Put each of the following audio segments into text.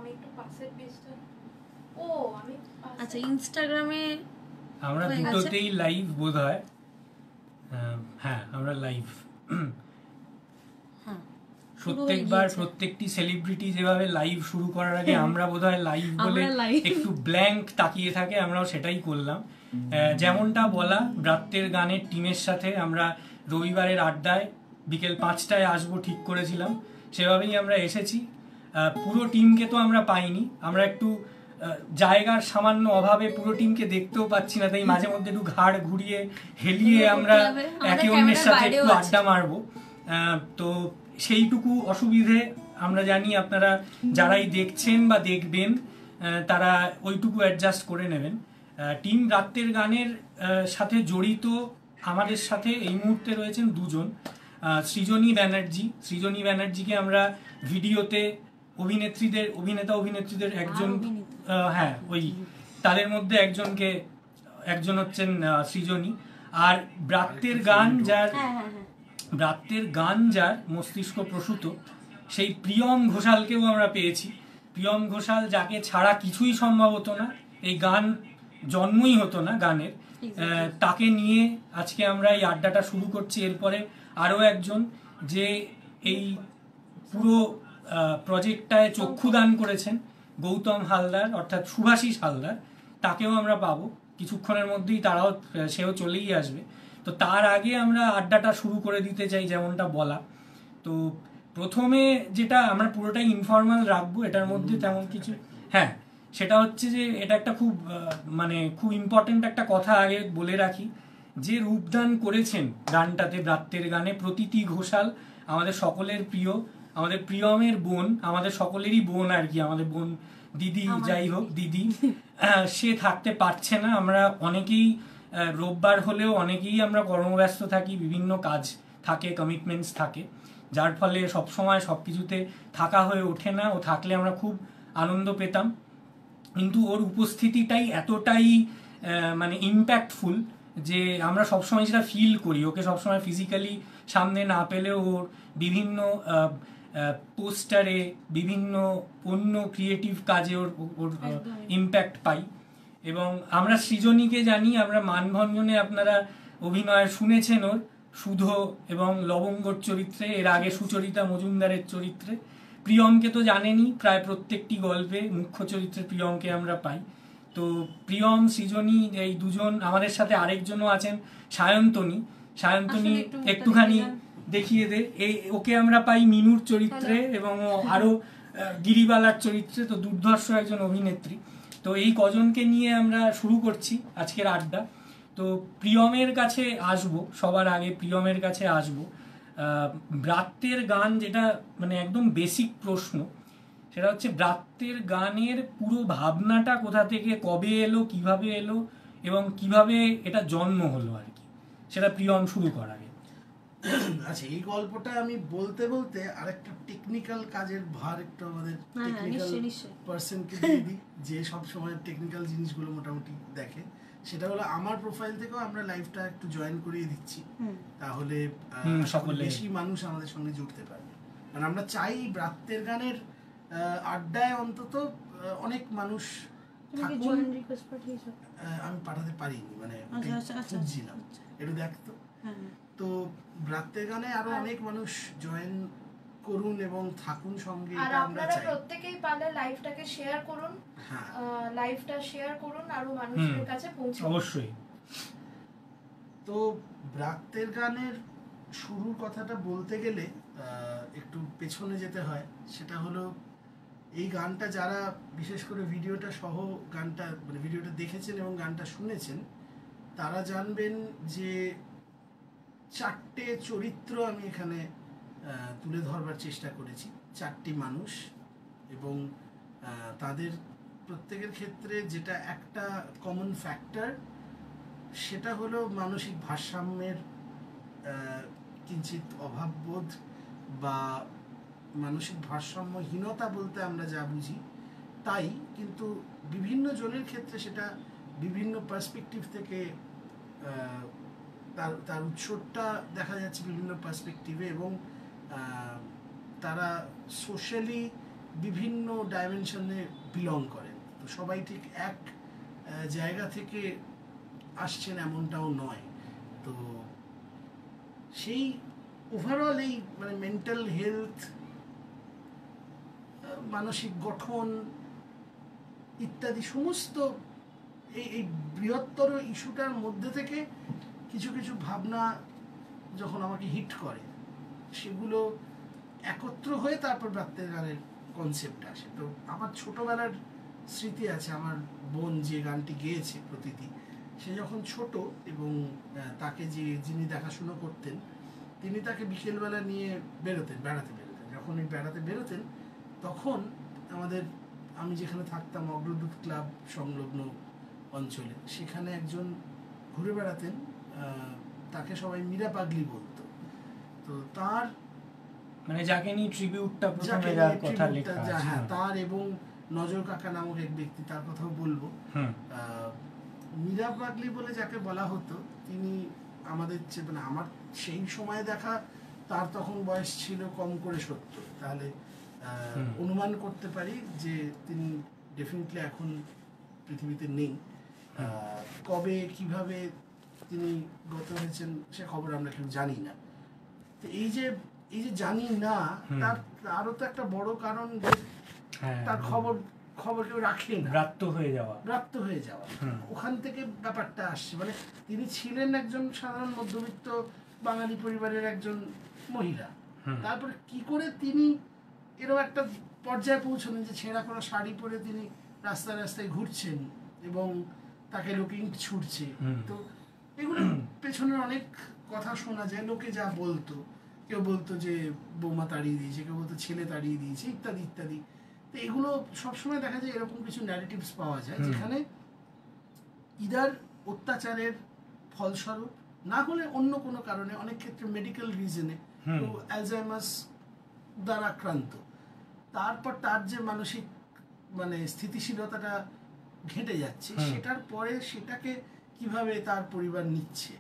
আমি একটু পাশের পেজটা ও আমি আচ্ছা ইনস্টাগ্রামে আমরা দুটোতেই লাইভ বোধহয়। হ্যাঁ আমরা লাইভ। প্রত্যেকবার প্রত্যেকটি সেলিব্রিটি যেভাবে লাইভ শুরু করার আগে আমরা বোধহয় লাইভ বলে একটু ব্ল্যাঙ্ক তাকিয়ে থাকে, আমরাও সেটাই করলাম। যেমনটা বলা, ব্রাত্যের গানের টিমের সাথে আমরা রবিবারের আড্ডায় বিকেল 5টায় আসবো ঠিক করেছিলাম, সেভাবেই আমরা এসেছি। পুরো টিমকে তো আমরা পাইনি, আমরা একটু জায়গার সামান্য অভাবে পুরো টিমকে দেখতেও পাচ্ছি না, তাই মাঝে মধ্যে একটু ঘাড় ঘুরিয়ে হেলিয়ে আমরা একে অন্যের সাথে একটু আড্ডা মারবো। তো সেইটুকু অসুবিধে আমরা জানি, আপনারা যারাই দেখছেন বা দেখবেন তারা ওইটুকু অ্যাডজাস্ট করে নেবেন। টিম রাত্রের গানের সাথে জড়িত আমাদের সাথে এই মুহূর্তে রয়েছেন দুজন। সৃজনী ব্যানার্জিকে আমরা ভিডিওতে অভিনেতা অভিনেত্রীদের একজন, হ্যাঁ ওই তাদের মধ্যে একজন হচ্ছেন সৃজনী। আর ব্রাত্যের গান যার মস্তিষ্ক প্রসূত, সেই প্রিয়ম ঘোষালকেও আমরা পেয়েছি। প্রিয়ম ঘোষাল, যাকে ছাড়া কিছুই সম্ভব হতো না, এই গান জন্মই হতো না গানের, তাকে নিয়ে আজকে আমরা এই আড্ডাটা শুরু করছি। এরপরে আরও একজন যে এই পুরো প্রজেক্টটায় চক্ষুদান করেছেন, গৌতম হালদার অর্থাৎ শুভাশিস হালদার, তাকেও আমরা পাবো কিছুক্ষণের মধ্যেই, সেও চলেই আসবে। তো তার আগে আমরা আড্ডাটা শুরু করে দিতে চাই যেমনটা বলা। তো প্রথমে যেটা আমরা পুরোটাই ইনফর্মাল রাখবো, এটার মধ্যে তেমন কিছু, হ্যাঁ সেটা হচ্ছে যে এটা একটা খুব ইম্পর্টেন্ট একটা কথা আগে বলে রাখি, যে রূপদান করেছেন গানটাতে, ব্রাত্যের গানে প্রতীতি ঘোষাল, আমাদের সকলের প্রিয়, আমাদের প্রিয়মের বোন, আমাদের সকলেরই বোন আর কি, আমাদের বোন দিদি, যাই হোক দিদি, সে থাকতে পারছে না। আমরা অনেকেই রোববার হলেও অনেকেই আমরা কর্মব্যস্ত থাকি, বিভিন্ন কাজ থাকে, কমিটমেন্টস থাকে, যার ফলে সবসময় সব কিছুতে থাকা হয়ে ওঠে না। ও থাকলে আমরা খুব আনন্দ পেতাম, কিন্তু ওর উপস্থিতিটাই এতটাই ইম্প্যাক্টফুল যে আমরা সবসময় সেটা ফিল করি। ওকে সবসময় ফিজিক্যালি সামনে না পেলেও ওর বিভিন্ন পোস্টারে, বিভিন্ন অন্য ক্রিয়েটিভ কাজে ওর ইম্প্যাক্ট পাই। এবং আমরা সৃজনীকে জানি, আমরা মানভঞ্জনে আপনারা অভিনয় শুনেছেন ওর, সুধ এবং লবঙ্গর চরিত্রে, এর আগে সুচরিতা মজুমদারের চরিত্রে। প্রিয়মকে তো জানেনই, প্রায় প্রত্যেকটি গল্পে মুখ্য চরিত্রে প্রিয়মকে আমরা পাই। তো প্রিয়ম, সৃজনী, এই দুজন, আমাদের সাথে আরেকজনও আছেন সায়ন্তনী একটুখানি দেখিয়ে দে। ওকে আমরা পাই মিনুর চরিত্রে এবং আরো গিরিবালার চরিত্রে। তো দুর্ধর্ষ একজন অভিনেত্রী। তো এই কজনকে নিয়ে আমরা শুরু করছি আজকের আড্ডা। তো প্রিয়মের কাছে আসবো, সবার আগে প্রিয়মের কাছে আসবো। ব্রাত্যের গান, যেটা একদম বেসিক প্রশ্ন, সেটা হচ্ছে ব্রাত্যের গানের পুরো ভাবনাটা কোথা থেকে, কবে এলো, কিভাবে এলো এবং কিভাবে এটা জন্ম হলো আর কি, সেটা প্রিয়ম শুরু করার আগে। আচ্ছা, এই গল্পটা আমি বলতে বলতে আরেকটা টেকনিক্যাল কাজের ভার একটু আমাদের টেকনিক্যাল পার্সনকে দিয়ে দিই, যে সব সময় টেকনিক্যাল জিনিসগুলো মোটামুটি দেখে। সেটা হলো আমার প্রোফাইল থেকেও আমরা লাইভটা একটু জয়েন করিয়ে দিচ্ছি, তাহলে বেশি মানুষ আমাদের সঙ্গে জুড়তে পারবে। মানে আমরা চাই ব্রাত্যের গানের আড্ডায় অন্তত অনেক মানুষ থাকুন। আমি পাঠাতে পারিনি, খুঁজছিলাম, একটু দেখতো। তো ব্রাত্যের গানে আরো অনেক মানুষ জয়েন করুন এবং থাকুন সঙ্গে। আর আপনারা প্রত্যেকেই পারলে লাইভটাকে শেয়ার করুন, লাইভটা শেয়ার করুন, আরো মানুষের কাছে পৌঁছে অবশ্যই। তো ব্রাত্যের গানের শুরুর কথাটা বলতে গেলে একটু পেছনে যেতে হয়। সেটা হলো, এই গানটা যারা বিশেষ করে ভিডিওটা সহ গানটা ভিডিওটা দেখেছেন এবং গানটা শুনেছেন, তারা জানবেন যে 4টে চরিত্র আমি এখানে তুলে ধরবার চেষ্টা করেছি। 4টি মানুষ, এবং তাদের প্রত্যেকের ক্ষেত্রে যেটা একটা কমন ফ্যাক্টর, সেটা হলো মানসিক ভারসাম্যের কিঞ্চিত অভাববোধ, বা মানসিক ভারসাম্যহীনতা বলতে আমরা যা বুঝি তাই, কিন্তু বিভিন্ন জনের ক্ষেত্রে সেটা বিভিন্ন পার্সপেক্টিভ থেকে তার উৎসটা দেখা যাচ্ছে বিভিন্ন পার্সপেক্টিভে, এবং তারা সোশ্যালি বিভিন্ন ডাইমেনশনে বিলং করেন, তো সবাই ঠিক এক জায়গা থেকে আসছেন এমনটাও নয়। তো সেই ওভারঅল এই মানে মেন্টাল হেলথ, মানসিক গঠন ইত্যাদি সমস্ত এই বৃহত্তর ইস্যুটার মধ্যে থেকে কিছু কিছু ভাবনা যখন আমাকে হিট করে, সেগুলো একত্র হয়ে তারপর ব্রাত্যের গানের কনসেপ্ট আসে। তো আমার ছোটবেলার স্মৃতি আছে, আমার বোন যে গানটি গেয়েছে প্রতিটি, সে যখন ছোট এবং তাকে যিনি দেখাশুনো করতেন তিনি তাকে বিকেলবেলা নিয়ে বেড়াতে বেরোতেন। যখন বেড়াতে বেরোতেন তখন আমি যেখানে থাকতাম অগ্রদূত ক্লাব সংলগ্ন অঞ্চলে, সেখানে একজন ঘুরে বেড়াতেন, তাকে সবাই মীরা পাগলি বলতো। তো তার মানে যাকে নিয়ে ট্রিবিউটটা প্রথমে যার কথা লেখা আছে, হ্যাঁ, তার এবং নজর কাকা নামক এক ব্যক্তি, তার কথাও বলবো। মীরা পাগলি বলে যাকে বলা হতো, তিনি আমাদের মানে আমার সেই সময় দেখা, তার তখন বয়স ছিল কম করে 70, তাহলে অনুমান করতে পারি যে তিনি ডেফিনেটলি এখন পৃথিবীতে নেই। কবে কিভাবে তিনি গত হয়েছেন সে খবর আমরা কেউ জানি না। তো এই যে জানি না, তার আরো তো একটা বড় কারণ যে তার খবর কেউ রাখে না, ব্রাত্য হয়ে যাওয়া ওখান থেকে ব্যাপারটা আসছে। মানে তিনি ছিলেন একজন সাধারণ মধ্যবিত্ত বাঙালি পরিবারের একজন মহিলা, তারপরে কি করে তিনি এরকম একটা পর্যায়ে পৌঁছলেন যে ছেঁড়া কোনো শাড়ি পরে তিনি রাস্তায় রাস্তায় ঘুরছেন এবং তাকে লোকে ইট ছুটছে। তো এগুলো পেছনের অনেক কথা শোনা যায়, লোকে যা বলতো, কেউ বলতো যে বৌমা তাড়িয়ে দিয়েছে, কেউ বলতো ছেলে তাড়িয়ে দিয়েছে, ইত্যাদি ইত্যাদি। তো এগুলো সবসময় দেখা যায় এরকম কিছু ন্যারেটিভস পাওয়া যায় যেখানে ইদার অত্যাচারের ফলস্বরূপ, না হলে অন্য কোনো কারণে, অনেক ক্ষেত্রে মেডিকেল রিজনে, তো অ্যালজাইমার্স দ্বারা আক্রান্ত, তারপর তার যে মানসিক মানে স্থিতিশীলতাটা ঘেটে যাচ্ছে, সেটার পরে সেটাকে কিভাবে তার পরিবার নিচ্ছে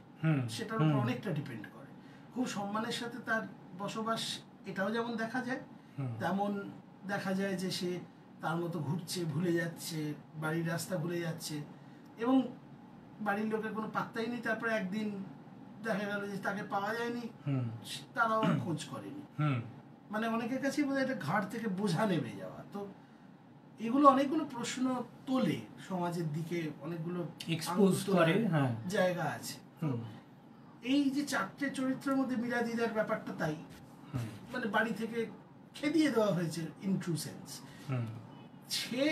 সেটার উপর অনেকটা ডিপেন্ড করে। খুব সম্মানের সাথে তার বসবাস, এটাও যেমন দেখা যায়, তেমন দেখা যায় যে সে তার মতো ঘুরছে, ভুলে যাচ্ছে, বাড়ির রাস্তা ভুলে যাচ্ছে এবং বাড়ির লোকের কোনো পাত্তাই নেই। তারপরে একদিন দেখা গেল যে তাকে পাওয়া যায়নি, তারাও খোঁজ করেনি। মানে অনেকের কাছেই বোধহয় এটা ঘাড় থেকে বোঝা নেমে যাওয়া। তো এগুলো অনেকগুলো প্রশ্ন তোলে সমাজের দিকে, অনেকগুলো এক্সপোজ করে জায়গা আছে। এই যে চারটে চরিত্রের মধ্যে মীরা দিদার ব্যাপারটা তাই, মানে বাড়ি থেকে খেদিয়ে দেওয়া হয়েছে ইন ট্রু সেন্স। সে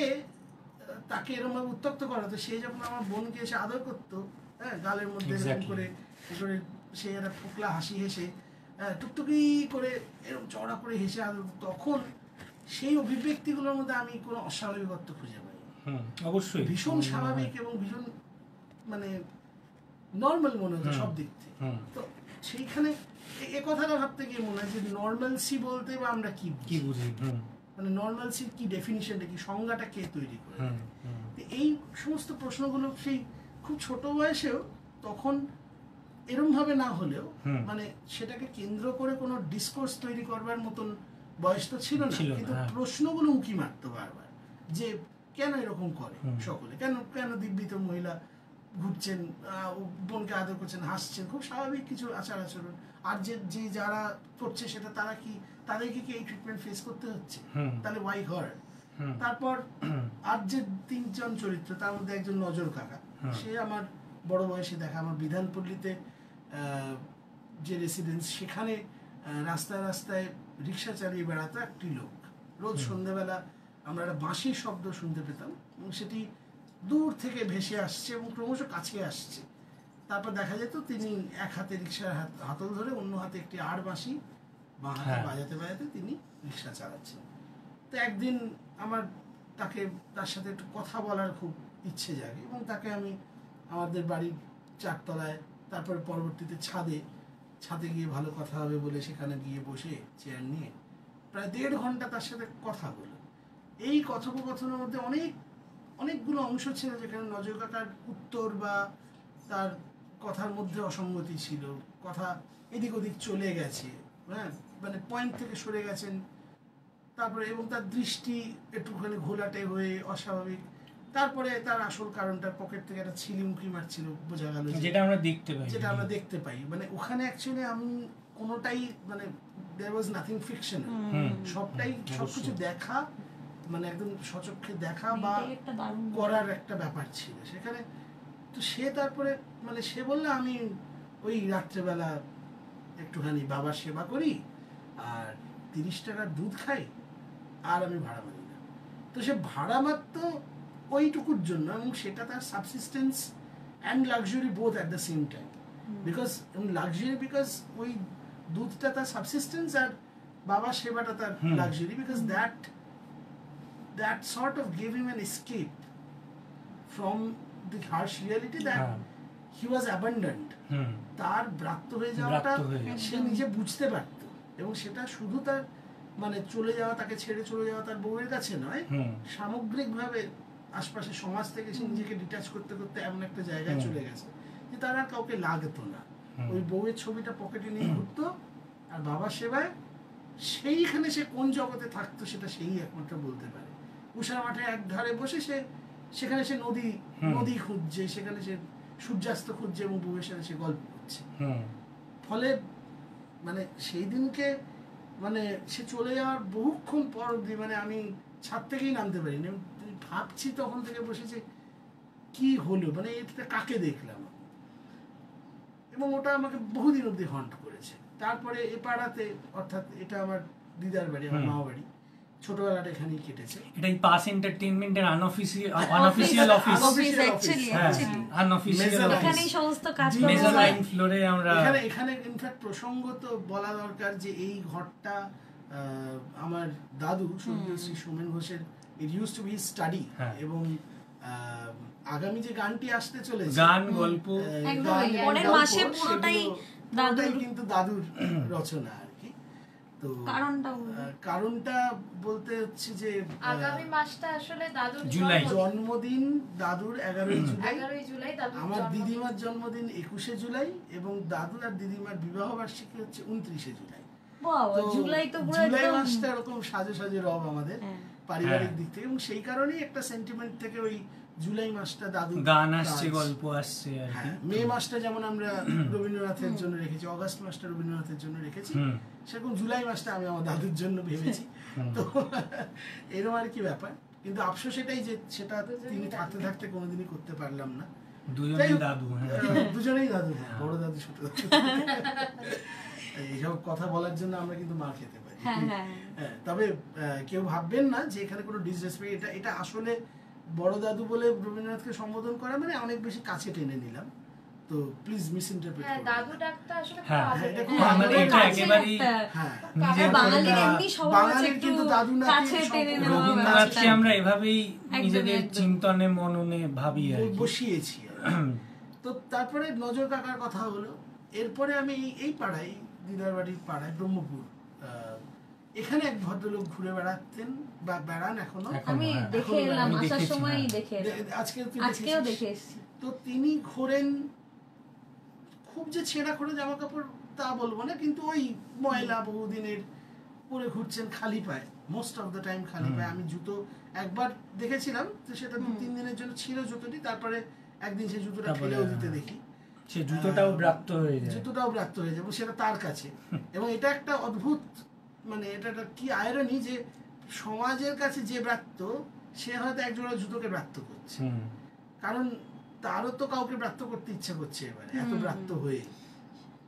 তাকে এরকম ভাবে উত্তক্ত করাতো, সে যখন আমার বোনকে এসে আদর করতো, হ্যাঁ, গালের মধ্যে এরকম করে সে একটা ফোকলা হাসি হেসে টুকটুকি করে এরকম চড়া করে হেসে আদর, তখন সেই অভিব্যক্তিগুলোর মধ্যে আমি কোনো অস্বাভাবিকত্ব খুঁজে পাই। অবশ্যই ভীষণ স্বাভাবিক এবং ভীষণ মানে নর্মাল মনে হতো সব দিক থেকে। তো সেইখানে এ কথাটা ভাবতে গিয়ে মনে হয় যে নর্মালসি বলতে বা আমরা কি বুঝি, মানে নর্মালসির কি ডেফিনিশনটা কি, সংজ্ঞাটা কে তৈরি করে। এই সমস্ত প্রশ্নগুলো সেই খুব ছোট বয়সেও তখন এরকম ভাবে না হলেও মানে সেটাকে কেন্দ্র করে কোনো ডিসকোর্স তৈরি করবার মতন বয়স তো ছিল না, কিন্তু প্রশ্নগুলো উঁকি মারতো বারবার যে কেন এরকম করে সকলে, কেন দিব্যিত মহিলা ঘুরছেন, বোনকে আদর করছেন, হাসছেন, খুব স্বাভাবিক কিছু আচার আচরণ। আর যে যারা করছে সেটা তাদেরকে কি এই ট্রিটমেন্ট ফেস করতে হচ্ছে, তাহলে ওয়াই ঘর। তারপর আর যে তিনজন চরিত্র, তার মধ্যে একজন নজর কাকা, সে আমার বড় বয়সে দেখা, আমার বিধানপল্লীতে যে রেসিডেন্স, সেখানে রাস্তায় রাস্তায় রিক্সা চালিয়ে বেড়াতো একটি লোক। রোজ সন্ধ্যেবেলা আমরা একটা বাঁশির শব্দ শুনতে পেতাম এবং সেটি দূর থেকে ভেসে আসছে এবং ক্রমশ কাছে আসছে। তারপর দেখা যেত তিনি এক হাতে রিক্সার হাতল ধরে, অন্য হাতে একটি আড় বাঁশি বাঁ হাতে বাজাতে বাজাতে তিনি রিক্সা চালাচ্ছেন। তো একদিন আমার তার সাথে একটু কথা বলার খুব ইচ্ছে জাগে এবং তাকে আমি আমাদের বাড়ির 4 তলায়, তারপরে পরবর্তীতে ছাদে গিয়ে ভালো কথা হবে বলে সেখানে গিয়ে বসে চেয়ার নিয়ে প্রায় 1.5 ঘন্টা তার সাথে কথা বলে। এই কথোপকথনের মধ্যে অনেকগুলো অংশ ছিল যেখানে নজর কাকার উত্তর বা তার কথার মধ্যে অসঙ্গতি ছিল, কথা এদিক ওদিক চলে গেছে, হ্যাঁ, মানে পয়েন্ট থেকে সরে গেছেন। তারপরে এবং তার দৃষ্টি একটুখানি ঘোলাটে হয়ে অস্বাভাবিক। তারপরে তার আসল কারণটা পকেট থেকে একটা ছিলিমুখি মারছিল, বোঝা গেল যেটা আমরা দেখতে পাই। মানে ওখানে অ্যাকচুয়ালি আমি কোনোটাই মানে দেয়ার ওয়াজ নাথিং ফিকশন, সবটাই সবকিছু দেখা মানে একদম সচক্ষে দেখা বা করার একটা ব্যাপার ছিল সেখানে। তো সে তারপরে মানে সে বললে আমি ওই রাত্রেবেলা একটুখানি বাবার সেবা করি আর 30 টাকার দুধ খাই আর আমি ভাড়া মারি না। তো সে ভাড়া মারত ওইটুকুর জন্য এবং সেটা তার subsistence and luxury both at the same time. Because luxury because ওই দুধটা তার সাবসিস্টেন্স আর বাবার সেবাটা তার luxury, because that sort of gave him an escape from the harsh reality that he was abandoned. তার ব্রাত্য হয়ে যাওয়াটা সে নিজে বুঝতে পারত এবং সেটা শুধু তার মানে চলে যাওয়া, তাকে ছেড়ে চলে যাওয়া তার বউয়ের কাছে নয়, সামগ্রিকভাবে আশপাশের সমাজ থেকে সে নিজেকে ডিটাচ করতে করতে এমন একটা জায়গায় চলে গেছে যে তার আর কাউকে লাগতো না। ওই বউয়ের ছবিটা পকেটে নিয়ে ঘুরতো আর বাবার সেবায় সেইখানে সে কোন জগতে থাকতো সেটা সেই একমাত্র বলতে পারে। উষা মাঠে এক ধারে বসে সেখানে সে নদী খুঁজছে, সেখানে সে সূর্যাস্ত খুঁজছে এবং বউয়ের সাথে সে গল্প করছে। ফলে মানে সেই দিনকে মানে সে চলে যাওয়ার বহুক্ষণ পর অবধি মানে আমি ছাদ থেকেই নামতে পারিনি, ভাবছি তখন থেকে বসেছে কি হলো, মানে এটা কাকে দেখলাম, এবং ওটা আমাকে বহুদিন অবধি হন্ট করেছে। তারপরে এ পাড়াতে, অর্থাৎ এটা আমার দিদার বাড়ি, আমার মামা বাড়ি, ছোটবেলাটা এখানেই কেটেছে। এটাই পাস এন্টারটেইনমেন্টের আনঅফিশিয়াল অফিস, আনঅফিশিয়াল এখানেই সমস্ত কাজ করে। মেজালাইন ফ্লোরে আমরা এখানে ইনফ্যাক্ট প্রসঙ্গত বলা দরকার যে এই ঘরটা আমার দাদু স্বর্গীয় শ্রী সোমেন ঘোষের it use to B study, এবং আগামী যে গানটি আসতে চলেছে গান গল্প পরের মাসে পুরোটাই কিন্তু দাদুর রচনা। তো কারণটা বলতে হচ্ছে যে আগামী মাসটা আসলে দাদুর জন্মদিন, দাদুর 11ই জুলাই, আমার দিদিমার জন্মদিন 21শে জুলাই এবং দাদু আর দিদিমার বিবাহ বার্ষিকী হচ্ছে 29শে জুলাই। জুলাই মাসটা এরকম সাজে সাজে রব আমাদের পারিবারিক দিক থেকে, এবং সেই কারণেই একটা সেন্টিমেন্ট থেকে ওই জুলাই মাসটা দাদু গান আসছে, গল্প আসছে। মে মাসটা যেমন আমরা রবীন্দ্রনাথের জন্য রেখেছি, অগাস্ট মাসটা রবীন্দ্রনাথের জন্য রেখেছি, সেরকম জুলাই মাসটা আমি আমার দাদুর জন্য ভেবেছি। তো এরকম আর কি ব্যাপার, কিন্তু আফসোস এটাই যে সেটা তিনি থাকতে থাকতে কোনোদিনই করতে পারলাম না। দুজনেই দাদু, হ্যাঁ, বড় দাদু ছোট দাদু। এইসব কথা বলার জন্য আমরা কিন্তু মার খেতে পারি। তবে কেউ ভাববেন না যে এখানে কোনো ডিসরেসপেক্ট, এটা আসলে বড় দাদু বলে রবীন্দ্রনাথকে সম্বোধন করা মানে অনেক বেশি কাছে টেনে নিলাম, তো প্লিজ মিসইন্টারপ্রেট করবেন না। দাদু ডাকটা আসলে এটা একেবারেই বাঙালির এমনি সমাজে একটু কাছে টেনে নেওয়া, রবীন্দ্রনাথকে আমরা এভাবেই নিজেদের চিন্তনে মননে ভাবি আর বসিয়েছি। তো তারপরে নজর কাকার কথা হলো, এরপরে আমি এই পাড়ায়, দিদার বাড়ির পাড়ায় ব্রহ্মপুর, এখানে এক ভদ্রলোক ঘুরে বেড়াতেন বা বেড়ান এখনো, আমি দেখে এলাম আসার সময়ই দেখে, আজকেও দেখে এসেছি। তো তিনি ঘোরেন খুব যে ছেঁড়া খোড়া জামা কাপড় তা বলবো না, কিন্তু ওই ময়লা বহুদিনের পরে ঘুরছেন খালি পায়ে, মোস্ট অফ দ্য টাইম খালি পায়ে। আমি জুতো একবার দেখেছিলাম, তো সেটা 2-3 দিনের জন্য ছিল জুতোটি, তারপরে একদিন সেই জুতোটা ফেলেও দিতে দেখি, সে জুতোটাও ব্রাত্য হয়ে যায়, এবং সেটা তার কাছে। এবং এটা একটা অদ্ভুত, মানে এটা কি আয়রনি যে সমাজের কাছে যে ব্রাত্য, সে হয়তো একজোড়া জুতোকে ব্রাত্য করছে, কারণ তারও তো কাউকে ব্রাত্য করতে ইচ্ছা করছে এবারে, এত ব্রাত্য হয়ে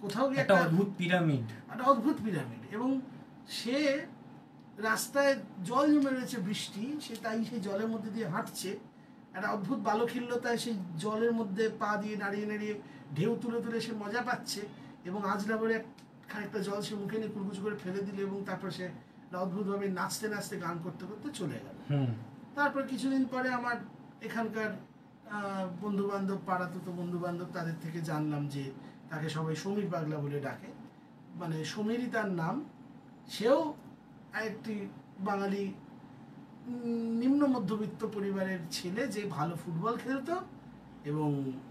কোথাও গিয়ে একটা অদ্ভুত পিরামিড। এবং সে রাস্তায় জল জমে রয়েছে, বৃষ্টি, সে তাই সেই জলের মধ্যে দিয়ে হাঁটছে, একটা অদ্ভুত বালখিল্যতায় সেই জলের মধ্যে পা দিয়ে নাড়িয়ে নাড়িয়ে ঢেউ তুলে তুলে সে মজা পাচ্ছে, এবং আজরা বলে খানিকটা জল সে মুখে নিয়ে কুলকুচ করে ফেলে দিল, এবং তারপর সে অদ্ভুতভাবে নাচতে নাচতে গান করতে করতে চলে গেল। তারপর কিছুদিন পরে আমার এখানকার বন্ধু বান্ধব, পাড়াতে তো বন্ধু বান্ধব, তাদের থেকে জানলাম যে তাকে সবাই সমীর পাগলা বলে ডাকে, মানে সমীরই তার নাম। সেও একটি বাঙালি নিম্ন মধ্যবিত্ত পরিবারের ছেলে, যে ভালো ফুটবল খেলতো এবং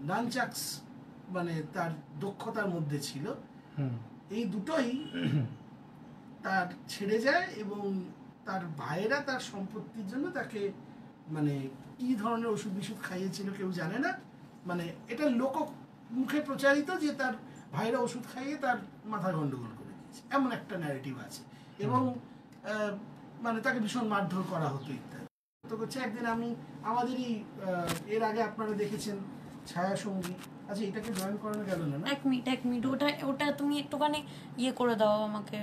ডানচাক্স মানে তার দক্ষতার মধ্যে ছিল। এই দুটোই তার ছেড়ে যায় এবং তার ভাইয়েরা তার সম্পত্তির জন্য তাকে মানে কি ধরনের ওষুধ বিষুধ খাইয়েছিল কেউ জানে না, মানে এটা লোক মুখে প্রচারিত যে তার ভাইরা ওষুধ খাইয়ে তার মাথা গন্ডগোল করে দিয়েছে, এমন একটা ন্যারেটিভ আছে। এবং মানে তাকে ভীষণ মারধর করা হতো ইত্যাদি। তো হচ্ছে একদিন আমি আমাদেরই এর আগে আপনারা দেখেছেন ছায়া সঙ্গী, আচ্ছা এটাকে জয়েন করানো গেল না? এক মিনিট ওটা তুমি একটুখানি ইয়ে করে দাও আমাকে।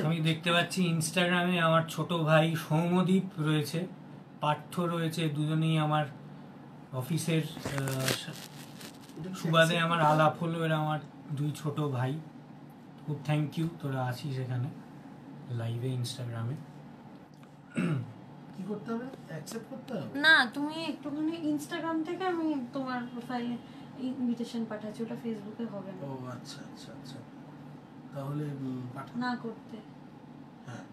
আমি দেখতে পাচ্ছি ইনস্টাগ্রামে আমার ছোট ভাই সৌম্যদীপ রয়েছে, পার্থ রয়েছে, দুজনেই আমার অফিসের সুবাদে আমার আলাপ হলো, এরা আমার দুই ছোট ভাই। খুব থ্যাংক ইউ তোরা আছিস এখানে লাইভে ইনস্টাগ্রামে। কি করতে হবে? অ্যাকসেপ্ট করতে হবে না, তুমি একটুখানি ইনস্টাগ্রাম থেকে আমি তোমার প্রোফাইলে ইনভিটেশন পাঠাচ্ছি, ওটা ফেসবুকে হবে না। ও আচ্ছা আচ্ছা আচ্ছা, তাহলে পাঠান না করতে, হ্যাঁ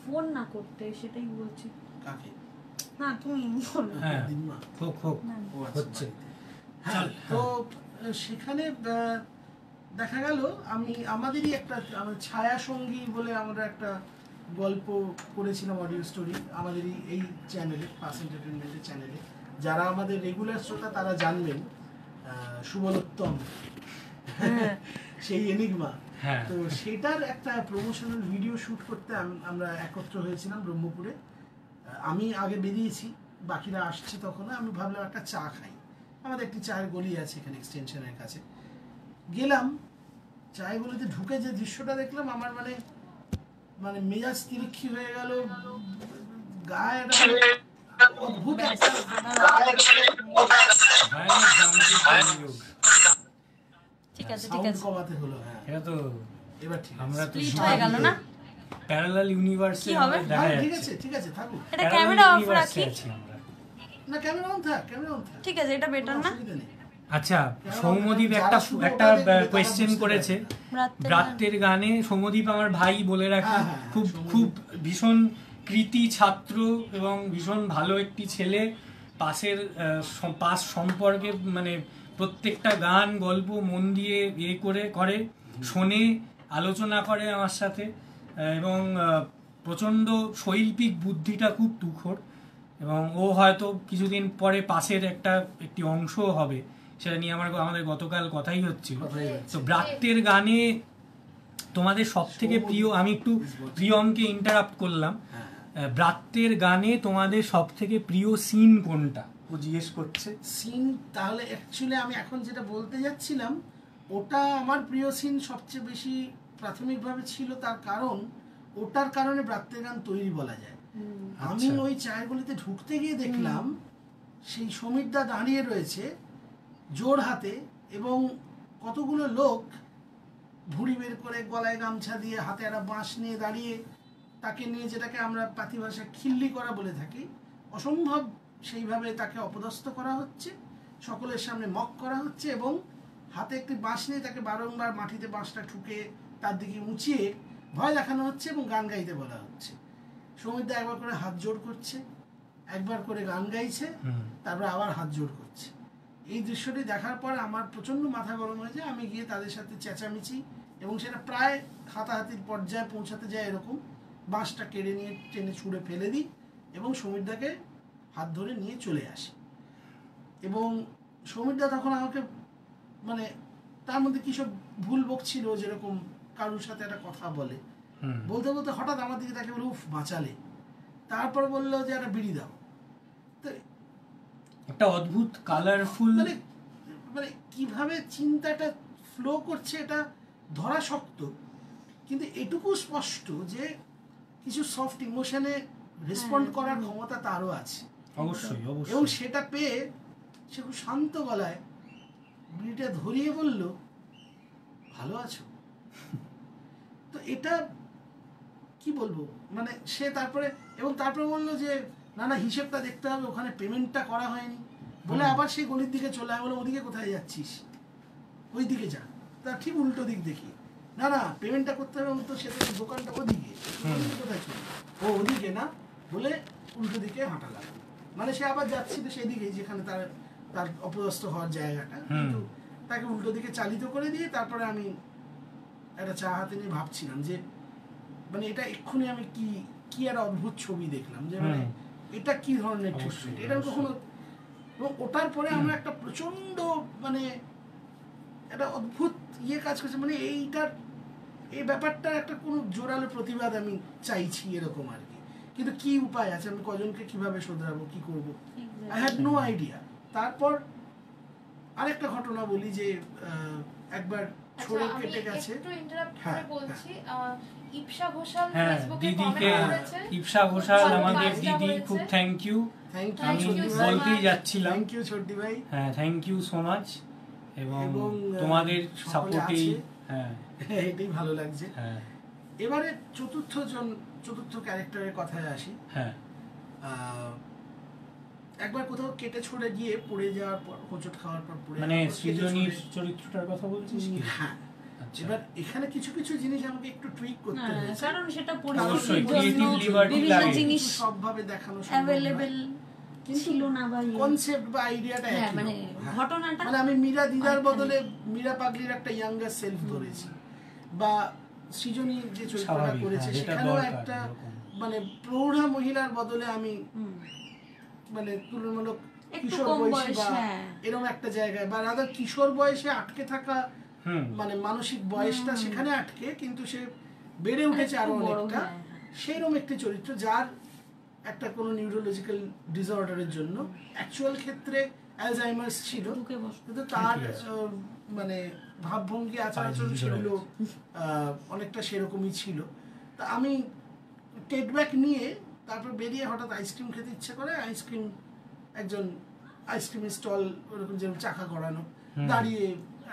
ফোন না করতে, সেটাই বলছি। কাকে? না তুমি বলো। হ্যাঁ দিনমা হোক হচ্ছে। হ্যাঁ, তো সেখানে দেখা গেল আমি আমাদেরই একটা ছায়া সঙ্গী বলে আমরা একটা গল্প করেছিলাম, অডিও স্টোরি আমাদেরই এই চ্যানেলে, পাস এন্টারটেনমেন্টের চ্যানেলে। যারা আমাদের রেগুলার শ্রোতা তারা জানবেন সুবলোত্তম সেই এনিগমা। তো সেটার একটা প্রমোশনাল ভিডিও শুট করতে আমরা একত্র হয়েছিলাম ব্রহ্মপুরে। আমি আগে বেরিয়েছি, বাকিরা আসছে তখন। আমি ভাবলাম একটা চা খাই, আমাদের একটি চায়ের গলি আছে এখানে এক্সটেনশনের কাছে। গেলাম, চায়ের গলিতে ঢুকে যে দৃশ্যটা দেখলাম আমার মানে মানে মেজাজ তিরিক্ষি হয়ে গেল, গায়ে অদ্ভুত একটা ঠিক আছে কমাতে হলো। হ্যাঁ এটা তো এবার ঠিক আমরা তো স্প্লিট হয়ে গেল না? প্যারালাল ইউনিভার্সে আমরা দেখা যাচ্ছে। ঠিক আছে থাকুক। এটা ক্যামেরা অফ রাখি না, ক্যামেরা অন থাক, ক্যামেরা অন থাক। ঠিক আছে, এটা বেটার না? আচ্ছা, সৌম্যদীপ একটা কোয়েশ্চেন করেছে ব্রাত্যের গানে। সৌম্যদীপ আমার ভাই বলে রাখি, খুব খুব ভীষণ কৃতি ছাত্র এবং ভীষণ ভালো একটি ছেলে। পাস সম্পর্কে মানে প্রত্যেকটা গান গল্প মন দিয়ে করে শোনে, আলোচনা করে আমার সাথে, এবং প্রচণ্ড শৈল্পিক বুদ্ধিটা খুব তুখর। এবং ও হয়তো কিছুদিন পরে পাশের একটি অংশ হবে, সেটা নিয়ে আমাদের গতকাল কথাই হচ্ছিল। তো ব্রাত্যের গানে তোমাদের সব থেকে প্রিয়, আমি একটু প্রিয়মকে ইন্টারাপ্ট করলাম, ব্রাত্যের গানে তোমাদের সব থেকে প্রিয় সিন কোনটা ও জিজ্ঞেস করছে। সিন তাহলে অ্যাকচুয়ালি আমি এখন যেটা বলতে যাচ্ছিলাম ওটা আমার প্রিয় সিন সবচেয়ে বেশি প্রাথমিকভাবে ছিল, তার কারণ ওটার কারণে ব্রাত্যের গান তৈরি বলা যায়। আমি ওই চায়ের গলিতে ঢুকতে গিয়ে দেখলাম সেই সমীরদা দাঁড়িয়ে রয়েছে জোর হাতে, এবং কতগুলো লোক ভুঁড়ি বের করে গলায় গামছা দিয়ে হাতে একটা বাঁশ নিয়ে দাঁড়িয়ে তাকে নিয়ে, যেটাকে আমরা পাতি ভাষায় খিল্লি করা বলে থাকি, অসম্ভব সেইভাবে তাকে অপদস্থ করা হচ্ছে, সকলের সামনে মক করা হচ্ছে, এবং হাতে একটি বাঁশ নিয়ে তাকে বারংবার মাটিতে বাঁশটা ঠুকে তার দিকে উঁচিয়ে ভয় দেখানো হচ্ছে এবং গান গাইতে বলা হচ্ছে। সমীরদা একবার করে হাত জোড় করছে, একবার করে গান গাইছে, তারপর আবার হাত জোড় করছে। এই দৃশ্যটি দেখার পর আমার প্রচণ্ড মাথা গরম হয়ে যায়। আমি গিয়ে তাদের সাথে চেঁচামেচি, এবং সেটা প্রায় হাতাহাতির পর্যায়ে পৌঁছাতে যায় এরকম, বাঁশটা কেড়ে নিয়ে টেনে ছুঁড়ে ফেলে দিই এবং সমীরদাকে হাত ধরে নিয়ে চলে আসি। এবং সমীরদা তখন আমাকে মানে তার মধ্যে কী সব ভুল বকছিল, যেরকম কারোর সাথে একটা কথা বলে, বলতে বলতে হঠাৎ আমার দিকে তাকে বলে উফ বাঁচালে, তারপর বললো যে একটা বিড়ি দাও। তো একটা অদ্ভুত কালারফুল মানে কিভাবে চিন্তাটা ফ্লো করছে এটা ধরা শক্ত, কিন্তু এটুকু স্পষ্ট যে কিছু সফট ইমোশনে রেসপন্ড করার ক্ষমতা তারও আছে অবশ্যই। এবং সেটা পেয়ে সে খুব শান্ত গলায় বিড়িটা ধরিয়ে বলল ভালো আছো। তো এটা কি বলবো, মানে সে তারপরে বললো যে না হিসেবটা দেখতে হবে, ওখানে পেমেন্টটা করা হয়নি বলে আবার সেই গলির দিকে চলে আয়। বলে ওদিকে কোথায় যাচ্ছিস? ওই দিকে যা। তা ঠিক উল্টো দিক দেখি, না পেমেন্টটা করতে হবে, তো সে তো দোকানটা ওদিকে, কোথায় চলে ও ওদিকে না বলে উল্টো দিকে হাঁটা লাগলো। মানে সে আবার যাচ্ছিল সেই দিকেই যেখানে তার অপদস্থ হওয়ার জায়গাটা, কিন্তু তাকে উল্টো দিকে চালিত করে দিয়ে তারপরে আমি একটা চা হাতে নিয়ে ভাবছিলাম যে মানে এটা এক্ষুনি আমি কি কি একটা অদ্ভুত ছবি দেখলাম যে মানে এটা কি ধরনের ট্রিটমেন্ট, এটা কখনো, এবং ওটার পরে আমরা একটা প্রচন্ড মানে একটা অদ্ভুত কাজ করছে, মানে এইটার এই ব্যাপারটার একটা কোনো জোরালো প্রতিবাদ আমি চাইছি এরকম আর কি, কিন্তু কি উপায় আছে, আমি কজনকে কিভাবে শোধরাবো, কি করবো, আই হ্যাড নো আইডিয়া। তারপর আরেকটা ঘটনা বলি যে একবার ছড়ে কেটে গেছে, একটু ইন্টারাপ্ট করে বলছি, ইপসা ঘোষাল হ্যাঁ ফেসবুকে দিদিকে, কমেন্ট করেছে, ইপসা ঘোষাল আমাদের দিদি, খুব থ্যাংক ইউ, আমি বলতেই যাচ্ছিলাম, থ্যাংক ইউ ছোটি ভাই, হ্যাঁ থ্যাংক ইউ সো মাচ, এবং তোমাদের সাপোর্টেই হ্যাঁ এটাই ভালো লাগছে। হ্যাঁ এবারে চতুর্থ ক্যারেক্টারের কথায় আসি। হ্যাঁ একবার কোথাও কেটে ছড়ে গিয়ে পড়ে যাওয়ার পর, হোঁচট খাওয়ার পর পড়ে, মানে সৃজনীর চরিত্রটার কথা বলছিস কি? হ্যাঁ, এবার এখানে কিছু কিছু জিনিস আমাকে একটু টুইক করতে হয়েছে, কারণ সেটা অবশ্যই পরিস্থিতির ক্রিয়েটিভ জন্য লিবার্টি বিভিন্ন লাগে, জিনিস সবভাবে দেখানো অ্যাভেলেবেল ছিল না, বা কনসেপ্ট বা আইডিয়াটা হ্যাঁ একই মানে রকম। ঘটনাটা মানে আমি মীরা দিদার বদলে মীরা পাগলির একটা ইয়াঙ্গার সেলফ ধরেছি, বা সৃজনী যে চরিত্রটা করেছে সেখানেও একটা মানে প্রৌঢ়া মহিলার বদলে আমি মানে তুলনামূলক কিশোর বয়সী বা এরকম একটা জায়গায়, বা রাদা কিশোর বয়সে আটকে থাকা মানে মানসিক বয়সটা সেখানে আটকে, কিন্তু সে বেড়ে উঠেছে আরো অনেকটা, সেইরকম একটি চরিত্র যার একটা কোনো নিউরোলজিক্যাল ডিসঅর্ডারের জন্য অ্যাকচুয়াল ক্ষেত্রে অ্যালজাইমার্স ছিল, কিন্তু তার মানে ভাবভঙ্গি আচার আচরণ সেগুলো অনেকটা সেরকমই ছিল। তা আমি টেক ব্যাক নিয়ে তারপর বেরিয়ে হঠাৎ আইসক্রিম খেতে ইচ্ছে করে, একজন আইসক্রিমের স্টল ওরকম যেরকম চাকা করানো, দাঁড়িয়ে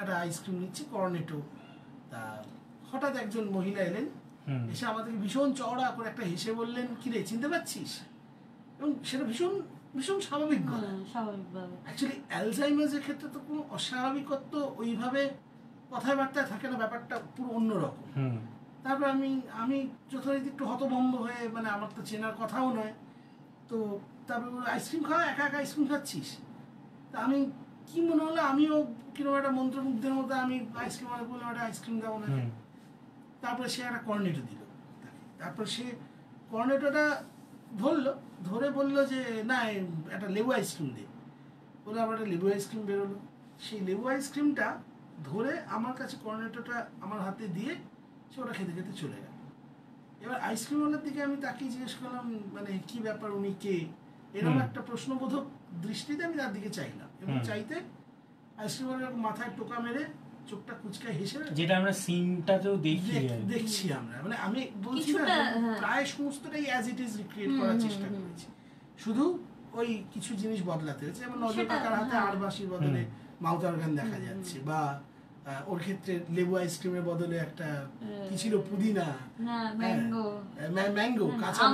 একটা আইসক্রিম নিচ্ছি কর্নেটো, তা হঠাৎ একজন মহিলা এলেন, এসে আমাদেরকে ভীষণ চওড়া করে একটা হেসে বললেন, কি রে চিনতে পারছিস, এবং সেটা ভীষণ ভীষণ স্বাভাবিক বলা, অ্যাকচুয়ালি অ্যালজাইমার্সের ক্ষেত্রে তো কোনো অস্বাভাবিকত্ব ওইভাবে কথাবার্তায় থাকে না, ব্যাপারটা পুরো অন্যরকম। তারপর আমি যথারীতি একটু হতভম্ব হয়ে, মানে আমার তো চেনার কথাও নয়, তো তারপর আইসক্রিম খাওয়া, একা একা আইসক্রিম খাচ্ছিস, তা আমি কি মনে হলো আমিও কিরকম একটা মন্ত্রমুগ্ধের মতো আমি আইসক্রিম অর্ডার করলাম, একটা আইসক্রিম দাও না, তারপরে সে একটা কর্নেটো দিল, তারপর সে কর্নেটোটা ধরে বললো যে না একটা লেবু আইসক্রিম দে, বলে আবার একটা লেবু আইসক্রিম বেরোলো, সেই লেবু আইসক্রিমটা ধরে আমার কাছে কর্নেটোটা আমার হাতে দিয়ে সে ওটা খেতে খেতে চলে গেল। এবার আইসক্রিমওয়ালার দিকে আমি তাকিয়ে জিজ্ঞেস করলাম, মানে কি ব্যাপার, উনি কে, এরকম একটা প্রশ্নবোধক দৃষ্টিতে আমি তার দিকে চাইলাম, এবং চাইতে আইসক্রিমওয়ালার মাথায় টোকা মেরে চোখটা কুচকায় হেসে, যেটা আমরা সিনটাতেও দেখছি আমরা, মানে আমি বলছি না প্রায় সমস্তটাই অ্যাজ ইট ইজ রিক্রিয়েট করার চেষ্টা করেছি, শুধু ওই কিছু জিনিস বদলাতে হয়েছে, যেমন নজর কাকার হাতে আরবাসির বদলে মাউথ অর্গান দেখা যাচ্ছে, বা ওর ক্ষেত্রে লেবু আইসক্রিমের বদলে একটা কি ছিল পুদিনা, ম্যাঙ্গো, কাঁচা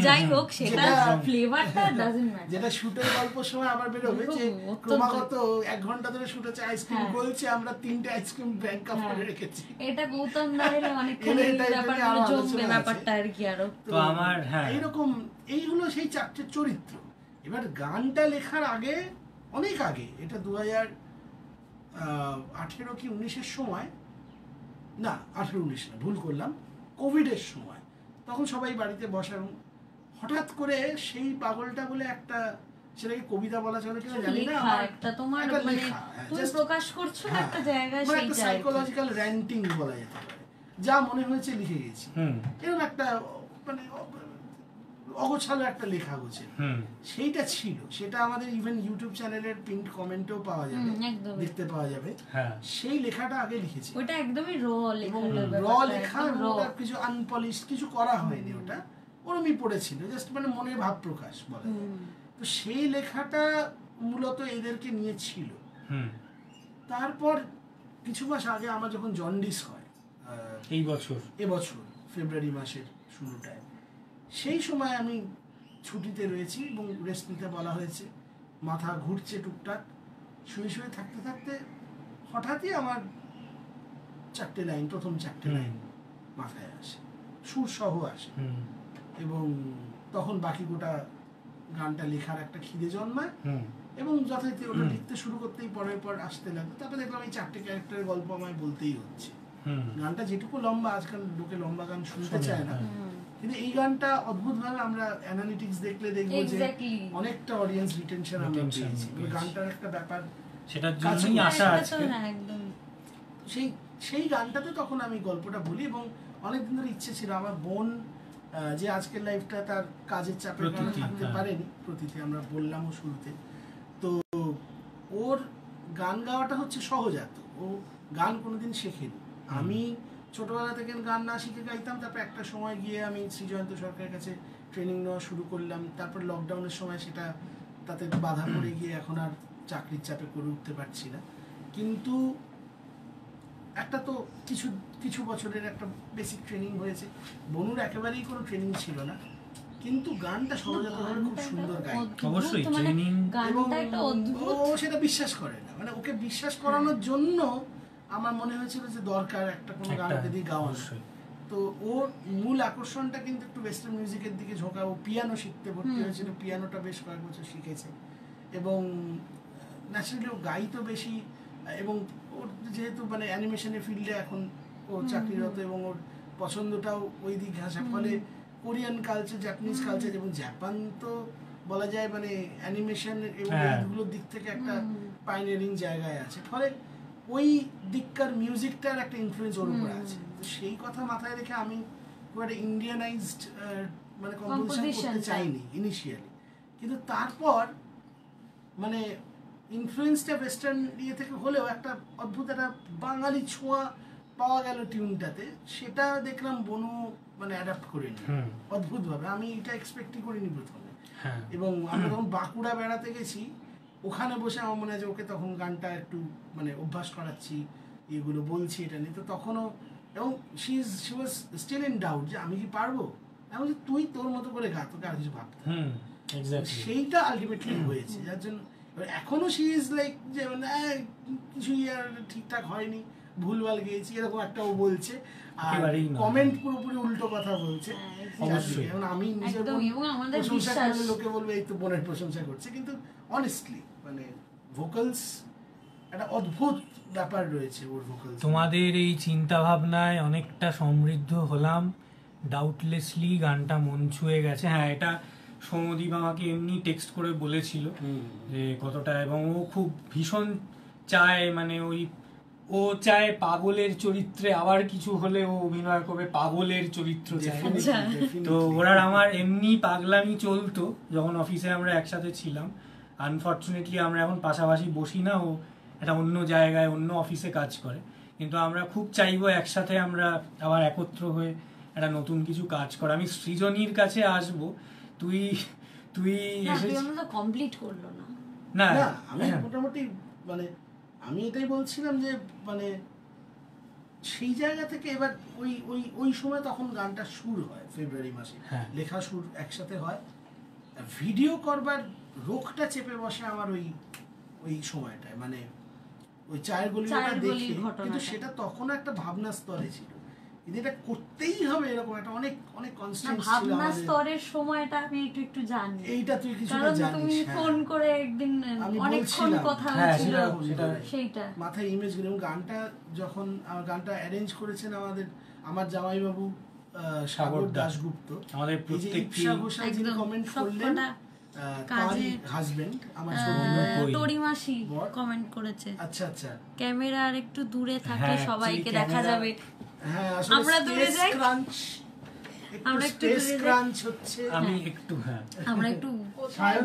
যাই হোক সেটা ফ্লেভারটা ডাজন্ট ম্যাটার, যেটা শুটের গল্পের সময় আবার বেরোবে যে ক্রমাগত 1 ঘন্টা ধরে শুট হচ্ছে, আইসক্রিম গলছে, আমরা 3টে আইসক্রিম ব্যাংক কাপ করে রেখেছি, এটা গৌতম দায়ের অনেকখানি ব্যাপারগুলো জমবে ব্যাপারটা আর কি, আরো তো আমার এইরকম এইগুলো সেই 4টে চরিত্র। এবার গানটা লেখার আগে, অনেক আগে, এটা 2018 কি 19-এর সময়, না 18-19 না, ভুল করলাম, কোভিডের সময়, তখন সবাই বাড়িতে বসা, হঠাৎ করে সেই পাগলটা বলে একটা, সেটাকে কবিতা বলা চলে কিনা জানি না, একটা তোমার মানে তুমি প্রকাশ করছো একটা জায়গায়, সেই একটা সাইকোলজিক্যাল র্যান্টিং বলা যেতে পারে, যা মনে হয়েছে লিখে গেছি, এরকম একটা মানে অগোছালো একটা লেখা গোছে, সেইটা ছিল, সেটা আমাদের ইভেন ইউটিউব চ্যানেলের পিন্ড কমেন্টেও পাওয়া যাবে, দেখতে পাওয়া যাবে, সেই লেখাটা আগে লিখেছি, ওটা একদমই র লেখা, ওটা কিছু আনপলিশ কিছু করা হয়নি, ওটা ওরমই পড়েছিল, জাস্ট মানে মনের ভাব প্রকাশ বলে। তো সেই লেখাটা মূলত এদেরকে নিয়ে ছিল। তারপর কিছু মাস আগে আমার যখন জন্ডিস হয়, এবছর ফেব্রুয়ারি মাসের শুরুটায়, সেই সময় আমি ছুটিতে রয়েছি এবং রেস্ট নিতে বলা হয়েছে, মাথা ঘুরছে টুকটাক, শুয়ে থাকতে থাকতে হঠাৎই আমার 4টে লাইন, প্রথম 4টে লাইন মাথায় আসে, সুর সহ আসে, এবং তখন বাকি গোটা গানটা লেখার একটা খিদে জন্মায়, এবং যথারীতি ওটা লিখতে শুরু করতেই পরের পর আসতে লাগবে, তারপরে দেখলাম এই 4টে ক্যারেক্টারের গল্প আমায় বলতেই হচ্ছে, গানটা যেটুকু লম্বা, আজকাল লোকে লম্বা গান শুনতে চায় না, কিন্তু এই গানটা অদ্ভুতভাবে আমরা অ্যানালিটিক্স দেখলে দেখবো যে অনেকটা অডিয়েন্স রিটেনশন আমরা পেয়েছি। গানটার একটা ব্যাপার, সেটার জন্যই আশা আছে। সেই গানটাতে তখন আমি গল্পটা বলি, এবং অনেকদিন ধরে ইচ্ছে ছিল আমার বোন যে আজকের লাইফটা তার কাজের চাপে থাকতে পারেনি, প্রতিটি আমরা বললামও শুরুতে, তো ওর গান গাওয়াটা হচ্ছে সহজাত, ও গান কোনোদিন শেখেনি। আমি ছোটবেলা থেকে গান না শিখে গাইতাম, তারপর একটা সময় গিয়ে আমি শ্রীজয়ন্ত সরকারের কাছে ট্রেনিং নেওয়া শুরু করলাম, তারপর লকডাউনের সময় সেটা তাতে বাধা পড়ে গিয়ে এখন আর চাকরির চাপে করে উঠতে পারছি না। কিন্তু একটা তো কিছু কিছু বছরের একটা বেসিক ট্রেনিং হয়েছে। বনুর একেবারেই কোনো ট্রেনিং ছিল না, কিন্তু গানটা সহজাতভাবে খুব সুন্দর গায়, অবশ্যই ট্রেনিং, এবং ও সেটা বিশ্বাস করে না, মানে ওকে বিশ্বাস করানোর জন্য আমার মনে হয়েছিল যে দরকার একটা কোনো গানকে দিয়ে গাওয়ানো। তো ওর মূল আকর্ষণটা কিন্তু একটু ওয়েস্টার্ন মিউজিকের দিকে ঝোঁকা। ও পিয়ানো শিখতে ভর্তি হয়েছিল, পিয়ানোটা বেশ কয়েক বছর শিখেছে, এবং ন্যাচারালি ও গাইতো বেশি, এবং ওর যেহেতু মানে অ্যানিমেশনের ফিল্ডে এখন ও চাকরিরত, এবং ওর পছন্দটাও ওই দিক ঘাসা, ফলে কোরিয়ান কালচার, জাপানিজ কালচার, এবং জাপান তো বলা যায় মানে অ্যানিমেশন এবং এইগুলোর দিক থেকে একটা পাইনিয়ারিং জায়গায় আছে, ফলে ওই দিককার মিউজিকটার একটা ইনফ্লুয়েন্স ওর উপরে আছে। তো সেই কথা মাথায় রেখে আমি খুব একটা ইন্ডিয়ানাইজড মানে কম্পোজিশন করতে চাইনি ইনিশিয়ালি, কিন্তু তারপর মানে ইনফ্লুয়েন্সটা ওয়েস্টার্ন ইয়ে থেকে হলেও একটা অদ্ভুত একটা বাঙালি ছোঁয়া পাওয়া গেল টিউনটাতে, সেটা দেখলাম বনু মানে অ্যাডাপ্ট করে নি অদ্ভুতভাবে। আমি এটা এক্সপেক্টই করিনি প্রথমে, এবং আমরা যখন বাঁকুড়া বেড়াতে গেছি ওখানে বসে আমার মনে আছে ওকে তখন গানটা একটু মানে অভ্যাস করাচ্ছি, এগুলো বলছি এটা নিয়ে, তো তখনও, এবং she was still in doubt যে আমি কি পারবো, আমি বলছি তুই তোর মতো করে গা, তোকে আর কিছু ভাবতে, সেইটা আলটিমেটলি হয়েছে, যার জন্য এখনো শি ইজ লাইক যে মানে কিছুই আর ঠিকঠাক হয়নি, ভুলভাল গিয়েছি এরকম একটা ও বলছে, আর কমেন্ট পুরোপুরি উল্টো কথা বলছে। আমি নিজের প্রশংসা করলে লোকে বলবে এই তো বোনের প্রশংসা করছে, কিন্তু অনেস্টলি মানে ভোকালস একটা অদ্ভুত ব্যাপার রয়েছে ওর ভোকালস। তোমাদের এই চিন্তা ভাবনায় অনেকটা সমৃদ্ধ হলাম, ডাউটলেসলি গানটা মন ছুঁয়ে গেছে। হ্যাঁ, এটা সৌমদীপ আমাকে এমনি টেক্সট করে বলেছিল যে কতটা, এবং ও খুব ভীষণ চায়, মানে ও চায় পাগলের চরিত্রে আবার কিছু হলে ও অভিনয় করবে, পাগলের চরিত্র চায়। তো ওরা আমার এমনি পাগলামি চলতো যখন অফিসে আমরা একসাথে ছিলাম। আনফর্চুনেটলি আমরা এখন পাশাপাশি বসি না, ও একটা অন্য জায়গায় অন্য অফিসে কাজ করে, কিন্তু আমরা খুব চাইবো একসাথে আমরা আবার একত্র হয়ে একটা নতুন কিছু কাজ করা। আমি সৃজনীর কাছে আসবো, তুই কমপ্লিট করলো না। না, আমি মোটামুটি মানে আমি এটাই বলছিলাম যে মানে সেই জায়গা থেকে এবার ওই সময় তখন গানটা সুর হয় ফেব্রুয়ারি মাসে, লেখা সুর একসাথে হয়, ভিডিও করবার রোগটা চেপে বসে আমার ওই সময়টায়, মানে ওই চায়ের গলিটা দেখে, কিন্তু সেটা তখন একটা ভাবনা স্তরে ছিল, কিন্তু এটা করতেই হবে এরকম একটা অনেক অনেক কনস্ট্যান্ট ছিল আমাদের। ভাবনা স্তরের সময়টা আমি একটু জানি, এইটা তুই কিছুটা জানিস, তুমি ফোন করে একদিন অনেকক্ষণ কথা হচ্ছিল, সেইটা মাথায় ইমেজ গুলো। এবং গানটা যখন গানটা অ্যারেঞ্জ করেছেন আমার জামাইবাবু সাগর দাশগুপ্ত, আমাদের প্রত্যেকটি যিনি কমেন্ট করলেন, কাজী হাজবেন্ড আমার টরিমাসি কমেন্ট করেছে। আচ্ছা আচ্ছা, ক্যামেরার একটু দূরে থাকলে সবাইকে দেখা যাবে। হ্যাঁ, আসলে আমরা দূরে যাই, আমরা একটু ক্রাঞ্চ হচ্ছে, আমি একটু আমরা একটু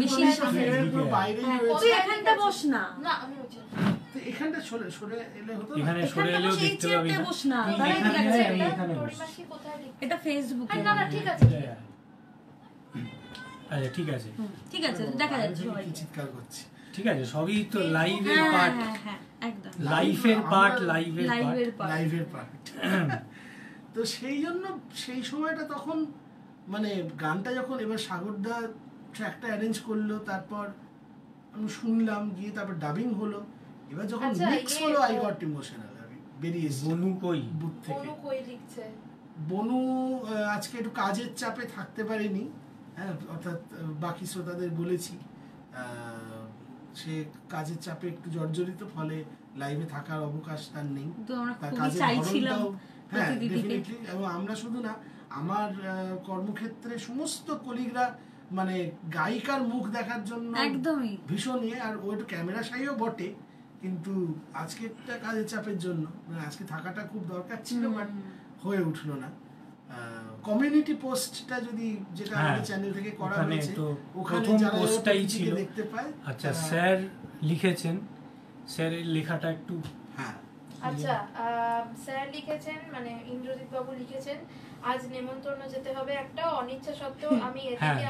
বেশি বাইরে রয়েছে। এখানটা বস না, না আমি ওই যে এখানটা সরে এলে হতো, এখানে সরে এলেও দেখতে পাবি না, বস না, টরিমাসি কোথায় লিখছে? এটা ফেসবুকে। না না ঠিক আছে, আচ্ছা ঠিক আছে, ঠিক আছে, দেখা যাচ্ছে সবাই চিৎকার করছে, ঠিক আছে, সবই তো লাইভের পার্ট, একদম লাইভের পার্ট। তো সেই জন্য সেই সময়টা তখন মানে গানটা যখন এবার সাগরদা ট্র্যাকটা অ্যারেঞ্জ করলো, তারপর আমি শুনলাম, গিয়ে তারপর ডাবিং হলো, এবার যখন মিক্স হলো আই গট ইমোশনাল, আমি বেরিয়েছি। বনু কই বুথ থেকে লিখছে, বনু আজকে একটু কাজের চাপে থাকতে পারেনি, হ্যাঁ, অর্থাৎ বাকি শ্রোতাদের বলেছি সে কাজের চাপে একটু জর্জরিত, ফলে লাইভে থাকার অবকাশ তার নেই, তো আমরা তার খুবই কাজের চাইছিলাম ধরনটাও হ্যাঁ প্রতিদিদিকে। ডেফিনেটলি। এবং আমরা শুধু না, আমার কর্মক্ষেত্রে সমস্ত কলিগরা মানে গায়িকার মুখ দেখার জন্য একদমই ভীষণ আর ও একটু ক্যামেরা শাইও বটে, কিন্তু আজকেরটা কাজের চাপের জন্য মানে আজকে থাকাটা খুব দরকার ছিল, বাট হয়ে উঠলো না। কমিউনিটি পোস্টটা যদি যেটা আমাদের চ্যানেল থেকে করা হয়েছে ওখানে যারা পোস্টটাই ছিল দেখতে পায়। আচ্ছা স্যার লিখেছেন, স্যারের লেখাটা একটু হ্যাঁ আচ্ছা স্যার লিখেছেন মানে ইন্দ্রজিৎ বাবু লিখেছেন, আজ নেমন্তন্ন যেতে হবে একটা, অনিচ্ছা সত্ত্বেও আমি এদিকে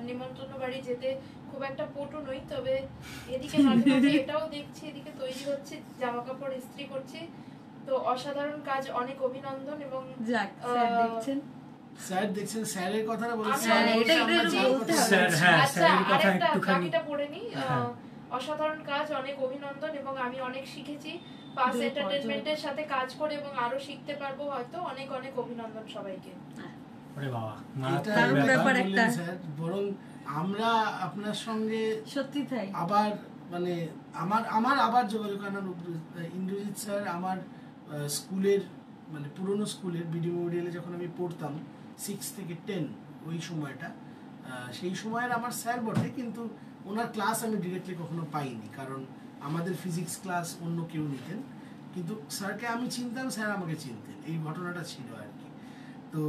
নেমন্তন্ন বাড়ি যেতে খুব একটা পটু নই, তবে এদিকে মাঝে মাঝে এটাও দেখছি, এদিকে তৈরি হচ্ছে, জামা কাপড় ইস্ত্রি করছি, তো অসাধারণ কাজ, অনেক অভিনন্দন। এবং স্যার দেখছেন, স্যারের কথাটা বলছেন, বাকিটা পড়ে নি। অসাধারণ কাজ, অনেক অভিনন্দন, এবং আমি অনেক শিখেছি পাস এন্টারটেইনমেন্টের সাথে কাজ করে, এবং আরো শিখতে পারবো হয়তো। অনেক অনেক অভিনন্দন সবাইকে। আরে বাবা, দারুণ ব্যাপার একটা। বরং আমরা আপনার সঙ্গে সত্যি তাই আবার মানে আমার আবার যোগাযোগ, কারণ ইন্দ্রজিৎ স্যার আমার স্কুলের মানে পুরনো স্কুলের বিডি মেমোরিয়ালে যখন আমি পড়তাম 6 থেকে 10 ওই সময়টা, সেই সময়ের আমার স্যার বটে, কিন্তু ওনার ক্লাস আমি ডিরেক্টলি কখনো পাইনি, কারণ আমাদের ফিজিক্স ক্লাস অন্য কেউ নিতেন, কিন্তু স্যারকে আমি চিনতাম, স্যার আমাকে চিনতেন, এই ঘটনাটা ছিল আর কি। তো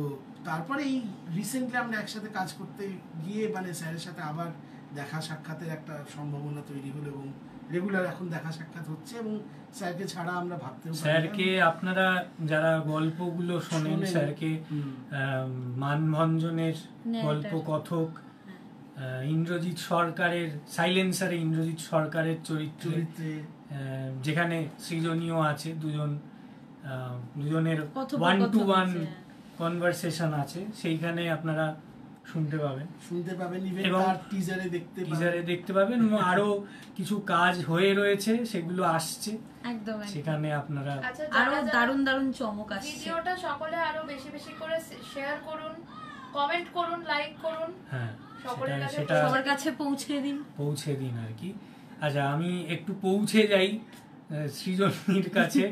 তারপরে এই রিসেন্টলি আমরা একসাথে কাজ করতে গিয়ে মানে স্যারের সাথে আবার দেখা সাক্ষাতের একটা সম্ভাবনা তৈরি হলো, এবং রেগুলার এখন দেখা সাক্ষাৎ হচ্ছে, এবং স্যারকে ছাড়া আমরা ভাবতেও পারি না। স্যারকে আপনারা যারা গল্পগুলো শোনেন, স্যারকে মানভঞ্জনের গল্প কথক, ইন্দ্রজিৎ সরকারের সাইলেন্সারে ইন্দ্রজিৎ সরকারের চরিত্রে যেখানে সৃজনীয় আছে, দুজনের 1-to-1 কনভারসেশন আছে, সেইখানে আপনারা শুনতে পাবেন এবং টিজারে দেখতে পাবেন, এবং আরো কিছু কাজ হয়ে রয়েছে, সেগুলো আসছে একদম, সেখানে আপনারা আরো দারুণ দারুণ চমক আসছে। ভিডিওটা সকলে আরো বেশি বেশি করে শেয়ার করুন, কমেন্ট করুন, লাইক করুন, হ্যাঁ সেটা সবার কাছে পৌঁছে দিন আর কি। আচ্ছা, আমি একটু পৌঁছে যাই সৃজনীর কাছে।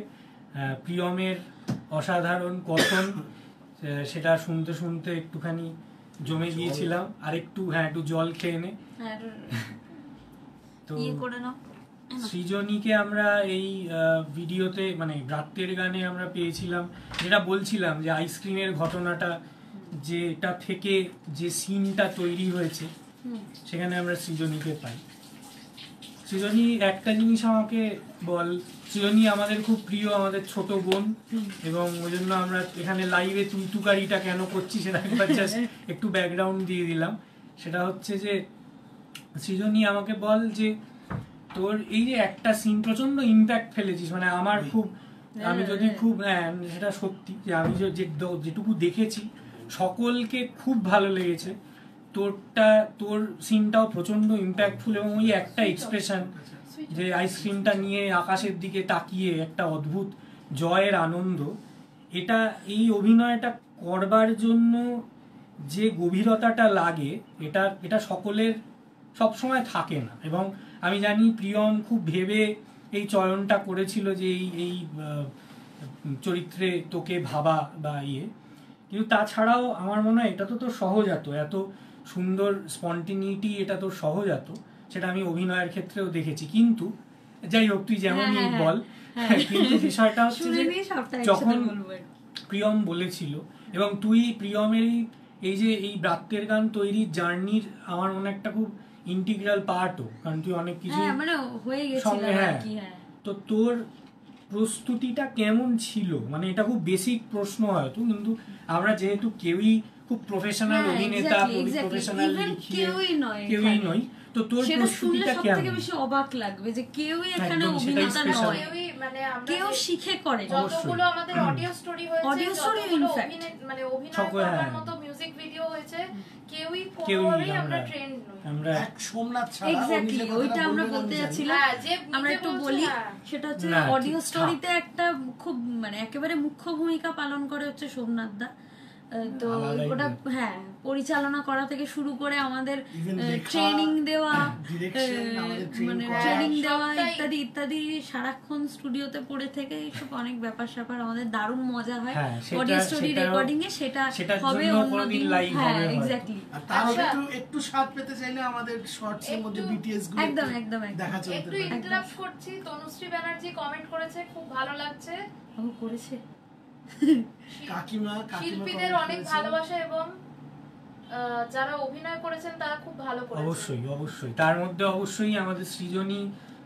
প্রিয়মের অসাধারণ কথন, সেটা শুনতে শুনতে একটুখানি জমে গিয়েছিলাম, আর একটু একটু জল খেয়ে নে। তো সৃজনীকে আমরা এই ভিডিওতে মানে রাত্রের গানে আমরা পেয়েছিলাম, যেটা বলছিলাম যে আইসক্রিমের ঘটনাটা, যেটা থেকে যে সিনটা তৈরি হয়েছে, সেখানে আমরা সৃজনীকে পাই। সৃজনী, একটা জিনিস আমাকে বল, সৃজনী আমাদের খুব প্রিয়, আমাদের ছোট বোন, এবং ওই জন্য আমরা এখানে লাইভে তুই তুকারিটা কেন করছি সেটা একবার জাস্ট একটু ব্যাকগ্রাউন্ড দিয়ে দিলাম। সেটা হচ্ছে যে সৃজনী আমাকে বল যে তোর এই যে একটা সিন প্রচন্ড ইম্প্যাক্ট ফেলেছিস, মানে আমার খুব, আমি যদি খুব সেটা সত্যি যে আমি যেটুকু দেখেছি সকলকে খুব ভালো লেগেছে, তোর সিনটাও প্রচন্ড ইম্প্যাক্টফুল, এবং ওই একটা এক্সপ্রেশন যে আইসক্রিমটা নিয়ে আকাশের দিকে তাকিয়ে একটা অদ্ভুত জয়ের আনন্দ, এটা এই অভিনয়টা করবার জন্য যে গভীরতাটা লাগে, এটা সকলের সবসময় থাকে না। এবং আমি জানি প্রিয়ম খুব ভেবে এই চয়নটা করেছিল যে এই চরিত্রে তোকে ভাবা বা কিন্তু তাছাড়াও আমার মনে হয় এটা তো তোর সহজাত, এত সুন্দর স্পন্টিনিটি এটা তোর সহজাত, সেটা আমি অভিনয়ের ক্ষেত্রেও দেখেছি। কিন্তু যাই হোক, তুই যেমনই বল, কিন্তু বিষয়টা হচ্ছে যে যখন প্রিয়ম বলেছিল, এবং তুই প্রিয়মের এই যে এই ব্রাত্যের গান তৈরির জার্নির আমার মনে একটা খুব ইন্টিগ্রাল পার্টও, কারণ তুই অনেক কিছু সঙ্গে তো তোর প্রস্তুতিটা কেমন ছিল, মানে এটা খুব বেসিক প্রশ্ন হয়তো, কিন্তু আমরা যেহেতু কেউই খুব প্রফেশনাল অভিনেতা, প্রফেশনাল কেউই নই, তো তোর প্রস্তুতিটা কেমন? বেশি অবাক লাগবে যে কেউই এখানে অভিনেতা নয়, মানে কেউ শিখে করে। যতগুলো আমাদের অডিও স্টোরি হয়েছে, মানে অভিনয় করার মতো মিউজিক ভিডিও হয়েছে, কেউই আমরা ট্রেন্ড নই। আমরা এক সোমনাথ ছাড়া এক্স্যাক্টলি ওইটা আমরা বলতে যাচ্ছিলাম, আমরা একটু বলি। সেটা হচ্ছে অডিও স্টোরিতে একটা খুব মানে একেবারে মুখ্য ভূমিকা পালন করে হচ্ছে সোমনাথ দা, তো ওটা হ্যাঁ পরিচালনা করা থেকে শুরু করে আমাদের ট্রেনিং দেওয়া মানে ট্রেনিং দেওয়া ইত্যাদি ইত্যাদি সারাক্ষণ স্টুডিওতে পড়ে থেকে এইসব অনেক ব্যাপার স্যাপার আমাদের দারুণ মজা হয় অডিও স্টোরি রেকর্ডিং এ সেটা হবে অন্যদিন হ্যাঁ এক্স্যাক্টলি একটু স্বাদ পেতে চাইলে আমাদের শর্টস এর মধ্যে বিটিএস গুলো একদম একদম দেখা চলতে একটু ইন্টারাপ্ট করছি তনুশ্রী ব্যানার্জি কমেন্ট করেছে খুব ভালো লাগছে ও করেছে কাকিমা শিল্পীদের অনেক ভালোবাসা এবং যারা অভিনয় করেছেন তারা খুব ভালো করেছেন অবশ্যই অবশ্যই তার মধ্যে অবশ্যই আমাদের সৃজনী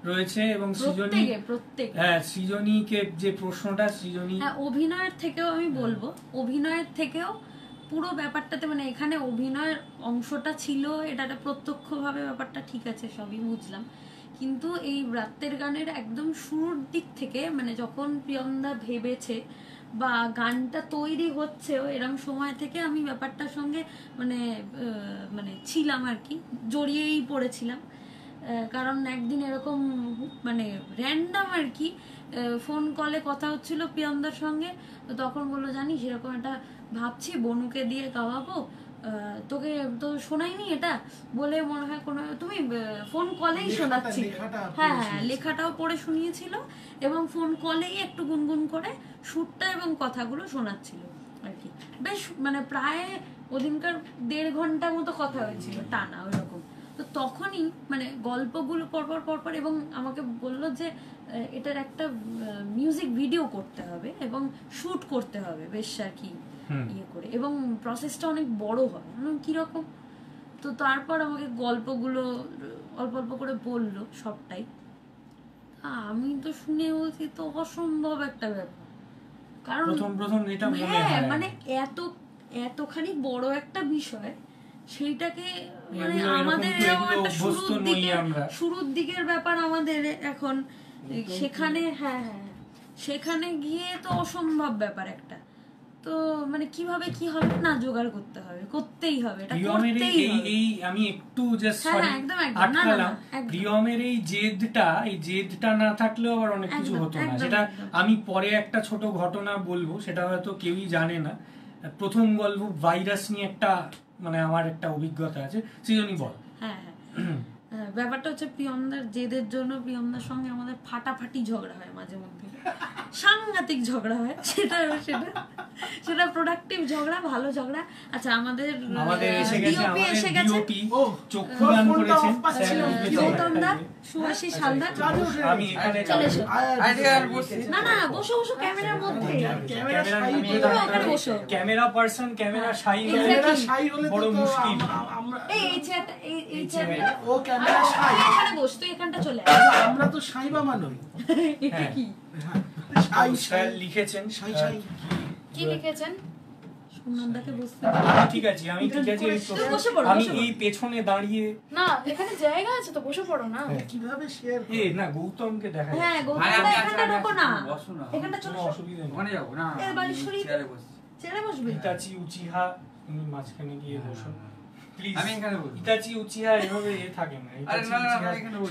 রয়েছে এবং সৃজনীকে যে প্রশ্নটা সৃজনী অভিনয়ের থেকেও আমি বলবো অভিনয়ের থেকেও পুরো ব্যাপারটাতে মানে এখানে অভিনয়ের অংশটা ছিল এটা প্রত্যক্ষভাবে ব্যাপারটা ঠিক আছে সবই বুঝলাম কিন্তু এই রাতের গানের একদম শুরুর দিক থেকে মানে যখন প্রিয়মদা ভেবেছে বা গানটা তৈরি হচ্ছেও এরকম সময় থেকে আমি ব্যাপারটার সঙ্গে মানে মানে ছিলাম আর কি জড়িয়েই পড়েছিলাম কারণ একদিন এরকম মানে র্যান্ডাম আর কি ফোন কলে কথা হচ্ছিল প্রিয়মদার সঙ্গে তো তখন বললো জানিস এরকম একটা ভাবছি বনুকে দিয়ে গাওয়াবো তোকে তো শোনাইনি এটা বলে মনে হয় কোনো তুমি ফোন কলেই শোনাচ্ছি হ্যাঁ হ্যাঁ লেখাটাও পড়ে শুনিয়েছিল এবং ফোন কলেই একটু গুনগুন করে সুরটা এবং কথাগুলো শোনাচ্ছিল আর কি বেশ মানে প্রায় ওদিনকার 1.5 ঘন্টা মতো কথা হয়েছিল টানা ওইরকম তো তখনই মানে গল্পগুলো পরপর এবং আমাকে বললো যে এটার একটা মিউজিক ভিডিও করতে হবে এবং শুট করতে হবে বেশ আর কি ইয়ে করে এবং প্রসেসটা অনেক বড় হয় কিরকম তো তারপর আমাকে গল্পগুলো অল্প অল্প করে বললো সবটাই আমি তো শুনে বলছি তো অসম্ভব একটা ব্যাপার কারণ প্রথম এটা হ্যাঁ মানে এতখানি বড় একটা বিষয় সেইটাকে মানে আমাদের একটা শুরুর দিকের ব্যাপার আমাদের এখন সেখানে হ্যাঁ সেখানে গিয়ে তো অসম্ভব ব্যাপার একটা তো মানে কিভাবে কি হবে না জোগাড় করতে হবে করতেই হবে এটা করতেই হবে এই আমি একটু জাস্ট সরি আটকালাম প্রিয়মের এই জেদটা না থাকলেও আবার অনেক কিছু হতো না যেটা আমি পরে একটা ছোট ঘটনা বলবো সেটা হয়তো কেউই জানে না প্রথম গল্প ভাইরাস নিয়ে একটা মানে আমার একটা অভিজ্ঞতা আছে সৃজনী বল হ্যাঁ ব্যাপারটা হচ্ছে প্রিয়মদার জেদের জন্য প্রিয়মদার সঙ্গে আমাদের ফাটাফাটি ঝগড়া হয় মাঝে মধ্যে সাংঘাতিক ঝগড়া হয় সেটা প্রোডাক্টিভ ঝগড়া ভালো ঝগড়া আচ্ছা আমাদের ডিওপি এসে গেছে চক্ষু দান করেছেন গৌতমদা সুভাষিস হালদার আমি এখানে না বসো ক্যামেরার মধ্যে ক্যামেরা পারসন ক্যামেরা শাই হলে বড় মুশকিল এই চেয়ারটা ও ক্যামেরা শাই এখানে বস তুই এখানটা চলে আমরা তো শাইবা মানুষ এটা কি শাই লিখেছেন কি লিখেছেন সুনন্দাকে বসতে ঠিক আছে আমি আমি এই পেছনে দাঁড়িয়ে না এখানে জায়গা আছে তো বসে পড়ো না কিভাবে শেয়ার না গৌতমকে দেখা হ্যাঁ গৌতমদা এখানটা ঢোকো না এখানটা চলো অসুবিধা নেই ওখানে যাব না এর বাড়ি শুনি চেয়ারে বসবে ইতাচি উচিহা তুমি মাঝখানে গিয়ে বসো প্লিজ আমি এখানে বসবো ইতাচি উচিহা এভাবে থাকে না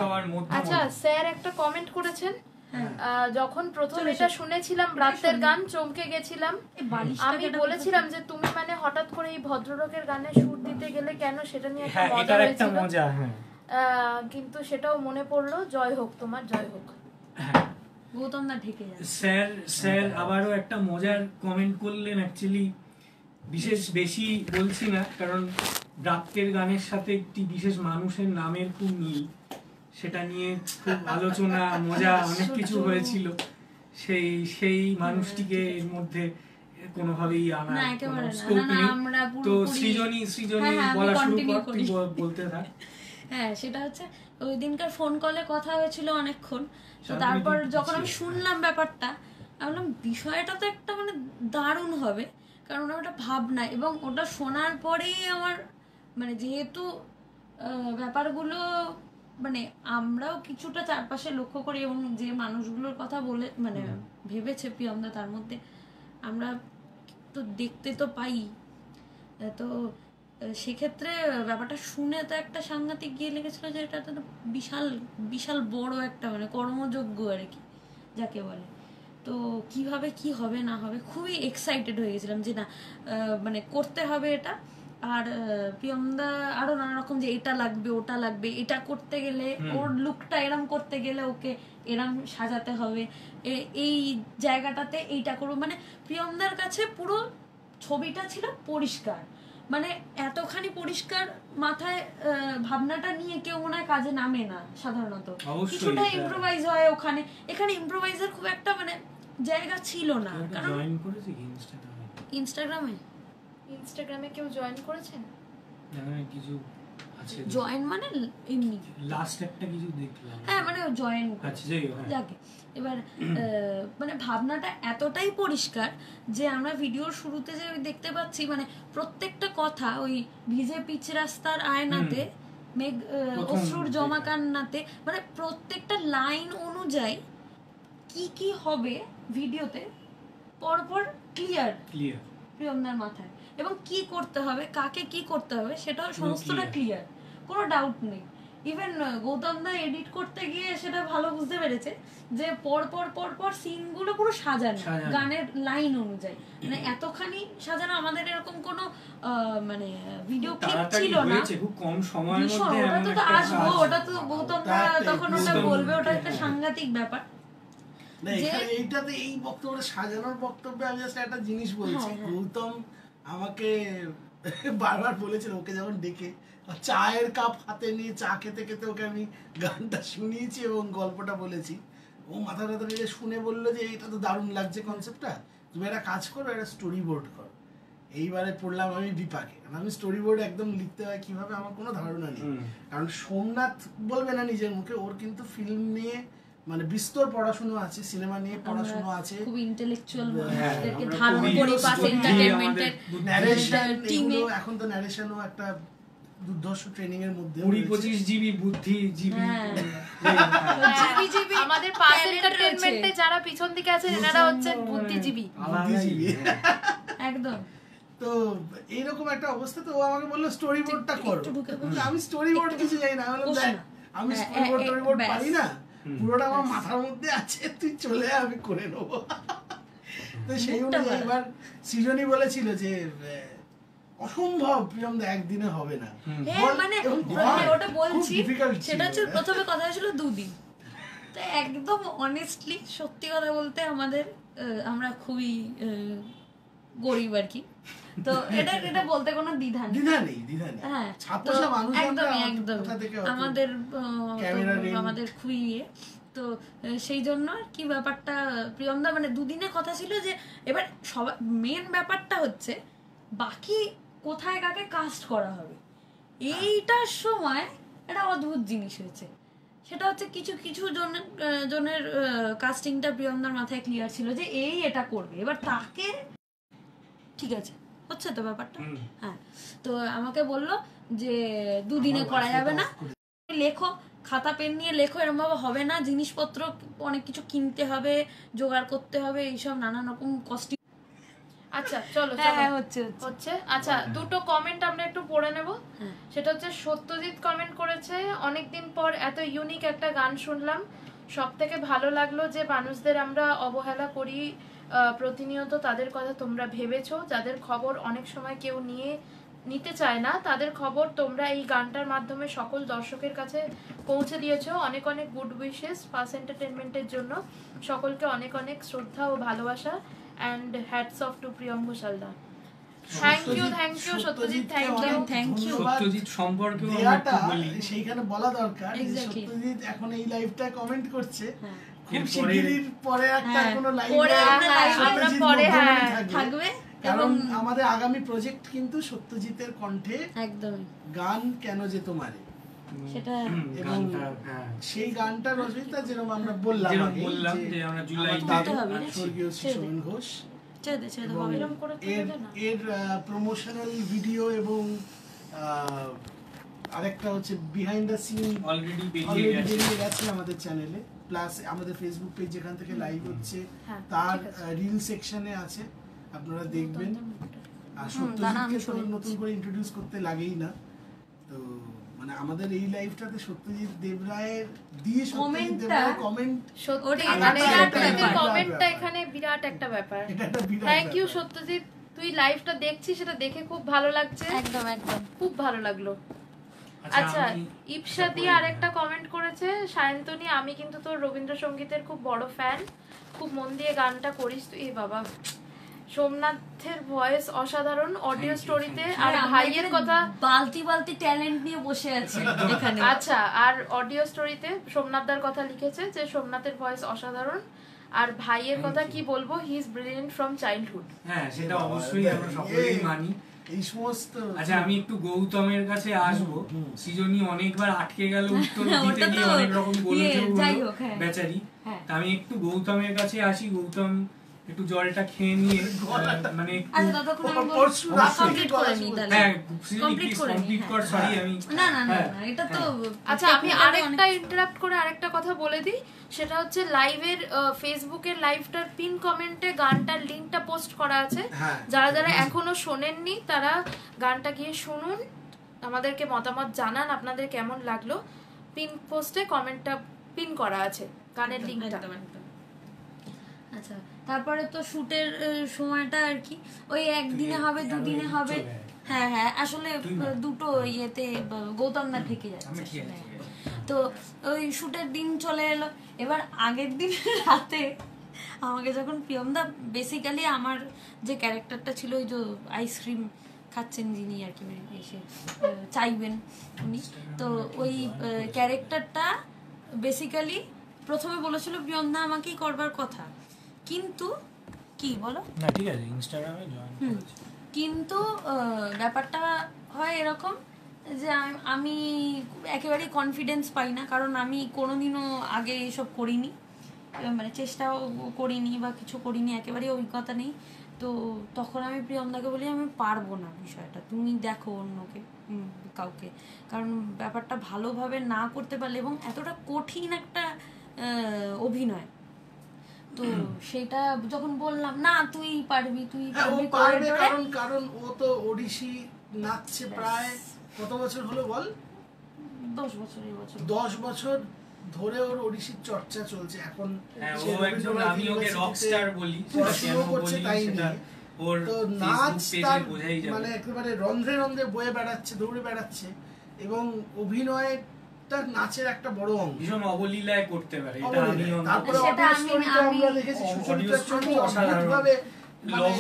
সবার মধ্যে আচ্ছা স্যার একটা কমেন্ট করেছেন যখন প্রথম এটা শুনেছিলাম রাতের গান চমকে গেছিলাম আমি বলেছিলাম যে তুমি মানে হঠাৎ করে এই ভদ্রলোকের গানে সুর দিতে গেলে কেন সেটা নিয়ে একটা মজা হয়েছিল কিন্তু সেটাও মনে পড়লো জয় হোক তোমার জয় হোক গৌতমদা ঢেকে যায় স্যার আবারও একটা মজার কমেন্ট করলেন অ্যাকচুয়ালি বিশেষ বেশি বলছি না কারণ রাতের গানের সাথে একটি বিশেষ মানুষের নামের খুব মিল সেটা নিয়ে খুব আলোচনা মজা অনেক কিছু হয়েছিল সেই মানুষটিকে এর মধ্যে কোনোভাবেই আনা স্কোপ নেই তো সৃজনী বলা শুরু কর তুই বলতে থাক হ্যাঁ সেটা হচ্ছে ওই দিনকার ফোন কলে কথা হয়েছিল অনেকক্ষণ তো তারপর যখন আমি শুনলাম ব্যাপারটা আমি বললাম বিষয়টা তো একটা মানে দারুণ হবে কারণ ওটা ভাবনা এবং ওটা শোনার পরেই আমার মানে যেহেতু ব্যাপারগুলো মানে আমরাও কিছুটা চারপাশে লক্ষ্য করি এবং যে মানুষগুলোর কথা বলে মানে ভেবেছে প্রিয়মদা তার মধ্যে আমরা তো দেখতে তো পাই তো সেক্ষেত্রে ব্যাপারটা শুনে তো একটা সাংঘাতিক গিয়ে লেগেছিল যে এটা তো বিশাল বিশাল বড় একটা মানে কর্মযোগ্য আর কি যাকে বলে তো কিভাবে কি হবে না হবে খুবই এক্সাইটেড হয়ে গেছিলাম যে না মানে করতে হবে এটা। আর প্রিয়মদা আরো নানা রকম যে এটা লাগবে ওটা লাগবে, এটা করতে গেলে ওর লুকটা এরম করতে গেলে ওকে এরম সাজাতে হবে, এই জায়গাটাতে এইটা করবো, মানে প্রিয়মদার কাছে পুরো ছবিটা ছিল পরিষ্কার, মানে এতখানি পরিষ্কার মাথায় ভাবনাটা নিয়ে কেউ মনে হয় কাজে নামে না সাধারণত, কিছুটা ইম্প্রোভাইজ হয় ওখানে, এখানে ইম্প্রোভাইজের খুব একটা মানে জায়গা ছিল না। কারণ ইনস্টাগ্রামে কেউ জয়েন করেছেন? কিছু জয়েন মানে এমনি লাস্ট একটা কিছু দেখলাম, হ্যাঁ মানে জয়েন যাকে এবার মানে ভাবনাটা এতটাই পরিষ্কার যে আমরা ভিডিওর শুরুতে যে দেখতে পাচ্ছি মানে প্রত্যেকটা কথা ওই ভিজে পিচ রাস্তার আয়নাতে মেঘ অশ্রুর জমা কান্নাতে, মানে প্রত্যেকটা লাইন অনুযায়ী কি কি হবে ভিডিওতে পরপর ক্লিয়ার প্রিয়মদার মাথায়, এবং কি করতে হবে কাকে কি করতে হবে সেটাও সমস্তটা ক্লিয়ার, কোনো ডাউট নেই। ইভেন গৌতম দা এডিট করতে গিয়ে সেটা ভালো বুঝতে পেরেছে যে পর সিনগুলো পুরো সাজানো গানের লাইন অনুযায়ী, মানে এতখানি সাজানো আমাদের এরকম কোনো মানে ভিডিও ক্লিপ ছিল না, খুব কম সময়ের মধ্যে। ওটা তো আসবো, ওটা তো গৌতম দা তখন ওটা বলবে, ওটা একটা সাংঘাতিক ব্যাপার। না এইটাতে এই বক্তব্যটা সাজানোর বক্তব্যে আমি জাস্ট একটা জিনিস বলছি, গৌতম আমাকে বারবার বলেছিল, ওকে যখন ডেকে চায়ের কাপ হাতে নিয়ে চা খেতে খেতে ওকে আমি গানটা শুনিয়েছি এবং গল্পটা বলেছি, ও মাথা ব্যথা নিয়ে শুনে বললো যে এটা তো দারুণ লাগছে কনসেপ্টটা, তুমি একটা কাজ করো, একটা স্টোরি বোর্ড করো। এইবারে পড়লাম আমি বিপাকে, আমি স্টোরি বোর্ড একদম লিখতে হয় কিভাবে আমার কোনো ধারণা নেই, কারণ সোমনাথ বলবে না নিজের মুখে, ওর কিন্তু ফিল্ম নিয়ে মানে বিস্তর পড়াশোনা আছে, সিনেমা নিয়ে পড়াশোনা আছে, খুব ইন্টেলেকচুয়াল মানুষদেরকে ধারণ করে পাস এন্টারটেইনমেন্টের ন্যারেশন টিমে, এখন তো ন্যারেশনও একটা দুর্ধর্ষ ট্রেনিং এর মধ্যে 20-25 জিবি বুদ্ধিজীবী, আমাদের পাস এন্টারটেইনমেন্টে যারা পিছন দিকে আছেন এনারা হচ্ছেন বুদ্ধিজীবী একদম। তো এইরকম একটা অবস্থা, তো ও আমাকে বললো স্টোরি বোর্ডটা করো, আমি স্টোরি বোর্ড কিছু জানি না, আমি স্টোরি বোর্ড পারি না, পুরোটা আমার মাথার মধ্যে আছে, তুই চলে আমি করে নেবো। তো সেই অনুযায়ী এবার সৃজনী বলেছিল যে অসম্ভব প্রিয়মদা একদিনে হবে না, মানে ওটা বলছি সেটা হচ্ছে প্রথমে কথা হয়েছিল 2 দিন, তো একদম অনেস্টলি সত্যি কথা বলতে আমাদের আমরা খুবই গরিব আর কি, তো এটা বলতে কোনো দ্বিধা নেই। হ্যাঁ একদম আমাদের খুবই তো সেই জন্য আর কি ব্যাপারটা প্রিয়মদা মানে 2 দিনে কথা ছিল যে এবার সবাই মেন ব্যাপারটা হচ্ছে বাকি কোথায় কাকে কাস্ট করা হবে, এইটার সময় একটা অদ্ভুত জিনিস হয়েছে, সেটা হচ্ছে কিছু জনের কাস্টিংটা প্রিয়মদার মাথায় ক্লিয়ার ছিল যে এটা করবে, এবার তাকে ঠিক আছে হচ্ছে তো ব্যাপারটা, হ্যাঁ তো আমাকে বললো যে 2 দিনে করা যাবে না, লেখো খাতা পেন নিয়ে লেখো, এরকম ভাবে হবে না, জিনিসপত্র অনেক কিছু কিনতে হবে, জোগাড় করতে হবে, এইসব নানান রকম কস্টিং। আচ্ছা চলো হচ্ছে আচ্ছা দুটো কমেন্ট আমরা একটু পড়ে নেব। সেটা হচ্ছে সত্যজিৎ কমেন্ট করেছে, অনেকদিন পর এত ইউনিক একটা গান শুনলাম, সব থেকে ভালো লাগলো যে মানুষদের আমরা অবহেলা করি প্রতিনিয়ত, তাদের কথা তোমরা ভেবেছো, যাদের খবর অনেক সময় কেউ নিতে চায় না, তাদের খবর তোমরা এই গানটার মাধ্যমে সকল দর্শকের কাছে পৌঁছে দিয়েছো। অনেক অনেক গুড উইশেস পাস এন্টারটেইনমেন্টের জন্য, সকলকে অনেক অনেক শ্রদ্ধা ও ভালোবাসা, and hats off to Priyam ঘোষালদা। Thank you Satyajit, thank you. Satyajit সম্পর্কে সেইখানে বলা দরকার, সত্যজিৎ এখন এই লাইভটা কমেন্ট করছে, খুব শিগগিরই পরে একটা কোনো লাইভে আমরা পরে থাকবে, কারণ আমাদের আগামী প্রজেক্ট কিন্তু সত্যজিতের কণ্ঠে একদম গান কেন যে তোমারে, সেটা এবং সেই গানটা রচয়িতা যেরকম আমরা বললাম যে আমরা জুলাই স্বর্গীয় সোমেন ঘোষ, এর প্রমোশনাল ভিডিও এবং আরেকটা হচ্ছে বিহাইন্ড দ্য সিন অলরেডি বেরিয়ে গেছে আমাদের চ্যানেলে, প্লাস আমাদের ফেসবুক পেজ যেখান থেকে লাইভ হচ্ছে তার রিল সেকশনে আছে, আপনারা দেখবেন। আর সত্যজিৎকে নতুন করে ইন্ট্রোডিউস করতে লাগেই না, তো মানে আমাদের এই লাইফটাতে সত্যজিৎ দেবরায়ের দিয়ে সত্যজিৎ দেবরায়ের কমেন্ট সত্যি মানে কমেন্টটা এখানে বিরাট একটা ব্যাপার। থ্যাংক ইউ সত্যজিৎ, তুই লাইভটা দেখছিস, সেটা দেখে খুব ভালো লাগছে। একদম একদম খুব ভালো লাগলো। আচ্ছা, ইপসা দিয়ে আরেকটা কমেন্ট করেছে সায়ন্তনী, আমি কিন্তু তোর রবীন্দ্রসঙ্গীতের খুব বড় ফ্যান, খুব মন দিয়ে গানটা করিস তুই। এই বাবা, সোমনাথের ভয়েস অসাধারণ অডিও স্টোরিতে। আর ভাইয়ের কথা, বালতি বালতি ট্যালেন্ট নিয়ে বসে আছে এখানে। আচ্ছা, আর অডিও স্টোরিতে সোমনাথদার কথা লিখেছে যে সোমনাথের ভয়েস অসাধারণ, আর ভাইয়ের কথা কি বলবো, he is brilliant from childhood. হ্যাঁ, সেটা অবশ্যই আমরা সকলেই মানি। এই সমস্ত। আচ্ছা, আমি একটু গৌতমের কাছে আসবো। সৃজনী অনেকবার আটকে গেল উত্তর দিতে গিয়ে, অনেক রকম বলেছে বেচারি। তা আমি একটু গৌতমের কাছে আসি। গৌতম একটু জলটা খেয়ে নিয়ে মানে আচ্ছা, আমি আরেকটা ইন্টারাপ্ট করে আরেকটা কথা বলে দিই, সেটা হচ্ছে লাইভের ফেসবুকের লাইভটার পিন কমেন্টে গানটার লিংকটা পোস্ট করা আছে। যারা যারা এখনো শোনেননি তারা গানটা গিয়ে শুনুন, আমাদেরকে মতামত জানান আপনাদের কেমন লাগলো। পিন পোস্টে কমেন্টটা পিন করা আছে গানের লিংকটা। আচ্ছা, তারপরে তো শুটের সময়টা আর কি ওই একদিনে হবে, দুদিনে হবে। হ্যাঁ হ্যাঁ, আসলে দুটো ইয়েতে গৌতম দা থেকে যাচ্ছে। তো ওই শুটের দিন চলে এলো। এবার আগের দিন রাতে আমাকে যখন প্রিয়মদা, বেসিক্যালি আমার যে ক্যারেক্টারটা ছিল, ওই যে আইসক্রিম খাচ্ছেন যিনি আর কি, এসে চাইবেন উনি, তো ওই ক্যারেক্টারটা বেসিক্যালি প্রথমে বলেছিল প্রিয়মদা আমাকেই করবার কথা, কিন্তু কি বলো না, ঠিক আছে, ইনস্টাগ্রামে জয়েন করেছি, কিন্তু ব্যাপারটা হয় এরকম যে আমি একেবারেই কনফিডেন্স পাই না, কারণ আমি কোনোদিনও আগে এসব করিনি, মানে চেষ্টাও করিনি বা কিছু করিনি, একেবারেই অভিজ্ঞতা নেই। তো তখন আমি প্রিয়মদাকে বলি আমি পারবো না বিষয়টা, তুমি দেখো অন্যকে, কাউকে, কারণ ব্যাপারটা ভালোভাবে না করতে পারলে, এবং এতটা কঠিন একটা অভিনয়, তো সেটা যখন বললাম না তুই পারবি, তুই পারবি, কারণ ও তো ওড়িশি নাচছে প্রায় কত বছর হলো বল? 10 বছর। এই বছর 10 বছর ধরে ওর ওড়িশির চর্চা চলছে। এখন আমি ওকে রকস্টার বলি, পড়াশোনা করছে, তাই নিয়ে তো নাচ তার মানে একেবারে রন্ধ্রে রন্ধ্রে বয়ে বেড়াচ্ছে, দৌড়ে বেড়াচ্ছে, এবং অভিনয় তার নাচের একটা বড় অংশ, ভীষণ অবলীলায় করতে পারে। এটা আমিও, তারপরে অডিও স্টোরিতে আমরা দেখেছি সুচরিতার ছবি অদ্ভুতভাবে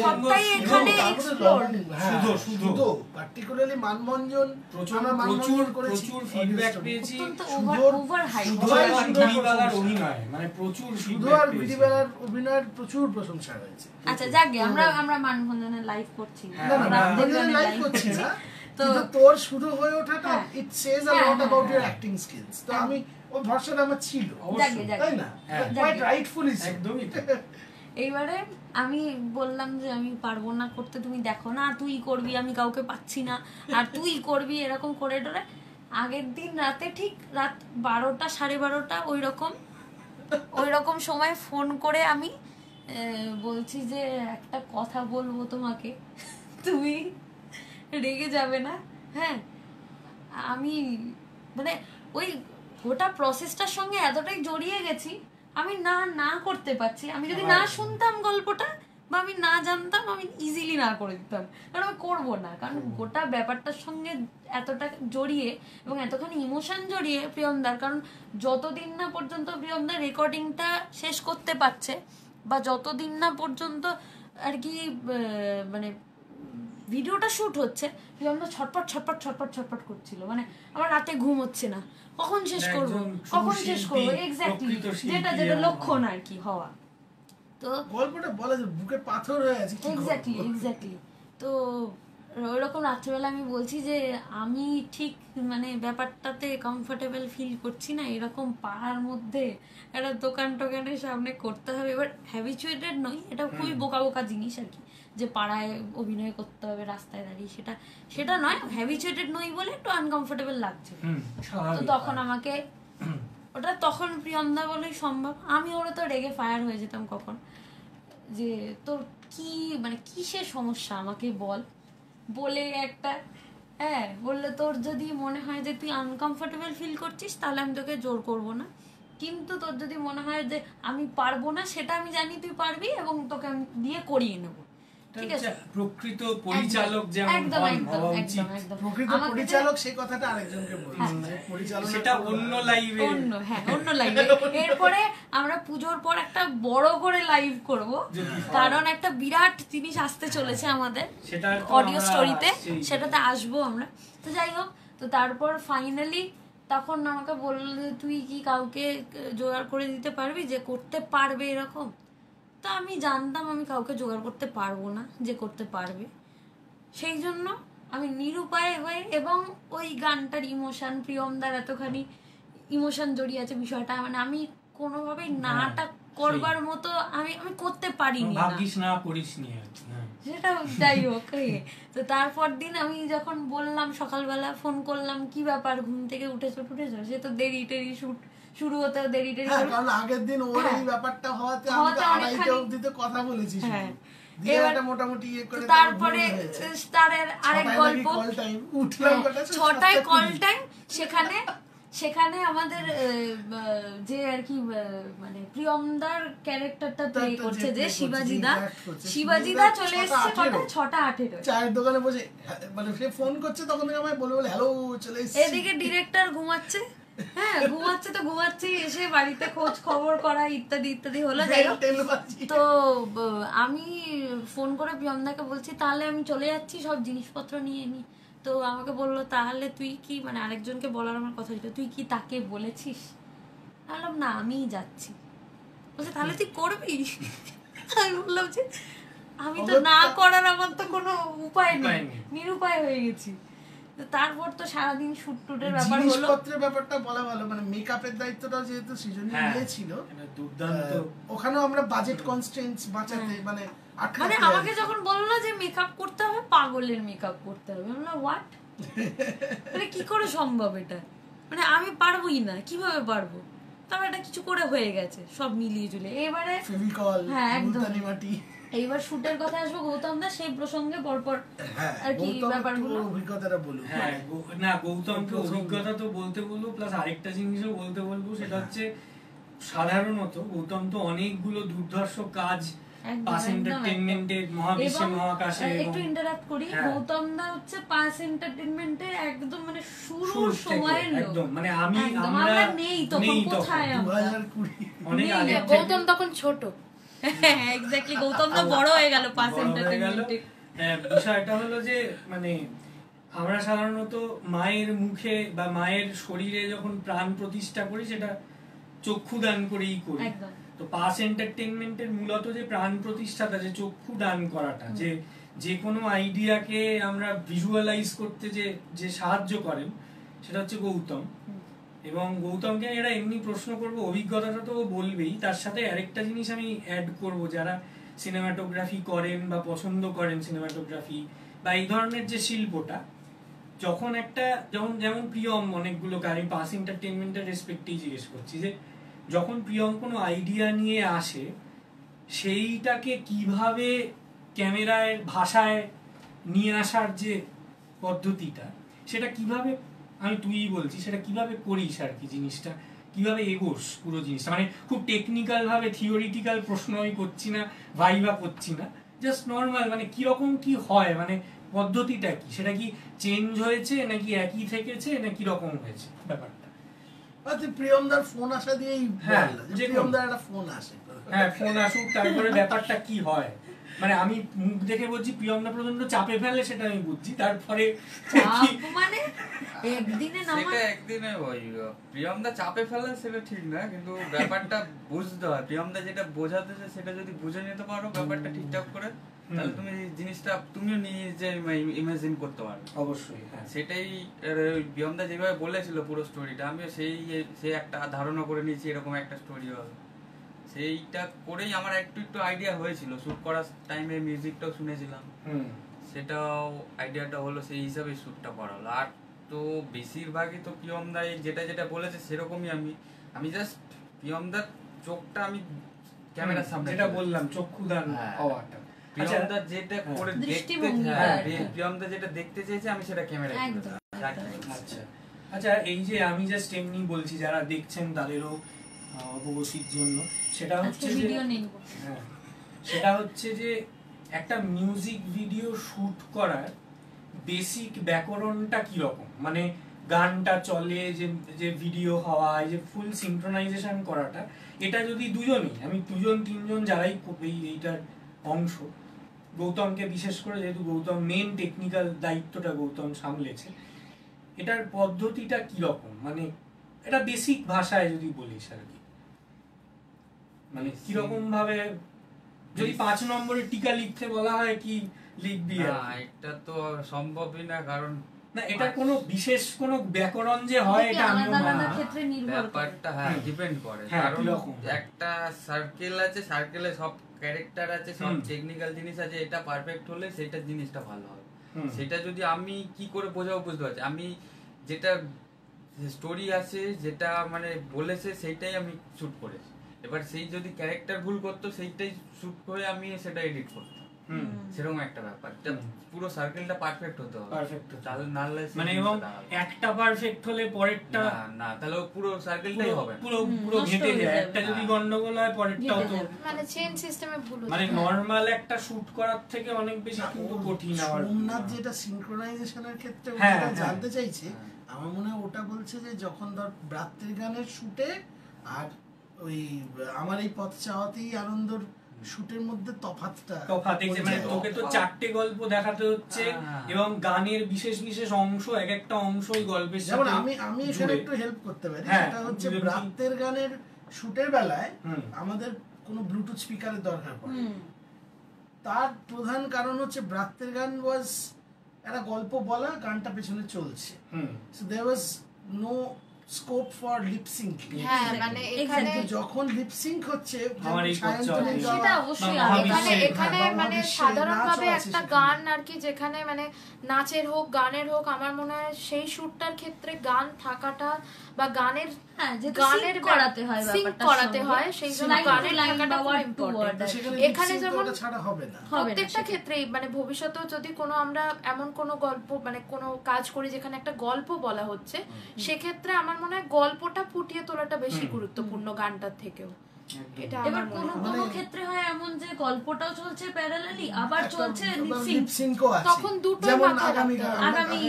সবটাই এখানে এক্সপ্লোর, শুধু পার্টিকুলারলি মানভঞ্জন প্রচুর ফিডব্যাক পেয়েছি, ওভার হাইপ, অভিনয় মানে প্রচুর শুধু আর ভিডিওর অভিনয়ের প্রচুর প্রশংসা হয়েছে। আচ্ছা যাক, আমরা মানভঞ্জনের লাইভ করছি না, লাইভ করছি না, কিন্তু তোর শুরু হয়ে ওঠাটা it says a lot about your acting skills. তো আমি ওই ভরসাটা আমার ছিল, তাই না? কোয়াইট রাইটফুলি, একদমই। এইবারে আমি বললাম যে আমি পারবো না করতে, তুমি দেখো না, তুই করবি, আমি কাউকে পাচ্ছি না, আর তুই করবি, এরকম করে টরে। আগের দিন রাতে ঠিক রাত 12টা 12:30 ওই রকম সময় ফোন করে আমি বলছি যে একটা কথা বলবো তোমাকে, তুমি রেগে যাবে না? হ্যাঁ, আমি মানে ওই গোটা প্রসেসটার সঙ্গে এতটাই জড়িয়ে গেছি, আমি না করতে পারছি। আমি যদি না শুনতাম গল্পটা বা আমি না জানতাম, আমি ইজিলি না করে দিতাম, কারণ আমি করবো না, কারণ গোটা ব্যাপারটার সঙ্গে এতটা জড়িয়ে এবং এতখানি ইমোশন জড়িয়ে প্রিয়মদার, কারণ যতদিন না পর্যন্ত প্রিয়মদার রেকর্ডিংটা শেষ করতে পারছে বা যতদিন না পর্যন্ত আর কি মানে ভিডিওটা শুট হচ্ছে, প্রিয়মদা ছটপট করছিল, মানে আমার রাতে ঘুম হচ্ছে না, কখন শেষ করবো এক্স্যাক্টলি, যেটা লক্ষণ আর কি হওয়া। তো গল্পটা বলা যায় বুকে পাথর হয়ে আছে, এক্স্যাক্টলি। তো ওইরকম রাত্রিবেলা আমি বলছি যে আমি ঠিক মানে ব্যাপারটাতে কমফোর্টেবল ফিল করছি না, এরকম পাড়ার মধ্যে একটা দোকানের সামনে করতে হবে। এবার হ্যাবিচুয়েটেড নই, এটা খুবই বোকা জিনিস আর কি, যে পাড়ায় অভিনয় করতে হবে রাস্তায় দাঁড়িয়ে, সেটা নয়, হ্যাবিচুয়েটেড নই বলে একটু আনকমফোর্টেবল লাগছে। তো তখন আমাকে ওটা তখন প্রিয়মদা বলেই সম্ভব, আমি ওরা তো রেগে ফায়ার হয়ে যেতাম কখন, যে তোর কি মানে কিসের সমস্যা আমাকে বল, বলে একটা হ্যাঁ, বললো তোর যদি মনে হয় যে তুই আনকমফোর্টেবল ফিল করছিস তাহলে আমি তোকে জোর করব না, কিন্তু তোর যদি মনে হয় যে আমি পারবো না, সেটা আমি জানি তুই পারবি এবং তোকে আমি দিয়ে করিয়ে নেবো, ঠিক আছে? প্রকৃত পরিচালক যেমন হওয়া উচিত, প্রকৃত পরিচালক সেই কথাটা আরেকজনকে বলছি, পরিচালক সেটা অন্য লাইভে, অন্য লাইভে। এরপরে আমরা পুজোর পর একটা বড় করে লাইভ করব, কারণ একটা বিরাট জিনিস আসতে চলেছে আমাদের অডিও স্টোরিতে, সেটাতে আসবো আমরা। তো যাই হোক, তো তারপর ফাইনালি তখন আমাকে বললো তুই কি কাউকে জোগাড় করে দিতে পারবি যে করতে পারবে এরকম? তো আমি জানতাম আমি কাউকে জোগাড় করতে পারবো না যে করতে পারবে, সেই জন্য আমি নিরুপায় হয়ে, এবং ওই গানটার ইমোশন, প্রিয়মদার এতখানি ইমোশন জড়িয়ে আছে বিষয়টা, মানে আমি কোনোভাবেই নাটা করবার মতো আমি করতে পারিনি, সেটা যাই হোক। তো তারপর দিন আমি যখন বললাম, সকালবেলা ফোন করলাম, কি ব্যাপার ঘুম থেকে উঠেছো, সে তো দেরি টেরি শুরু হতে দেরি টেরি, কারণ আগের দিন ওর এই ব্যাপারটা হওয়াতে আমি 2:30 অবধি তো কথা বলেছি, মোটামুটি তারপরে তার আরেক গল্প, 6টায় কল টাইম, সেখানে আমাদের যে আর কি মানে প্রিয়মদার ক্যারেক্টারটা প্লে করছে যে শিবাজিদা চলে এসেছে 6:08 চায়ের দোকানে বসে, মানে সে ফোন করছে তখন থেকে আমায় বলে হ্যালো চলে এসেছি। এদিকে ডিরেক্টর ঘুমাচ্ছে, তো ঘুমাচ্ছি, এসে বাড়িতে খোঁজ খবর করা ইত্যাদি ইত্যাদি হলো। যাই হোক, তো আমি ফোন করে প্রিয়মদাকে বলছি তাহলে আমি চলে যাচ্ছি সব জিনিসপত্র নিয়ে নি। তো আমাকে বললো তাহলে তুই কি, মানে আরেকজনকে বলার আমার কথা ছিল, তুই কি তাকে বলেছিস? বললাম না, আমিই যাচ্ছি। বলছে তাহলে তুই করবি? আমি বললাম যে আমি তো না করার আমার তো কোনো উপায় নেই, নিরুপায় হয়ে গেছি। তারপর তো সারাদিন শুট টুটের ব্যাপার হলো, জিনিসপত্রের ব্যাপারটা বলা ভালো, মানে মেকআপের দায়িত্বটা যেহেতু সৃজনী নিয়েছিল, ওখানেও আমরা বাজেট কনস্ট্রেন্টস বাঁচাতে মানে আমাকে যখন বললো যে মেকআপ করতে হবে, পাগলের মেকআপ করতে হবে, আমি বললাম হোয়াট, মানে কি করে সম্ভব এটা, মানে আমি পারবোই না, কিভাবে পারবো? তবে এটা কিছু করে হয়ে গেছে সব মিলিয়ে ঝুলিয়ে। এবারে একদম এইবার শুটের কথা আসবো, গৌতম দা সেই প্রসঙ্গে পরপর আর কি ব্যাপারগুলো অভিজ্ঞতাটা বলুন। না, গৌতমকে অভিজ্ঞতা তো বলতে বলবো, প্লাস আরেকটা জিনিসও বলতে বলবো, সেটা হচ্ছে সাধারণত গৌতম তো অনেকগুলো দুর্ধর্ষ কাজ পাস এন্টারটেইনমেন্টের মহাকাশে একটু ইন্টারাপ্ট করি, গৌতম দা হচ্ছে পাস এন্টারটেইনমেন্টের একদম মানে শুরুর সময়ের লোক, একদম মানে আমরা নেই তখন, কোথায় 2020 অনেক আগে, গৌতম তখন ছোট, এক্স্যাক্টলি গৌতম তো বড় হয়ে গেল পাস এন্টারটেইনমেন্টে। বিষয়টা হলো যে মানে আমরা সাধারণত মায়ের মুখে বা মায়ের শরীরে যখন প্রাণ প্রতিষ্ঠা করি সেটা চক্ষু দান করেই করি। তো পাস এন্টারটেইনমেন্টের মূলত যে প্রাণ প্রতিষ্ঠাটা, যে চক্ষু দান করাটা, যে কোনো আইডিয়াকে আমরা ভিজুয়ালাইজ করতে যে সাহায্য করেন, সেটা হচ্ছে গৌতম। এবং গৌতমকে এরা এমনি প্রশ্ন করবো, অভিজ্ঞতাটা তো বলবেই, তার সাথে আরেকটা জিনিস আমি অ্যাড করব, যারা সিনেমাটোগ্রাফি করেন বা পছন্দ করেন সিনেমাটোগ্রাফি বা এই ধরনের যে শিল্পটা, যখন একটা যেমন প্রিয়ম অনেকগুলো আমি পাস এন্টারটেইনমেন্টের রেসপেক্টেই জিজ্ঞেস করছি, যে যখন প্রিয়ম কোনো আইডিয়া নিয়ে আসে, সেইটাকে কিভাবে ক্যামেরায় ভাষায় নিয়ে আসার যে পদ্ধতিটা, সেটা কিভাবে, আমি তুই বলছি, সেটা কিভাবে করিস আর কি, জিনিসটা কিভাবে এগোস পুরো জিনিসটা, মানে খুব টেকনিক্যাল ভাবে থিওরিটিক্যাল প্রশ্ন আমি করছি না, ভাইবা করছি না, জাস্ট নর্মাল, মানে কিরকম কি হয়, মানে পদ্ধতিটা কি, সেটা কি চেঞ্জ হয়েছে নাকি একই থেকেছে না কিরকম হয়েছে ব্যাপারটা? প্রিয়মদার ফোন আসা দিয়েই প্রিয়মদার একটা ফোন আসে, ফোন আসুক, তারপরে ব্যাপারটা কি হয়, মানে আমি মুখ দেখে বলছি প্রিয়মদা প্রচন্ড চাপে ফেলে, সেটা আমি বুঝছি, তারপরে মানে একদিনে ওই প্রিয়মদা চাপে ফেলে সেটা ঠিক না, কিন্তু ব্যাপারটা বুঝতে হয়, প্রিয়মদা যেটা বোঝাতেছে সেটা যদি বুঝে নিতে পারো ব্যাপারটা ঠিকঠাক করে, তাহলে তুমি জিনিসটা তুমিও নিজে ইমাজিন করতে পারবে। অবশ্যই সেটাই প্রিয়মদা যেভাবে বলেছিল পুরো স্টোরিটা, আমিও সেই একটা ধারণা করে নিয়েছি এরকম একটা স্টোরি হবে, সেইটা করেই আমার একটু আইডিয়া হয়েছিল। শুট করার টাইমে মিউজিকটাও শুনেছিলাম, সেটাও আইডিয়াটা হলো, সেই হিসাবে শুটটা করা হলো। আর তো বেশিরভাগই তো প্রিয়মদা যেটা বলেছে সেরকমই আমি জাস্ট প্রিয়মদার চোখটা আমি ক্যামেরার সামনে, যেটা বললাম চক্ষুদান হওয়াটা, প্রিয়মদা যেটা করে দেখতে প্রিয়মদা যেটা দেখতে চেয়েছে আমি সেটা ক্যামেরায় আচ্ছা আচ্ছা, এই যে আমি জাস্ট এমনি বলছি যারা দেখছেন তাদেরও অবগতির জন্য, সেটা হচ্ছে যে সেটা হচ্ছে যে একটা মিউজিক ভিডিও শুট করার বেসিক ব্যাকরণটা কিরকম, মানে গানটা চলে যে ভিডিও হওয়া, যে ফুল সিনক্রোনাইজেশন করাটা, এটা যদি দুজনই, আমি 2-3 যারাই এইটার অংশ, গৌতমকে বিশেষ করে যেহেতু গৌতম মেন টেকনিক্যাল দায়িত্বটা গৌতম সামলেছে, এটার পদ্ধতিটা কিরকম, মানে এটা বেসিক ভাষায় যদি বলিস আর কি, মানে কিরকম ভাবে, যদি 5 নম্বরের টিকা লিখতে বলা হয় কি লিখবি? এটা তো সম্ভবই না, কারণ না এটা কোনো বিশেষ কোনো ব্যাকরণ যে হয় এটা ব্যাপারটা ডিপেন্ড করে, কারণ একটা সার্কেল আছে, সার্কেলে সব ক্যারেক্টার আছে, সব টেকনিক্যাল জিনিস আছে, এটা পারফেক্ট হলে সেটা জিনিসটা ভালো হবে। সেটা যদি আমি কি করে বোঝাবো বুঝতে পারছি, আমি যেটা স্টোরি আছে যেটা মানে বলেছে সেইটাই আমি শুট করেছি, এবার সেই যদি ক্যারেক্টার ভুল করতো সেইটাই শুট করে আমি সেটা এডিট করতাম, সেরকম একটা ব্যাপার। পুরো সার্কেলটা পারফেক্ট হতে হবে, পারফেক্ট তাহলে নালে মানে এবং একটা পারফেক্ট হলে পরেরটা না, তাহলে পুরো সার্কেলটাই হবে পুরো ঘেটে যায়, একটা যদি গন্ডগোল হয় পরেরটাও তো মানে চেইন সিস্টেমে ভুল হয়, মানে নরমাল একটা শুট করার থেকে অনেক বেশি কিন্তু কঠিন। আর সোমনাথ যেটা সিনক্রোনাইজেশনের ক্ষেত্রে জানতে চাইছে, আমার মনে হয় ওটা বলছে যে যখন ধর ব্রাত্যের গানের শুটে আর ওই আমার এই পথ চাওয়াতেই আনন্দর শুটের মধ্যে তফাৎ দেখছে, মানে তোকে তো 4টে গল্প দেখাতে হচ্ছে এবং গানের বিশেষ বিশেষ অংশ, এক একটা অংশ ওই গল্পের সাথে। যেমন আমি এখানে একটু হেল্প করতে পারি, সেটা হচ্ছে ব্রাত্যের গানের শুটের বেলায় আমাদের কোনো ব্লুটুথ স্পিকারের দরকার পড়ে, তার প্রধান কারণ হচ্ছে ব্রাত্যের গান ওয়াজ একটা গল্প বলা, গানটা পেছনে চলছে, so there was no scope for lip syncing. মানে এখানে যখন লিপ সিঙ্ক হচ্ছে সেটা অবশ্যই এখানে মানে সাধারণভাবে একটা গান আর কি, যেখানে মানে নাচের হোক গানের হোক, আমার মনে হয় সেই শুটটার ক্ষেত্রে গান থাকাটা বা গানের করাতে হয় সেই জন্য গানের থাকাটা খুব ইম্পর্টেন্ট। এখানে যেমন প্রত্যেকটা ক্ষেত্রেই মানে ভবিষ্যতেও যদি কোনো আমরা এমন কোনো গল্প মানে কোনো কাজ করি যেখানে একটা গল্প বলা হচ্ছে, সেক্ষেত্রে আমার মনে হয় গল্পটা ফুটিয়ে তোলাটা বেশি গুরুত্বপূর্ণ গানটার থেকেও। এবার কোনো ক্ষেত্রে হয় এমন যে গল্পটাও চলছে প্যারালালি, আবার চলছে লিপসিঙ্কও আছে, তখন দুটো আগামী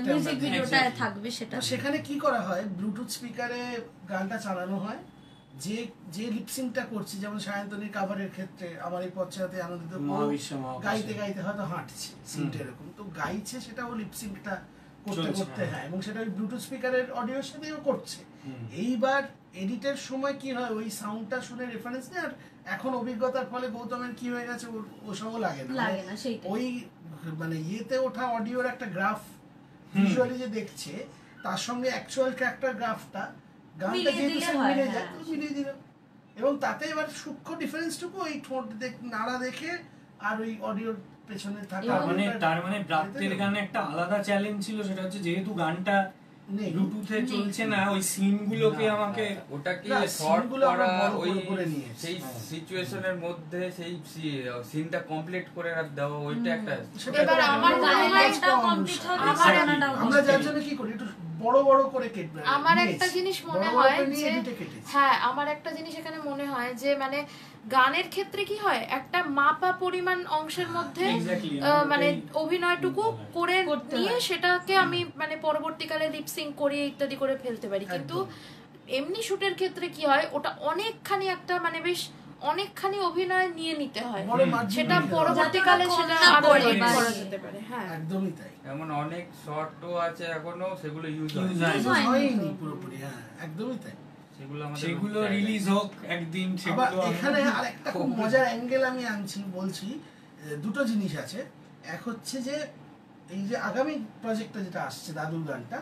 মিউজিক ভিডিওটা থাকবে। সেখানে কি করা হয়, ব্লুটুথ স্পিকারে গানটা চালানো হয়, যে লিপসিংটা করছে, যেমন সায়ন্তনীর কাভারের ক্ষেত্রে আমার এই পথচাতে আনন্দিত গাইতে গাইতে হয়তো হাঁটছে সিনটা এরকম, তো গাইছে সেটাও লিপসিংটা করতে করতে, হ্যাঁ, এবং সেটা ওই ব্লুটুথ স্পিকারের অডিওর সাথেও করছে। এইবার এডিটের সময় কি হয়, ওই সাউন্ডটা শুনে রেফারেন্স নেই, আর এখন অভিজ্ঞতার ফলে গৌতমের কি হয়ে গেছে, ওসবও লাগে না, ওই মানে ইয়েতে ওঠা অডিওর একটা গ্রাফ ভিজুয়ালি যে দেখছে, তার সঙ্গে অ্যাকচুয়াল ক্যারেক্টার গ্রাফটা গানটা যেহেতু মিলে যায় মিলিয়ে দিল, এবং তাতে এবার সূক্ষ্ম ডিফারেন্সটুকু ওই ঠোঁট নাড়া দেখে আর ওই অডিওর পেছনে থাকা, মানে তার মানে ব্রাত্যের গানে একটা আলাদা চ্যালেঞ্জ ছিল, সেটা হচ্ছে যেহেতু গানটা ব্লুটুথে চলছে না, ওই সিনগুলোকে আমাকে ওটাকে শর্ট করা, ওই সেই সিচুয়েশনের মধ্যে সেই সিনটা কমপ্লিট করে দেওয়া, ওইটা একটা। এবার আমার গানটা কমপ্লিট হবে, আমরা যার জন্য কি করি, একটু বড় বড় করে কেটে, আমার একটা জিনিস মনে হয় যে হ্যাঁ, আমার একটা জিনিস এখানে মনে হয় যে মানে গানের ক্ষেত্রে কি হয়, একটা মাপা পরিমাণ অংশের মধ্যে মানে অভিনয়টুকু করে নিয়ে সেটাকে আমি মানে পরবর্তীকালে লিপসিং করিয়ে ইত্যাদি করে ফেলতে পারি, কিন্তু এমনি শুটের ক্ষেত্রে কি হয়, ওটা অনেকখানি একটা মানে বেশ অনেকখানি অভিনয় নিয়ে নিতে হয়, সেটা পরবর্তীকালে সেটা আরো করা যেতে পারে। হ্যাঁ, একদমই তাই। এমন অনেক শর্টও আছে এখনো, সেগুলো ইউজ হয়নি পুরোপুরি। হ্যাঁ, একদমই তাই। সেগুলো রিলিজ হোক একদিন। এখানে আরেকটা খুব মজার অ্যাঙ্গেল আমি বলছি, দুটো জিনিস আছে। এক হচ্ছে যে এই যে আগামী প্রজেক্টটা যেটা আসছে দাদুর গানটা,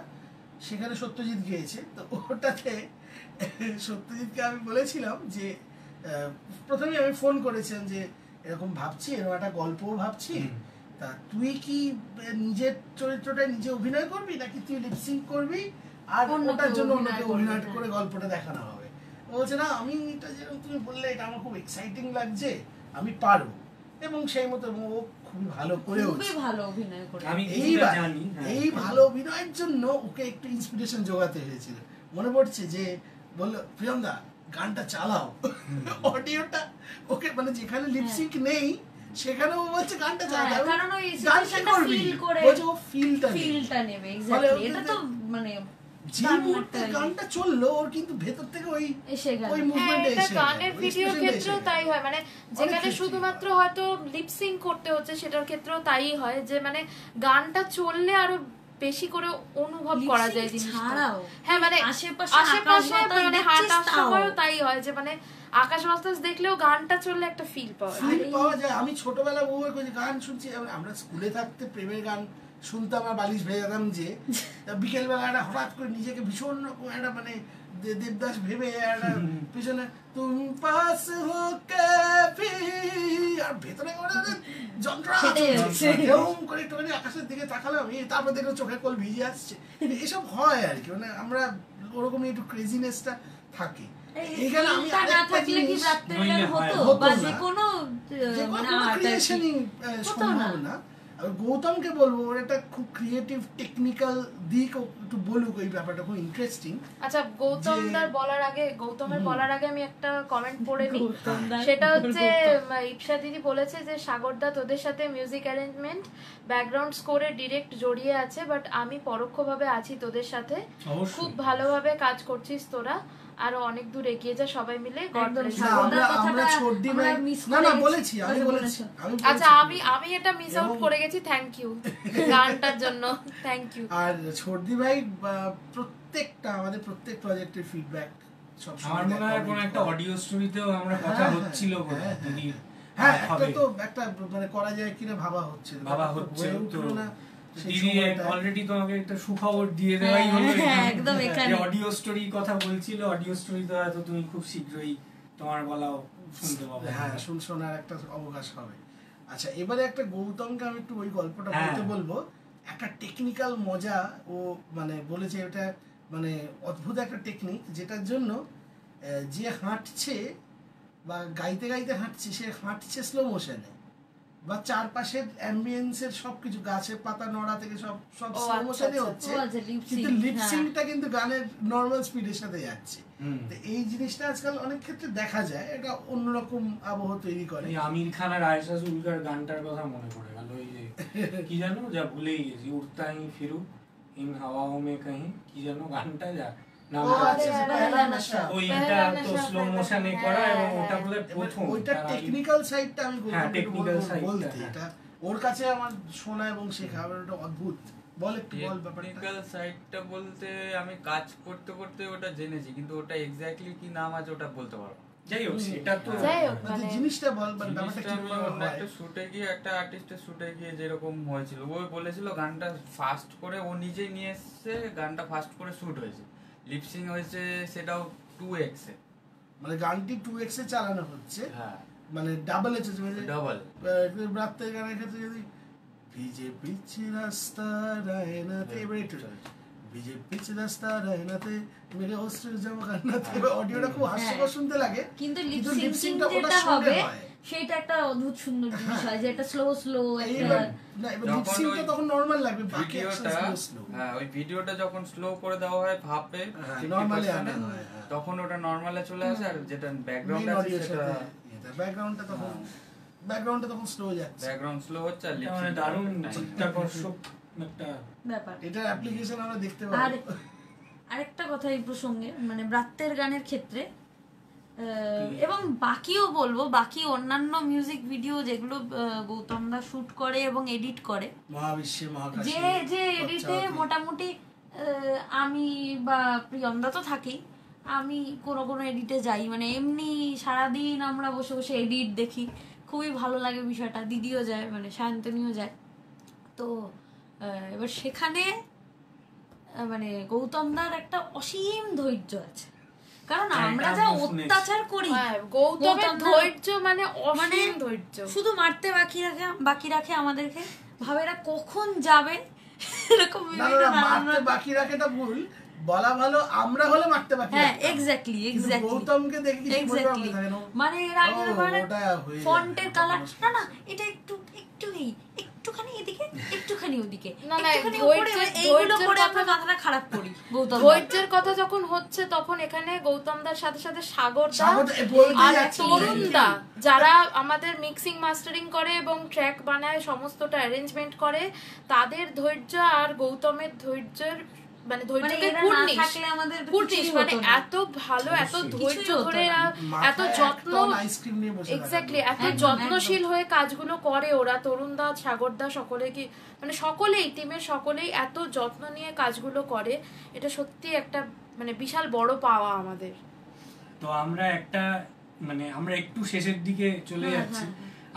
সেখানে সত্যজিৎ গেয়েছে, তো ওটাতে সত্যজিৎকে আমি বলেছিলাম যে প্রথমে আমি ফোন করেছিলাম যে এরকম ভাবছি, এরকম একটা গল্পও ভাবছি, তা তুই কি নিজের চরিত্রটা নিজে অভিনয় করবি নাকি তুই লিপসিং করবি আর ওটার জন্য ওনাকে অভিনয় করে গল্পটা দেখানো হবে? বলছে না, আমি এটা যেরকম তুমি বললে এটা আমার খুব এক্সাইটিং লাগছে, আমি পারবো। এবং সেই মতো ও খুবই ভালো করেও খুবই ভালো অভিনয় করে। আমি এইবার জানি এই ভালো অভিনয়ের জন্য ওকে একটু ইন্সপিরেশন জোগাতে হয়েছিল। মনে পড়ছে যে বললো প্রিয়মদা গানটা চালাও, অডিওটা ওকে মানে যেখানে লিপসিঙ্ক নেই সেখানে ও বলছে গানটা চালাও, কারণ ওই সিচুয়েশনটা ফিল করে বলছে ও ফিলটা নেবে। এক্স্যাক্টলি, এটা তো মানে যে মুহূর্তে গানটা চললো ওর কিন্তু ভেতর থেকে ওই মুভমেন্টে এসে গানের ভিডিওর ক্ষেত্রেও তাই হয়, মানে যেখানে শুধুমাত্র হয়তো লিপসিং করতে হচ্ছে সেটার ক্ষেত্রেও তাই হয় যে মানে গানটা চললে আরো বেশি করে অনুভব করা যায় জিনিসটা। হ্যাঁ মানে আশেপাশে মানে হাঁটার সময়ও তাই হয় যে মানে আকাশ বাতাস দেখলেও গানটা চললে একটা ফিল পাওয়া যায়। আমি ছোটবেলা বহুবার গান শুনছি, আমরা স্কুলে থাকতে প্রেমের গান শুনতাম আর বালিশ ভেজাতাম, যে বিকেলবেলা একটা হঠাৎ করে নিজেকে ভীষণ একটা মানে দেবদাস ভেবে একটা পিছনে তুমি পাস হোকে আর ভেতরে যন্ত্রণা করে একটুখানি আকাশের দিকে তাকালাম, তারপর দেখলাম চোখের কোল ভিজে আসছে। এসব হয় আর কি, মানে আমরা ওরকম একটু ক্রেজিনেসটা থাকে। এখানে আমি আরেকটা জিনিস সম্ভব না, গৌতমকে বলবো ওর একটা খুব ক্রিয়েটিভ টেকনিক্যাল দিক একটু বলুক, এই ব্যাপারটা খুব ইন্টারেস্টিং। আচ্ছা, গৌতমের বলার আগে আমি একটা কমেন্ট পড়ে নিই। সেটা হচ্ছে ইপসা দিদি বলেছে যে সাগরদা তোদের সাথে মিউজিক অ্যারেঞ্জমেন্ট ব্যাকগ্রাউন্ড স্কোরে ডিরেক্ট জড়িয়ে আছে, বাট আমি পরোক্ষভাবে আছি তোদের সাথে, খুব ভালোভাবে কাজ করছিস তোরা, আরো অনেক দূর এগিয়ে যা সবাই মিলে। আচ্ছা, আমি এটা মিস আউট করে গেছি, থ্যাংক ইউ গানটার জন্য, থ্যাংক ইউ। আর ছোটদি ভাই প্রত্যেকটা আমাদের প্রত্যেক প্রজেক্টের ফিডব্যাক সব আমার মনে হয় কোন একটা অডিও স্টোরিতেও আমরা কথা হচ্ছিল দিদি। হ্যাঁ, একটা তো একটা মানে করা যায় কিনা ভাবা হচ্ছে তো দিদি অলরেডি তোমাকে একটা সুখবর দিয়ে দেওয়াই হলো, একদম এখানে অডিও স্টোরি কথা বলছিল। অডিও স্টোরিতে হয়তো তুমি খুব শীঘ্রই তোমার বলাও শুনতে পাবো। হ্যাঁ, শোনার একটা অবকাশ হবে। আচ্ছা, এবারে একটা গৌতমকে আমি একটু ওই গল্পটা বলতে বলবো। একটা টেকনিক্যাল মজা ও মানে বলেছে, এটা মানে অদ্ভুত একটা টেকনিক, যেটার জন্য যে হাঁটছে বা গাইতে গাইতে হাঁটছে সে হাঁটছে স্লো মোশনে, বা চারপাশের অ্যাম্বিয়েন্সের সবকিছু গাছের পাতা নড়া থেকে সব স্লো মোশনে হচ্ছে, কিন্তু লিপসিংটা কিন্তু গানের নরমাল স্পিডের সাথে যাচ্ছে। তো এই জিনিসটা আজকাল অনেক ক্ষেত্রে দেখা যায়, এটা অন্যরকম আবহ তৈরি করে। আমির খান আর আয়েশা সুলকার গানটার কথা মনে পড়ে গেল, ওই যে কি জানো, যা ভুলেই গেছি, উড়তা হি ফিরু ইন হাওয়াও মে কাহি, কি জানো গানটা, যা ওর কাছে আমার শোনা এবং শেখা অদ্ভুত। বলতে আমি কাজ করতে করতে ওটা জেনেছি, কিন্তু ওটা এক্স্যাক্টলি কি নাম আছে ওটা বলতে পারবো। যাই হোক, সেটা তো জিনিসটা বল, একটা শুটে গিয়ে একটা আর্টিস্টের শুটে গিয়ে যেরকম হয়েছিল, ও বলেছিল গানটা ফাস্ট করে ও নিজেই নিয়ে এসছে, গানটা ফাস্ট করে শুট হয়েছে, লিপসিং হয়েছে সেটাও 2x এ, মানে গানটি 2x এ চালানো হচ্ছে। হ্যাঁ, মানে ডাবল এ ডাবল রাতের গানের ক্ষেত্রে যদি ভিজে পিছে রাস্তা রায়নাতে ভিজে পিছে রাস্তা রায়নাতে মেরে অস্ত্র জামা কান্নাতে, অডিওটা খুব হাস্যকর শুনতে লাগে, কিন্তু লিপসিংটা যেটা হবে সেটা একটা অদ্ভুত সুন্দর জিনিস হয়, যে এটা স্লো একটা না, এবার লিপসিংটা তখন নরমাল লাগবে, বাকি অ্যাকশন স্লো। হ্যাঁ, ওই ভিডিওটা যখন স্লো করে দেওয়া হয় ভাবে নরমালি আনা হয়, তখন ওটা নরমালে চলে আসে, আর যেটা ব্যাকগ্রাউন্ড আছে সেটা ব্যাকগ্রাউন্ডটা তখন স্লো যাচ্ছে, ব্যাকগ্রাউন্ড স্লো হচ্ছে, আর মানে দারুণ চিত্তাকর্ষক একটা ব্যাপার। এটা অ্যাপ্লিকেশন আমরা দেখতে পাবো। আর আরেকটা কথা এই প্রসঙ্গে, মানে ব্রাত্যের গানের ক্ষেত্রে এবং বাকিও বলবো, বাকি অন্যান্য মিউজিক ভিডিও যেগুলো গৌতম দা শুট করে এবং এডিট করে, মহাবিশ্বে মহাকাশে যে এডিটে মোটামুটি আমি বা প্রিয়মদা তো থাকেই, আমি কোনো এডিটে যাই, মানে এমনি সারাদিন আমরা বসে বসে এডিট দেখি, খুবই ভালো লাগে বিষয়টা। দিদিও যায়, মানে সায়ন্তনীও যায়। তো এবার সেখানে মানে গৌতমদার একটা অসীম ধৈর্য আছে, কারণ আমরা যা অত্যাচার করি, গৌতমের ধৈর্য মানে অসীম ধৈর্য, শুধু মারতে বাকি রাখে আমাদেরকে, ভাবে এরা কখন যাবে, এরকম মারতে বাকি রাখেটা ভুল, বলা ভালো আমরা হলে মারতে পারি। হ্যাঁ এক্স্যাক্টলি গৌতমকে দেখলি এক্স্যাক্টলি মানে এর আগে মানে ফন্টের কালার না এটা একটুখানি এদিকে একটুখানি ওদিকে একটুখানি উপরে, এইগুলো করে আমরা মাথাটা খারাপ করি। গৌতম ধৈর্যের কথা যখন হচ্ছে তখন এখানে গৌতমদার সাথে সাথে সাগরদা আর তরুণদা যারা আমাদের মিক্সিং মাস্টারিং করে এবং ট্র্যাক বানায়, সমস্তটা অ্যারেঞ্জমেন্ট করে, তাদের ধৈর্য আর গৌতমের ধৈর্যের মানে ধৈর্যকে কুর্নিশ মানে এত ভালো, এত ধৈর্য ধরে, এত যত্ন, এক্স্যাক্টলি এত যত্নশীল হয়ে কাজগুলো করে ওরা। তরুণদা, সাগরদা সকলে কি মানে সকলেই টিমের সকলেই এত যত্ন নিয়ে কাজগুলো করে, এটা সত্যি একটা মানে বিশাল বড় পাওয়া আমাদের। তো আমরা একটা মানে আমরা একটু শেষের দিকে চলে যাচ্ছি।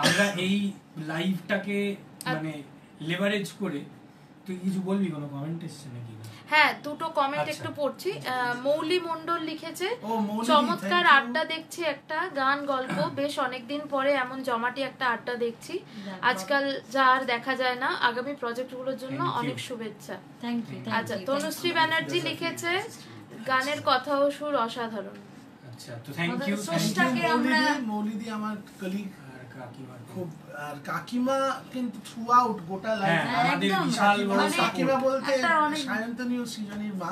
আমরা এই লাইভটাকে মানে লেভারেজ করে, তুই কিছু বলবি? কোনো কমেন্ট এসছে নাকি? হ্যাঁ, দুটো কমেন্ট একটু পড়ছি। মৌলি মন্ডল লিখেছে, চমৎকার আড্ডা দেখছি, একটা গান গল্প, বেশ অনেকদিন পরে এমন জমাটি একটা আড্ডা দেখছি, আজকাল যা আর দেখা যায় না, আগামী প্রজেক্টগুলোর জন্য অনেক শুভেচ্ছা। আচ্ছা, তনুশ্রী ব্যানার্জি লিখেছে, গানের কথা ও সুর অসাধারণ। আচ্ছা, তো থ্যাংক ইউ। মৌলিদি আমার কলিগ খুব, আর কাকিমা কিন্তু থ্রু আউট গোটা লাইফ আমাদের বিশাল বড় কাকিমা বলতে সায়ন্তনীয় সৃজনীর মা।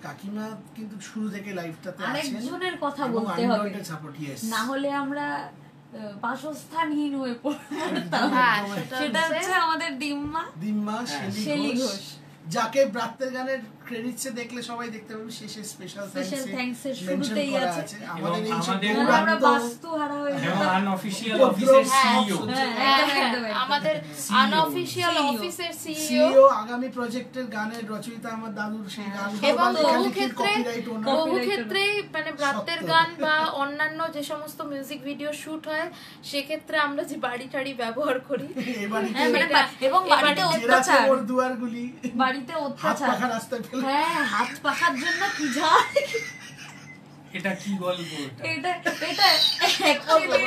কাকিমা কিন্তু শুরু থেকে লাইফটাতে আছেন। আরেকজনের কথা বলতে হবে, না হলে আমরা বাসস্থানহীন হয়ে পড়তাম। সেটা হচ্ছে আমাদের দিম্মা শেলি ঘোষ, যাকে ব্রাত্যের গানের ক্রেডিটসে দেখলে সবাই দেখতে পাবে শেষে স্পেশাল থ্যাঙ্কস এর শুরুতেই আছে। আমাদের আমরা বাস্তুহারা হয়ে যেতাম। আনঅফিশিয়াল অফিসের সিইও, আমাদের আনঅফিশিয়াল অফিসের সিইও, আগামী প্রজেক্টের গানের রচয়িতা আমার দাদুর সেই গান, এবং বহু ক্ষেত্রে মানে ব্রাত্যের গান বা অন্যান্য যে সমস্ত মিউজিক ভিডিও শুট হয় সেক্ষেত্রে আমরা যে বাড়ি টাড়ি ব্যবহার করি, এবং বাড়িতে অত্যাচার, বাড়িতে অত্যাচার, হ্যাঁ হাত পাখার জন্য কি যায়, এটা কি গল্প?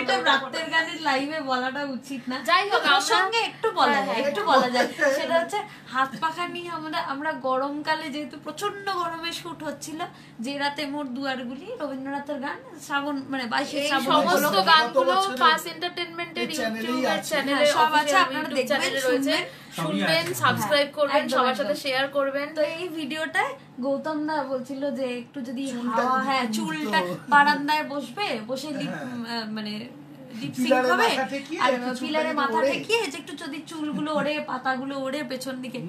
এটা রাতের গানের লাইভে বলাটা উচিত না, যাই হোক আমার সঙ্গে একটু বলা যায়। সেটা হচ্ছে হাত পাখা নিয়ে আমরা গরমকালে, যেহেতু প্রচন্ড গরমে শুট হচ্ছিল, যে রাতে মোর দুয়ারগুলি রবীন্দ্রনাথের গান, শ্রাবণ মানে 22 শ্রাবণ, সমস্ত গানগুলো পাস এন্টারটেইনমেন্টের ইউটিউবের চ্যানেলে সব আছে, আপনারা দেখবেন, শুনবেন, সাবস্ক্রাইব করবেন, সবার সাথে শেয়ার করবেন। তো এই ভিডিওটায় গৌতম দা বলছিল যে একটু যদি হাওয়া, হ্যাঁ চুলটা বারান্দায় বসে মানে লিপসিং হবে, আর পিলারে মাথা ঠেকিয়ে একটু যদি চুলগুলো ওড়ে, পাতাগুলো ওড়ে পেছন দিকে,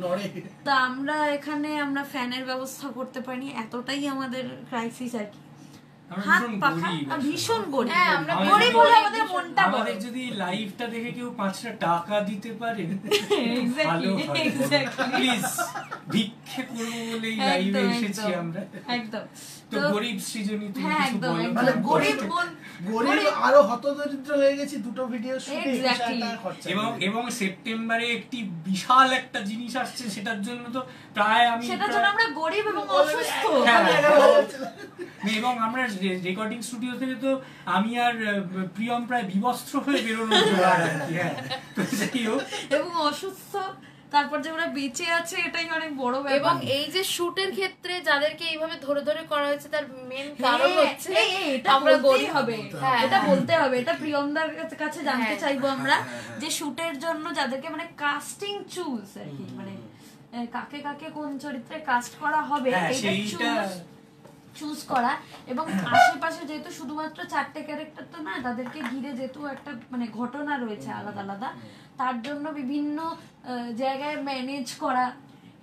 তো আমরা এখানে ফ্যানের ব্যবস্থা করতে পারি, এতটাই আমাদের ক্রাইসিস আর কি। ভীষণ গরিব বলে আমাদের মনটা, আমাদের যদি লাইভটা দেখে কেউ 5টা টাকা দিতে পারে ভালো হয়, প্লিজ ভিক্ষে করবো বলে এই লাইভে এসেছি আমরা। একদম। তো গরিব সৃজনী, তুমি কিছু বলো? মানে গরিব আরো হতদরিদ্র হয়ে গেছি দুটো ভিডিও শুটে, এবং সেপ্টেম্বরে একটি বিশাল একটা জিনিস আসছে, সেটার জন্য তো প্রায় সেটার জন্য আমরা গরিব এবং অসুস্থ, এবং আমরা রেকর্ডিং স্টুডিও থেকে তো আমি আর প্রিয়ম প্রায় বিবস্ত্র হয়ে বেরোনোর জোগাড় আর কি। হ্যাঁ, এবং অসুস্থ, তারপর যে ওরা বেঁচে আছে এটাই অনেক বড় ব্যাপার। এবং এই যে শুটের ক্ষেত্রে যাদেরকে এইভাবে ধরে ধরে করা হয়েছে তার মেন কারণ হচ্ছে আমরা গরিব হবে, এটা বলতে হবে, এটা প্রিয়মদার কাছে জানতে চাইবো আমরা, যে শুটের জন্য যাদেরকে মানে কাস্টিং চুজ আর কি, মানে কাকে কাকে কোন চরিত্রে কাস্ট করা হবে এইটা চুজ করা, এবং আশেপাশে যেহেতু শুধুমাত্র 4টে ক্যারেক্টার তো না, তাদেরকে ঘিরে যেহেতু একটা মানে ঘটনা রয়েছে আলাদা আলাদা, তার জন্য বিভিন্ন জায়গায় ম্যানেজ করা,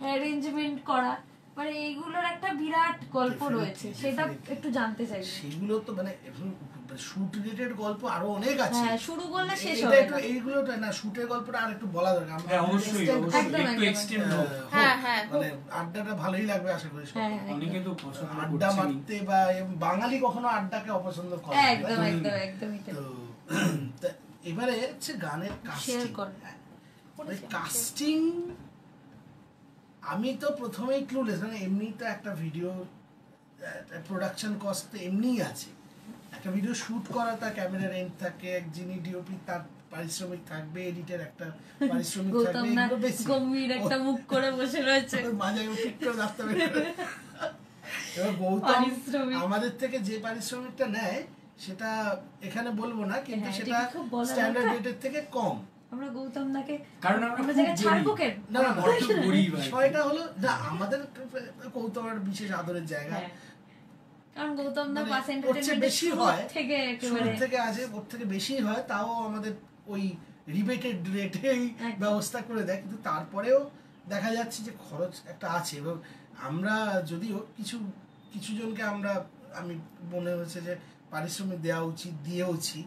অ্যারেঞ্জমেন্ট করা, মানে এইগুলোর একটা বিরাট গল্প রয়েছে, সেটা একটু জানতে চাই। সেগুলো তো মানে শুট রিলেটেড গল্প আরো অনেক আছে, হ্যাঁ শুরু করলে শেষ হবে না, এইগুলোটা না শুটের গল্পটা আর একটু বলা দরকার। আমরা অবশ্যই একটু এক্সটেন্ড হোক, মানে আড্ডাটা ভালোই লাগবে আশা করি। অনেকে তো পছন্দ করছে আড্ডা মারতে, বা বাঙালি কখনো আড্ডাকে অপছন্দ করে না। একদম একদম একদমই তো এবারে হচ্ছে গানের কাস্টিং। আমি তো প্রথমেই ক্লুলেস, মানে এমনি তো একটা ভিডিও প্রোডাকশন কস্ট তো এমনিই আছে, একটা ভিডিও শুট করা, তার ক্যামেরা রেন্ট থাকে, যিনি ডিওপি তার পারিশ্রমিক থাকবে, এডিটের একটা পারিশ্রমিক থাকবে, এগুলো বেশি। গম্ভীর একটা মুখ করে বসে রয়েছে, মাঝে ফিট করে রাখতে হবে। এবার গৌতম আমাদের থেকে যে পারিশ্রমিকটা নেয় সেটা এখানে বলবো না, কিন্তু সেটা স্ট্যান্ডার্ড রেটের থেকে কম। আমরা গৌতম দাকে কারণ আমরা জায়গা ছাড়বো কেন? না না, বিষয়টা হলো না, আমাদের গৌতমের বিশেষ আদরের জায়গা, কারণ গৌতম দা পার্সেন্টেজ বেশি হয় থেকে একেবারে থেকে আছে, ওর থেকে বেশি হয়, তাও আমাদের ওই রিবেটেড রেটেই ব্যবস্থা করে দেয়। কিন্তু তারপরেও দেখা যাচ্ছে যে খরচ একটা আছে, এবং আমরা যদিও কিছু জনকে আমি মনে হয়েছে যে পারিশ্রমিক দেওয়া উচিত, দিয়েওছি,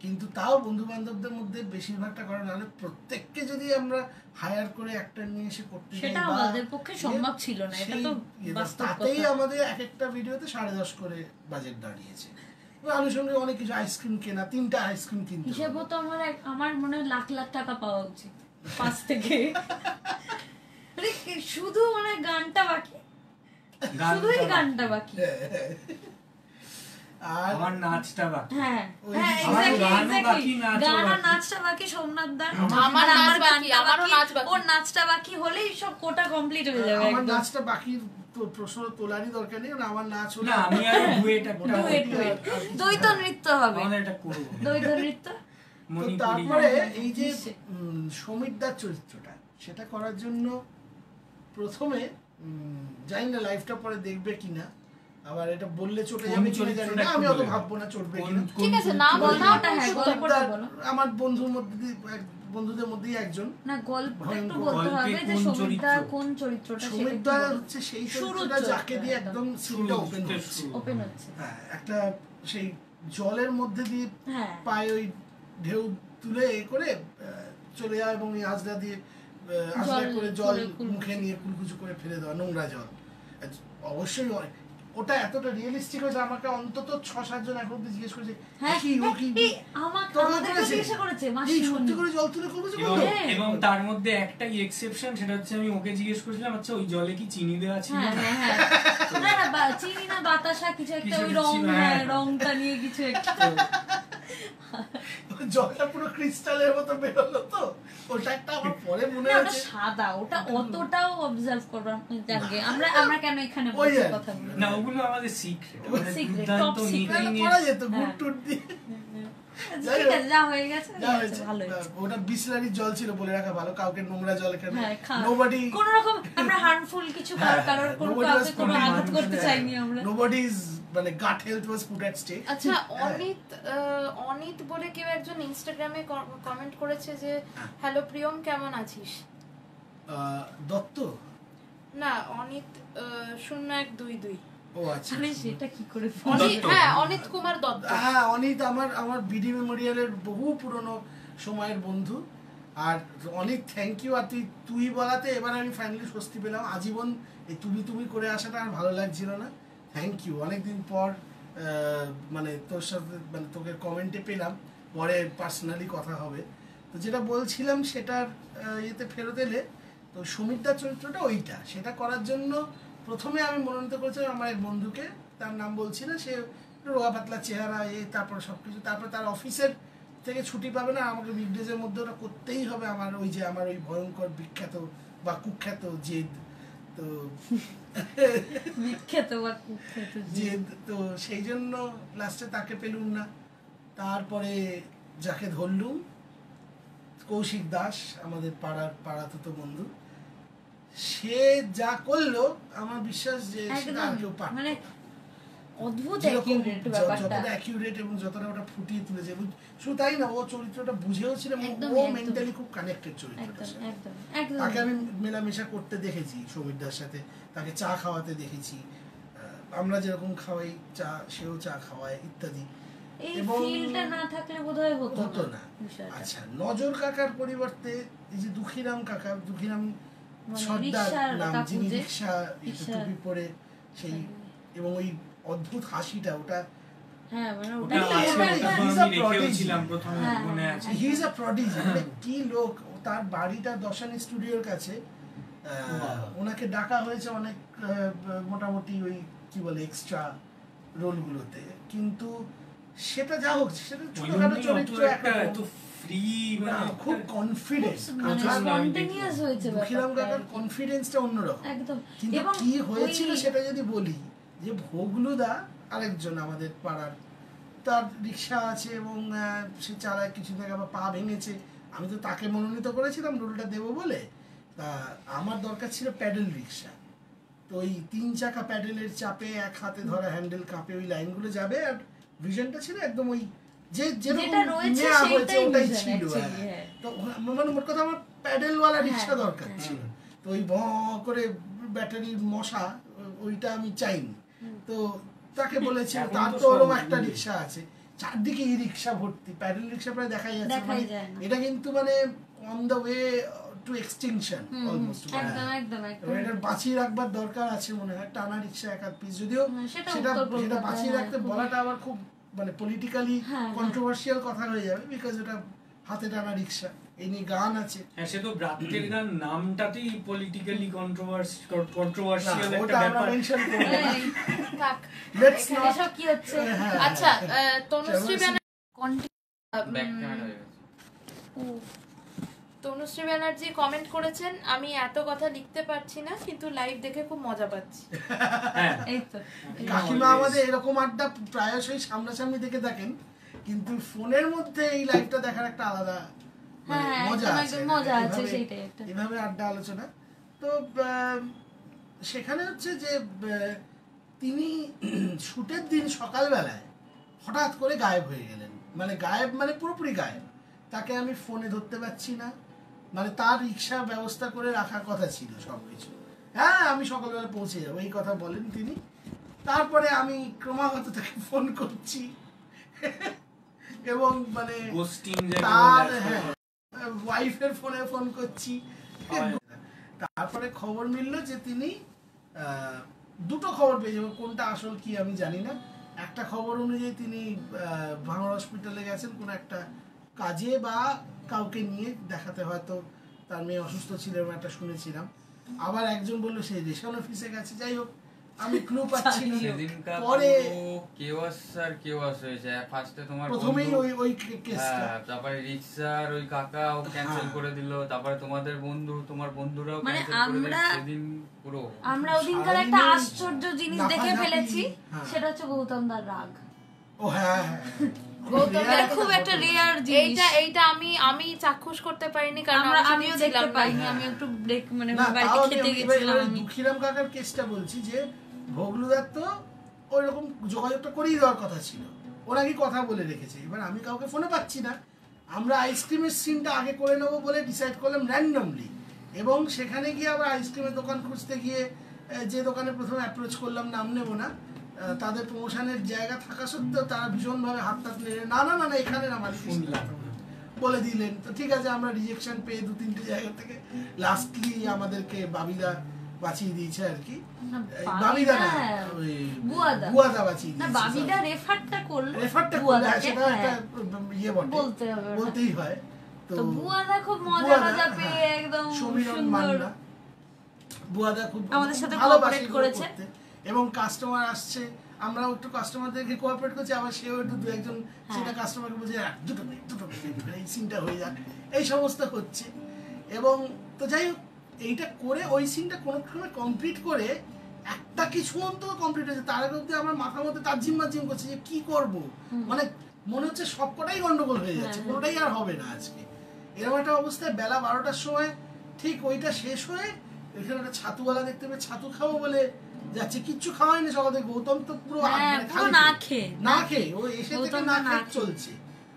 কিন্তু তাও বন্ধু বান্ধবদের মধ্যে বেশিরভাগটা করা, নাহলে প্রত্যেককে যদি আমরা হায়ার করে একটা নিয়ে এসে করতে যাই, সেটা আমাদের পক্ষে সম্ভব ছিল না, এটা তো বাস্তব কথা। তাতেই আমাদের এক একটা ভিডিওতে 10.5 করে বাজেট দাঁড়িয়েছে। আনুষঙ্গিক অনেক কিছু, আইসক্রিম কেনা, 3টা আইসক্রিম কিনতে, হিসেবে তো আমার মনে হয় লাখ লাখ টাকা পাওয়া উচিত 5 থেকে। শুধু মানে গানটা বাকি, শুধুই গানটা বাকি, আর আমার নাচটা বাকি। হ্যাঁ হ্যাঁ, এক্স্যাক্টলি, গান আর নাচটা বাকি সোমনাথ দার, আমার নাচ বাকি, ওর নাচটা বাকি হলেই সব কোটা কমপ্লিট হয়ে যাবে। আমার নাচটা বাকি তো প্রশ্ন তোলারই দরকার নেই, আমার নাচ হলো, আমি আর ডুয়েট দ্বৈত নৃত্য হবে, আমরা এটা করব, দ্বৈত নৃত্য। তারপরে এই যে সমীর দার চরিত্রটা, সেটা করার জন্য প্রথমে জানি না লাইভটা পরে দেখবে কিনা, আবার এটা বললে চটে যাবে কিনা জানি না, আমি অত ভাববো না চটবে কিনা। ঠিক আছে, না বলো, হ্যাঁ গল্পটা বলো। আমার বন্ধুদের মধ্যেই একজন, না গল্প একটু বলতে হবে যে সমীর দা কোন চরিত্রটা, সমীর দা হচ্ছে সেই চরিত্রটা যাকে দিয়ে একদম সিনটা ওপেন হচ্ছে। হ্যাঁ, একটা সেই জলের মধ্যে দিয়ে পায়ে ওই ঢেউ তুলে করে চলে যায়, এবং এই আজলা দিয়ে করে জল মুখে নিয়ে কুলকুচু করে ফেলে দেওয়া, নোংরা জল। অবশ্যই ওটা এতটা রিয়েলিস্টিক হয়েছে, আমাকে অন্তত 6-7 জন এখন জিজ্ঞেস করেছে সত্যি করে জল তুলে কুলকুচু করলো, এবং তার মধ্যে একটাই এক্সেপশন, সেটা হচ্ছে আমি ওকে জিজ্ঞেস করেছিলাম, আচ্ছা ওই জলে কি চিনি দেওয়া ছিল? না চিনি না, বাতাসা কিছু একটা, ওই রংটা নিয়ে কিছু একটা, জলটা পুরো ক্রিস্টালের মতো বেরোলো, তো ওটা একটা আমার পরে মনে হচ্ছে সাদা, ওটা অতটাও অবজার্ভ করবার জায়গা আমরা কেন এখানে বলছি কথা বলি না, ওগুলো আমাদের সিক্রেট, টপ সিক্রেট করা যেত গুড টুড দিয়ে। ঠিক আছে, যা হয়ে গেছে ভালো হয়েছে। ওটা বিসলারির জল ছিল, বলে রাখা ভালো, কাউকে নোংরা জল এখানে নোবডি, কোন রকম আমরা হার্মফুল কিছু কারোর কোনো আঘাত করতে চাইনি আমরা, নোবডি ইজ মানে gut health was put at stake. আচ্ছা, অনিত বলে কেউ একজন ইনস্টাগ্রামে কমেন্ট করেছে যে হ্যালো প্রিয়ম কেমন আছিস? দত্ত না, অনিত 0122। ও আচ্ছা, সেটা কি করে? হ্যাঁ, অনিত কুমার দত্ত। হ্যাঁ, অনিত আমার বিডি মেমোরিয়ালের বহু পুরনো সময়ের বন্ধু। আর অনিত থ্যাংক ইউ, আর তুই বলাতে এবার আমি ফাইনালি স্বস্তি পেলাম। আজীবন এই তুমি করে আসাটা আর ভালো লাগছিল না। থ্যাংক ইউ, অনেকদিন পর মানে তোর সাথে মানে তোকে কমেন্টে পেলাম, পরে পার্সোনালি কথা হবে। তো যেটা বলছিলাম সেটার ইয়েতে ফেরত এলে, তো সমীরদার চরিত্রটা ওইটা, সেটা করার জন্য প্রথমে আমি মনোনীত করেছিলাম আমার এক বন্ধুকে, তার নাম বলছি না, সে রোগা পাতলা চেহারা, তারপর সব কিছু, তারপর তার অফিসের থেকে ছুটি পাবে না, আমাকে উইকডেজের মধ্যে ওটা করতেই হবে, আমার ওই ভয়ঙ্কর বিখ্যাত বা কুখ্যাত জেদ। তো বিখ্যাত বা কুখ্যাত জেদ, তো সেই জন্য লাস্টে তাকে পেলুম না। তারপরে যাকে ধরলুম, কৌশিক দাস, আমাদের পাড়াতো তো বন্ধু, সে যা করলো আমার বিশ্বাস যে মানে অদ্ভুত অ্যাকিউরেট ব্যাপারটা, যতটা অ্যাকিউরেট এবং যতটা ওটা ফুটিয়ে তুলেছে। শুধু তাই না, ও চরিত্রটা বুঝেও ছিল, ও মেন্টালি খুব কানেক্টেড চরিত্রটার সাথে। তাকে আমি মেলামেশা করতে দেখেছি সমীরদার সাথে, তাকে চা খাওয়াতে দেখেছি, আমরা যেরকম খাওয়াই চা সেও চা খাওয়ায় ইত্যাদি। এবং ফিলটা না থাকলে বোধহয় হতো না। আচ্ছা, নজর কাকার পরিবর্তে এই যে দুঃখীরাম কাকা, দুঃখীরাম সর্দার নাম, যিনি রিক্সা টুপি পরে সেই, এবং ওই অদ্ভুত হাসিটা, ওটা হি ইজ আ প্রডিজি। কি লোক, তার বাড়িটা দশানি স্টুডিওর কাছে, ওনাকে ডাকা হয়েছে অনেক মোটামুটি ওই কি বলে এক্সট্রা রোলগুলোতে, কিন্তু সেটা যা হোক, সেটা ছোটখাটো চরিত্র, একটা ফ্রি, খুব কনফিডেন্স, দুঃখীরাম কাকার কনফিডেন্সটা অন্যরকম একদম। কিন্তু কি হয়েছিল সেটা যদি বলি, যে ভোগলুদা আরেকজন আমাদের পাড়ার, তার রিক্সা আছে এবং সে চালায়, কিছুদিন আগে আবার পা ভেঙেছে। আমি তো তাকে মনোনীত করেছিলাম রোলটা দেবো বলে। তা আমার দরকার ছিল প্যাডেল রিক্সা, তো ওই 3 চাকা প্যাডেলের চাপে এক হাতে ধরা হ্যান্ডেল কাঁপে ওই লাইনগুলো যাবে, আর ভিশনটা ছিল একদম ওই যে যেটা নেওয়া হয়েছে ওটাই ছিল। তো মানে মোট কথা আমার প্যাডেলওয়ালা রিক্সা দরকার ছিল। তো ওই ভ করে ব্যাটারির মশা ওইটা আমি চাইনি। তো তাকে বলেছি তার তো ওরকম একটা রিক্সা আছে, চারদিকে এই রিক্সা ভর্তি, প্যাডেল রিক্সা প্রায় দেখাই যাচ্ছে। মানে এটা কিন্তু মানে on the way to extinction almost. এটা বাঁচিয়ে রাখবার দরকার আছে মনে হয়, টানা রিক্সা এক পিস, যদিও সেটা বাঁচিয়ে রাখতে বলাটা আবার খুব মানে পলিটিক্যালি কন্ট্রোভার্সিয়াল কথা হয়ে যাবে, বিকজ ওটা হাতে টানা রিক্সা, এই নিয়ে গান আছে। হ্যাঁ, সে তো ব্রাত্যের গান নামটাতেই পলিটিক্যালি কন্ট্রোভার্সিয়াল একটা ব্যাপার। লেটস নট কি হচ্ছে। আচ্ছা, তনুশ্রী তনুশ্রী ব্যানার্জি কমেন্ট করেছেন, আমি এত কথা লিখতে পারছি না কিন্তু লাইভ দেখে খুব মজা পাচ্ছি। কাকিমা আমাদের এরকম আড্ডা প্রায়শই সামনাসামনি দেখে থাকেন, কিন্তু ফোনের মধ্যে এই লাইভটা দেখার একটা আলাদা মজা আছে, এভাবে আড্ডা আলোচনা। তো সেখানে হচ্ছে যে তিনি শুটের দিন সকালবেলায় হঠাৎ করে গায়েব হয়ে গেলেন, মানে গায়েব মানে পুরোপুরি গায়েব। তাকে আমি ফোনে ধরতে পারছি না, মানে তার রিক্সা ব্যবস্থা করে রাখার কথা ছিল সবকিছু, হ্যাঁ আমি সকালবেলা পৌঁছে যাবো এই কথা বলেন তিনি। তারপরে আমি ক্রমাগত তাকে ফোন করছি এবং মানে তার ওয়াইফের ফোনে ফোন করছি। তারপরে খবর মিললো যে তিনি দুটো খবর পেয়ে যাবো, কোনটা আসল কি আমি জানি না। একটা খবর অনুযায়ী তিনি ভাঙড় হসপিটালে গেছেন কোনো একটা কাজে বা কাউকে নিয়ে দেখাতে, হয়তো তার মেয়ে অসুস্থ ছিল এরকম একটা শুনেছিলাম। আবার একজন বললো সেই রেশন অফিসে গেছে। যাই হোক আমি ক্লু পাচ্ছি না। পরে কেওয়াস হয়েছে ফার্স্টে তোমার প্রথমেই ওই কেসটা, তারপরে রিক্সার ওই কাকাও ক্যান্সেল করে দিল, তারপরে তোমাদের তোমার বন্ধুরাও ক্যান্সেল করে দিল। সেদিন পুরো আমরা ওদিনকার একটা আশ্চর্য জিনিস দেখে ফেলেছি, সেটা হচ্ছে গৌতম দার রাগ। ও হ্যাঁ, খুব একটা রেয়ার জিনিস। এইটা আমি চাক্ষুষ করতে পারিনি, কারণ আমিও দেখতে পাইনি, আমি একটু ব্রেক মানে বাড়িতে খেতে গেছিলাম। আমি দুঃখীরাম কাকার কেসটা বলছি যে ভোগলুদার তো ওইরকম যোগাযোগটা করেই দেওয়ার কথা ছিল, ওরা কি কথা বলে রেখেছে। এবার আমি কাউকে ফোনে পাচ্ছি না, আমরা আইসক্রিমের সিনটা আগে করে নেবো বলে ডিসাইড করলাম র্যান্ডমলি, এবং সেখানে গিয়ে আবার আইসক্রিমের দোকান খুঁজতে গিয়ে যে দোকানে প্রথমে অ্যাপ্রোচ করলাম, নাম নেবো না, তাদের প্রমোশনের জায়গা থাকা সত্ত্বেও তারা ভীষণভাবে হাত নেড়ে না না না না এখানে না মালিক বলে দিলেন। তো ঠিক আছে, আমরা রিজেকশন পেয়ে 2-3টে জায়গা থেকে লাস্টলি আমাদেরকে বাবিদা বাঁচিয়ে দিয়েছে আর কি। বাবিদা না, ওই বুয়াদা বাঁচিয়ে দিয়েছে। বাবিদা রেফারটা করলো, সেটা একটা ইয়ে বলতেই হয়। তো বুয়াদা খুব মজা পেয়ে একদম সুন্দর, বুয়াদা খুব আমাদের সাথে কোঅপারেট করেছে এবং কাস্টমার আসছে, আমরাও একটু কাস্টমারদেরকে কোঅপারেট করছি, আবার সেও একটু দু একজন সেটা কাস্টমারকে বলছে দুটো এই সিনটা হয়ে যাক, এই সমস্ত হচ্ছে। এবং তো যাই হোক এইটা করে ওই সিনটা কোনো সময় কমপ্লিট করে একটা কিছু অন্তত কমপ্লিট হয়েছে, তার আগে অব্দি আমার মাথার মধ্যে তাজিম করছে যে কি করব, মানে মনে হচ্ছে সবকটাই গন্ডগোল হয়ে যাচ্ছে, কোনোটাই আর হবে না আজকে। এরকম একটা অবস্থায় বেলা 12টার সময় ঠিক ওইটা শেষ হয়ে এখানে একটা ছাতুওয়ালা দেখতে পেয়ে ছাতু খাবো বলে যাচ্ছে, কিচ্ছু খাওয়াই না সকাল থেকে। গৌতম তো পুরো না খেয়ে ও এসে থেকে না খেয়ে চলছে,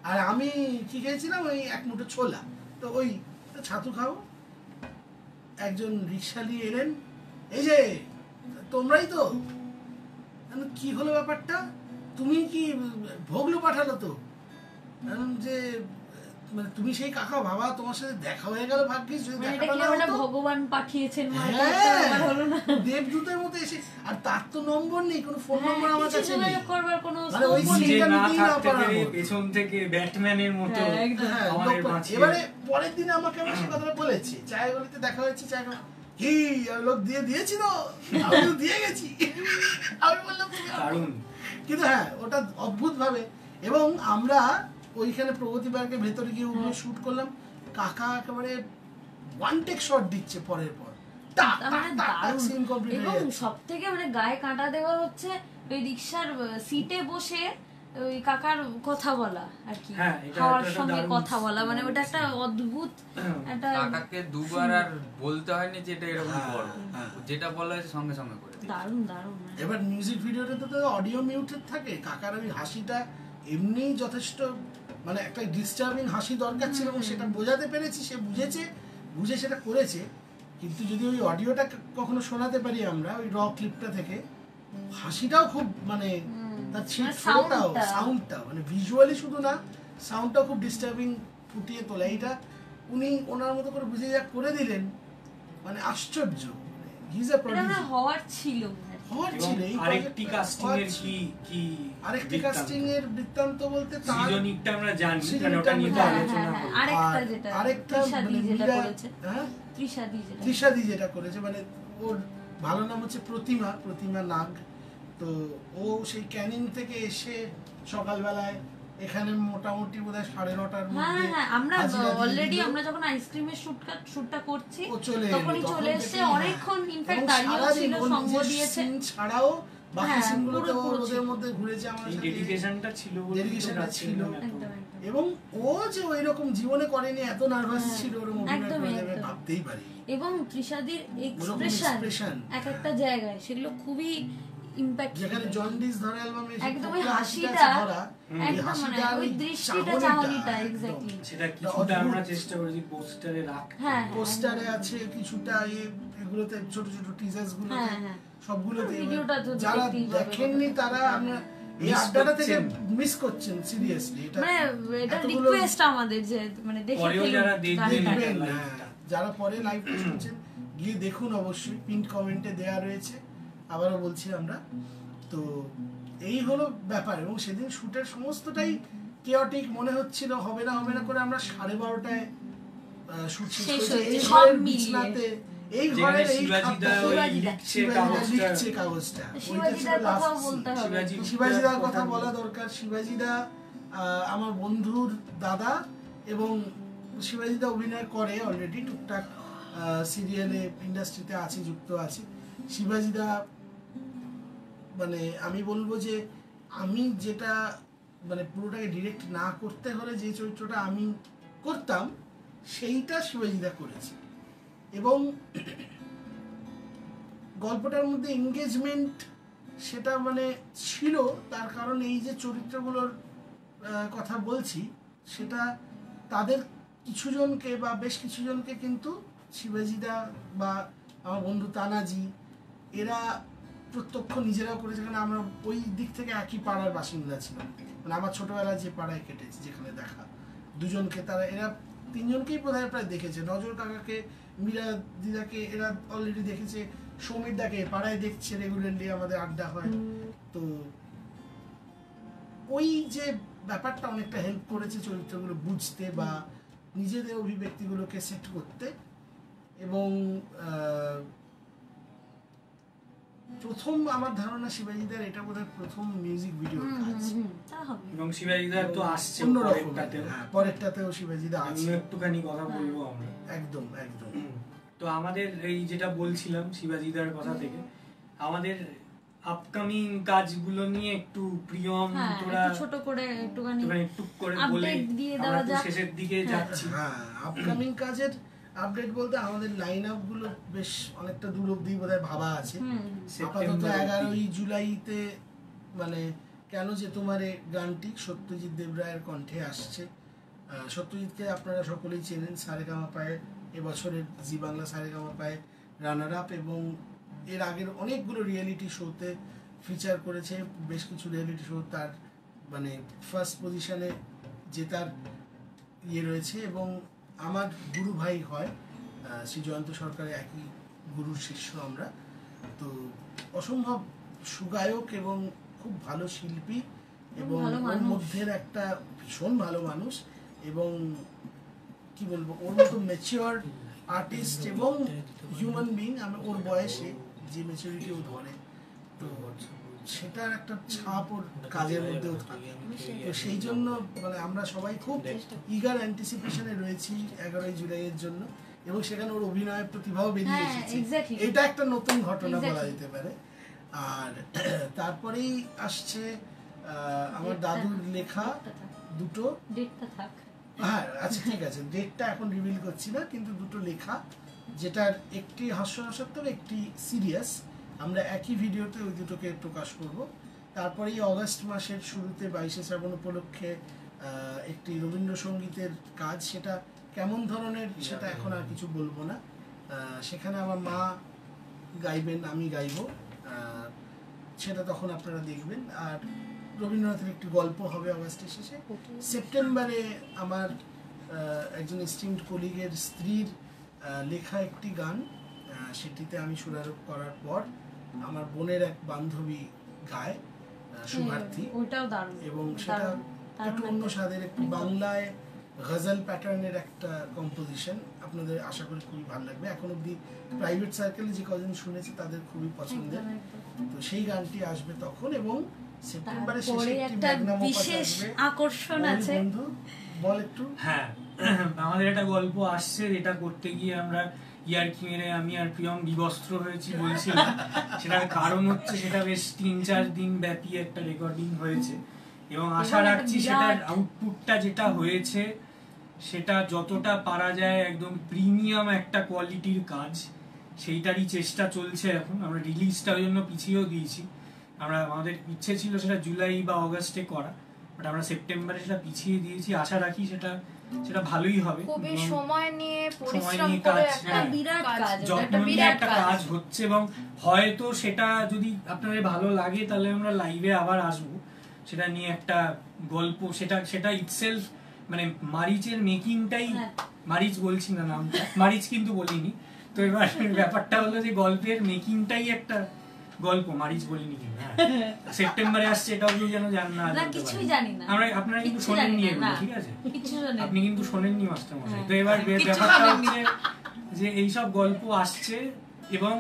আর আমি কি খেয়েছিলাম ওই এক মুঠো ছোলা। তো ওই ছাতু খাবো, একজন রিক্সালি এলেন, এই যে তোমরাই তো, কি হলো ব্যাপারটা, তুমি কি ভোগলু পাঠালো তো, যে মানে তুমি সেই কাকা, বাবা তোমার সাথে দেখা হয়ে গেল, ভাগ্যিস যদি দেখাটা না হতো, ভগবান পাঠিয়েছেন দেবদূতের মতো এসে। আর তার তো নম্বর নেই, কোনো ফোন নম্বর আমার কাছে নেই, মানে ওই সিনটা নিতেই না পারা, পেছন থেকে ব্যাটম্যানের মতো আমাদের বাঁচিয়ে। এবারে পরের দিন আমাকে আমার সে কথাটা বলেছে, চায়ের গলিতে দেখা হয়েছে, চায় কি লোক দিয়েছি তো, আমি তো দিয়ে গেছি, আমি বললাম দারুণ। কিন্তু হ্যাঁ ওটা অদ্ভুত ভাবে এবং আমরা ওইখানে প্রগতি পার্কের ভেতরে গিয়ে ওগুলো শুট করলাম, কাকা একেবারে ওয়ান টেক শট দিচ্ছে পরের পর, এবং সব থেকে মানে গায়ে কাঁটা দেওয়া হচ্ছে ওই রিক্সার সিটে বসে ওই কাকার কথা বলা আর কি, হাওয়ার সঙ্গে কথা বলা, মানে ওটা একটা অদ্ভুত একটা, কাকাকে দুবার আর বলতে হয়নি যে এটা এরকম করো, যেটা বলা হয়েছে সঙ্গে সঙ্গে করে। দারুণ দারুণ। এবার মিউজিক ভিডিওতে তো অডিও মিউটেড থাকে, কাকার ওই হাসিটা এমনি যথেষ্ট মানে একটা ডিস্টার্বিং হাসি দরকার ছিল এবং সেটা বোঝাতে পেরেছি, সে বুঝে সেটা করেছে। কিন্তু যদি ওই অডিওটা কখনো শোনাতে পারি আমরা ওই র ক্লিপটা থেকে, হাসিটাও খুব মানে তার সাউন্ডটাও মানে ভিজুয়ালি শুধু না, সাউন্ডটাও খুব ডিস্টার্বিং ফুটিয়ে তোলা। এইটা উনি ওনার মতো করে বুঝে যা করে দিলেন, মানে আশ্চর্য। হি ইজ আ প্রডিউসার, হওয়ার ছিল। আরেকটি কাস্টিং এর বৃত্তান্ত বলতে সৃজনীরটা আমরা জানি, মানে ওটা নিয়ে তো আলোচনা করব। আরেকটা তৃষাদি যেটা করেছে, মানে ওর ভালো নাম হচ্ছে প্রতিমা নাগ। তো ও সেই ক্যানিং থেকে এসে সকালবেলায় এখানে মোটামুটি বোধহয় 9:30টার মধ্যে, আমরা অলরেডি আমরা যখন আইসক্রিমের শুটটা করছি তখনই চলে এসে অনেকক্ষণ ইনফ্যাক্ট দাঁড়িয়েও ছিল, সঙ্গ দিয়েছে। ছাড়াও বাকি সিনগুলোতে ওদের মধ্যে ঘুরেছে, আমাদের সাথে ডেডিকেশনটা ছিল। এবং ও যে ওইরকম জীবনে করেনি, এত নার্ভাস ছিল ওর অভিনয় করে যাবে ভাবতেই পারি। এবং তৃষাদির এক্সপ্রেশন এক একটা জায়গায় সেগুলো খুবই ইমপ্যাক্ট, যেখানে জন্ডিস ধরা অ্যালবামে একদম ওই হাসিটা, একদম মানে ওই দৃষ্টিটা, চাহনিটা এক্স্যাক্টলি সেটা কিছুটা আমরা চেষ্টা করেছি পোস্টারে রাখতে। পোস্টারে আছে কিছুটা, এগুলোতে ছোট ছোট টিজার্স গুলোতে সবগুলোতে। যারা দেখেননি তারা আমরা এই আড্ডাটা থেকে মিস করছেন সিরিয়াসলি। এটা রিকোয়েস্ট আমাদের যে মানে দেখে দেখবেন, যারা পরে লাইভটা শুনছেন গিয়ে দেখুন অবশ্যই, পিন কমেন্টে দেয়া রয়েছে। আবারও বলছি আমরা তো এই হলো ব্যাপার। এবং সেদিন শুটের সমস্তটাই কেওটিক মনে হচ্ছিল, হবে না করে আমরা 12:30টায় শুট শেষ করেছি। এই ঘরের বিছনাতে, এই ঘরের এই লিখছে কাগজটা, ওইটা ছিল লাস্ট। শিবাজিদার কথা বলা দরকার। শিবাজিদা আমার বন্ধুর দাদা, এবং শিবাজিদা অভিনয় করে অলরেডি টুকটাক সিরিয়ালে, ইন্ডাস্ট্রিতে আছে, যুক্ত আছে। শিবাজিদা মানে আমি বলবো যে আমি যেটা মানে পুরোটাকে ডিরেক্ট না করতে হলে যে চরিত্রটা আমি করতাম সেইটা শিবাজিদা করেছে। এবং গল্পটার মধ্যে এনগেজমেন্ট সেটা মানে ছিল, তার কারণ এই যে চরিত্রগুলোর কথা বলছি সেটা তাদের কিছুজনকে বা বেশ কিছুজনকে কিন্তু শিবাজিদা বা আমার বন্ধু তানাজি এরা প্রত্যক্ষ নিজেরাও করেছে। কারণ আমরা ওই দিক থেকে একই পাড়ার বাসিন্দা ছিলাম, মানে আমার ছোটবেলা যে পাড়ায় কেটেছে, যেখানে দেখা দুজনকে, তারা এরা তিনজনকেই বোধহয় প্রায় দেখেছে। নজর কাকাকে, মীরা দিদাকে এরা অলরেডি দেখেছে, সমীর দাকে পাড়ায় দেখছে রেগুলারলি, আমাদের আড্ডা হয়। তো ওই যে ব্যাপারটা অনেকটা হেল্প করেছে চরিত্রগুলো বুঝতে বা নিজেদের অভিব্যক্তিগুলোকে সেট করতে। এবং প্রথম আমার ধারণা শিবাজিদার এটা বোধহয় প্রথম মিউজিক ভিডিও কাজ, এবং শিবাজিদার তো আসছে পরেরটাতেও শিবাজিদা আছে, একটুখানি কথা বলবো আমরা। একদম। তো আমাদের এই যেটা বলছিলাম শিবাজিদার কথা থেকে, আমাদের আপকামিং কাজগুলো নিয়ে একটু প্রিয়ম তোরা ছোট করে একটুখানি একটু করে বলে আমরা তো শেষের দিকে যাচ্ছি। আপকামিং কাজের আপডেট বলতে আমাদের লাইন আপ গুলো বেশ অনেকটা দূর অব্দি বোধহয় ভাবা আছে। আপাতত 11ই জুলাইতে মানে কেন যে তোমার গানটি সত্যজিৎ দেবরায়ের কণ্ঠে আসছে। সত্যজিৎকে আপনারা সকলেই চেনেন, সারেগামাপায় এবছরের জি বাংলা সারেগামাপায় রানার আপ, এবং এর আগের অনেকগুলো রিয়েলিটি শোতে ফিচার করেছে। বেশ কিছু রিয়েলিটি শো তার মানে ফার্স্ট পজিশনে জেতার ইয়ে রয়েছে। এবং আমার গুরু ভাই হয়, শ্রী জয়ন্ত সরকারের একই গুরুর শিষ্য আমরা। তো অসম্ভব সুগায়ক এবং খুব ভালো শিল্পী, এবং ওর মধ্যে একটা ভীষণ ভালো মানুষ, এবং কি বলবো ওর মতো ম্যাচিওর আর্টিস্ট এবং হিউম্যান বিং। আমি ওর বয়সে যে ম্যাচুরিটি ও ধরে, তো সেটার একটা ছাপ ওর কাজের মধ্যেও থাকে। তো সেই জন্য মানে আমরা সবাই খুব ইগার অ্যান্টিসিপেশনে রয়েছি 11ই জুলাইয়ের জন্য, এবং সেখানে ওর অভিনয়ের প্রতিভাও বেরিয়ে এসেছে। এটা একটা নতুন ঘটনা বলা যেতে পারে। আর তারপরেই আসছে আমার দাদুর লেখা দুটো, হ্যাঁ আচ্ছা ঠিক আছে, ডেটটা এখন রিভিল করছি না, কিন্তু দুটো লেখা, যেটার একটি হাস্যরসাত্মক একটি সিরিয়াস, আমরা একই ভিডিওতে ওই দুটোকে প্রকাশ করব। তারপরেই অগস্ট মাসের শুরুতে 22শে শ্রাবণ উপলক্ষে একটি রবীন্দ্রসঙ্গীতের কাজ, সেটা কেমন ধরনের সেটা এখন আর কিছু বলবো না। সেখানে আমার মা গাইবেন, আমি গাইব, সেটা তখন আপনারা দেখবেন। আর রবীন্দ্রনাথের একটি গল্প হবে অগাস্টের শেষে। সেপ্টেম্বরে আমার একজন এস্টিমড কলিগের স্ত্রীর লেখা একটি গান, সেটিতে আমি সুরারোপ করার পর আমার বোনের এক বান্ধবী গায়, শুভার্থী, এবং সেটা একটু অন্য স্বাদের, একটু বাংলায় গজল প্যাটার্নের একটা কম্পোজিশন। আপনাদের আশা করি খুবই ভালো লাগবে। এখন অব্দি প্রাইভেট সার্কেলে যে কজন শুনেছে তাদের খুবই পছন্দের। তো সেই গানটি আসবে তখন, এবং সেপ্টেম্বরের শেষে একটা বিশেষ আকর্ষণ আছে। বন্ধু বল একটু। হ্যাঁ, আমাদের একটা গল্প আসছে, যেটা করতে গিয়ে আমরা ইয়ার্কি মেরে আমি আর প্রিয়ম বিবস্ত্র হয়েছি বলছিলাম। সেটার কারণ হচ্ছে সেটা বেশ 3-4 দিন ব্যাপী একটা রেকর্ডিং হয়েছে, এবং আশা রাখছি সেটার আউটপুটটা যেটা হয়েছে সেটা যতটা পারা যায় একদম প্রিমিয়াম একটা কোয়ালিটির কাজ, সেইটারই চেষ্টা চলছে এখন। আমরা রিলিজটার জন্য পিছিয়েও দিয়েছি, আমাদের ইচ্ছে ছিল সেটা জুলাই বা অগাস্টে করা, বাট আমরা সেপ্টেম্বরে সেটা পিছিয়ে দিয়েছি। আশা রাখি সেটা ভালোই হবে। খুবই সময় নিয়ে পরিশ্রম করে একটা বিরাট কাজ, যত্ন নিয়ে একটা কাজ হচ্ছে, এবং হয়তো সেটা যদি আপনাদের ভালো লাগে তাহলে আমরা লাইভে আবার আসবো সেটা নিয়ে একটা গল্প। সেটা ইটসেলফ মানে মারিচের মেকিংটাই, মারিচ বলছি না নামটা, মারিচ কিন্তু বলিনি। তো এবার ব্যাপারটা হলো যে গল্পের মেকিংটাই একটা গল্প, মারিচ বলিনি কিন্তু। সেপ্টেম্বরে আসছে, এটাও কেউ যেন জান না, কিছুই জানি না। আপনারা কিন্তু শোনেননি এগুলো, ঠিক আছে? আপনি কিন্তু শোনেননি মাস্টার মশাই। তো এবার ব্যাপারটা হচ্ছে যে এইসব গল্প আসছে, এবং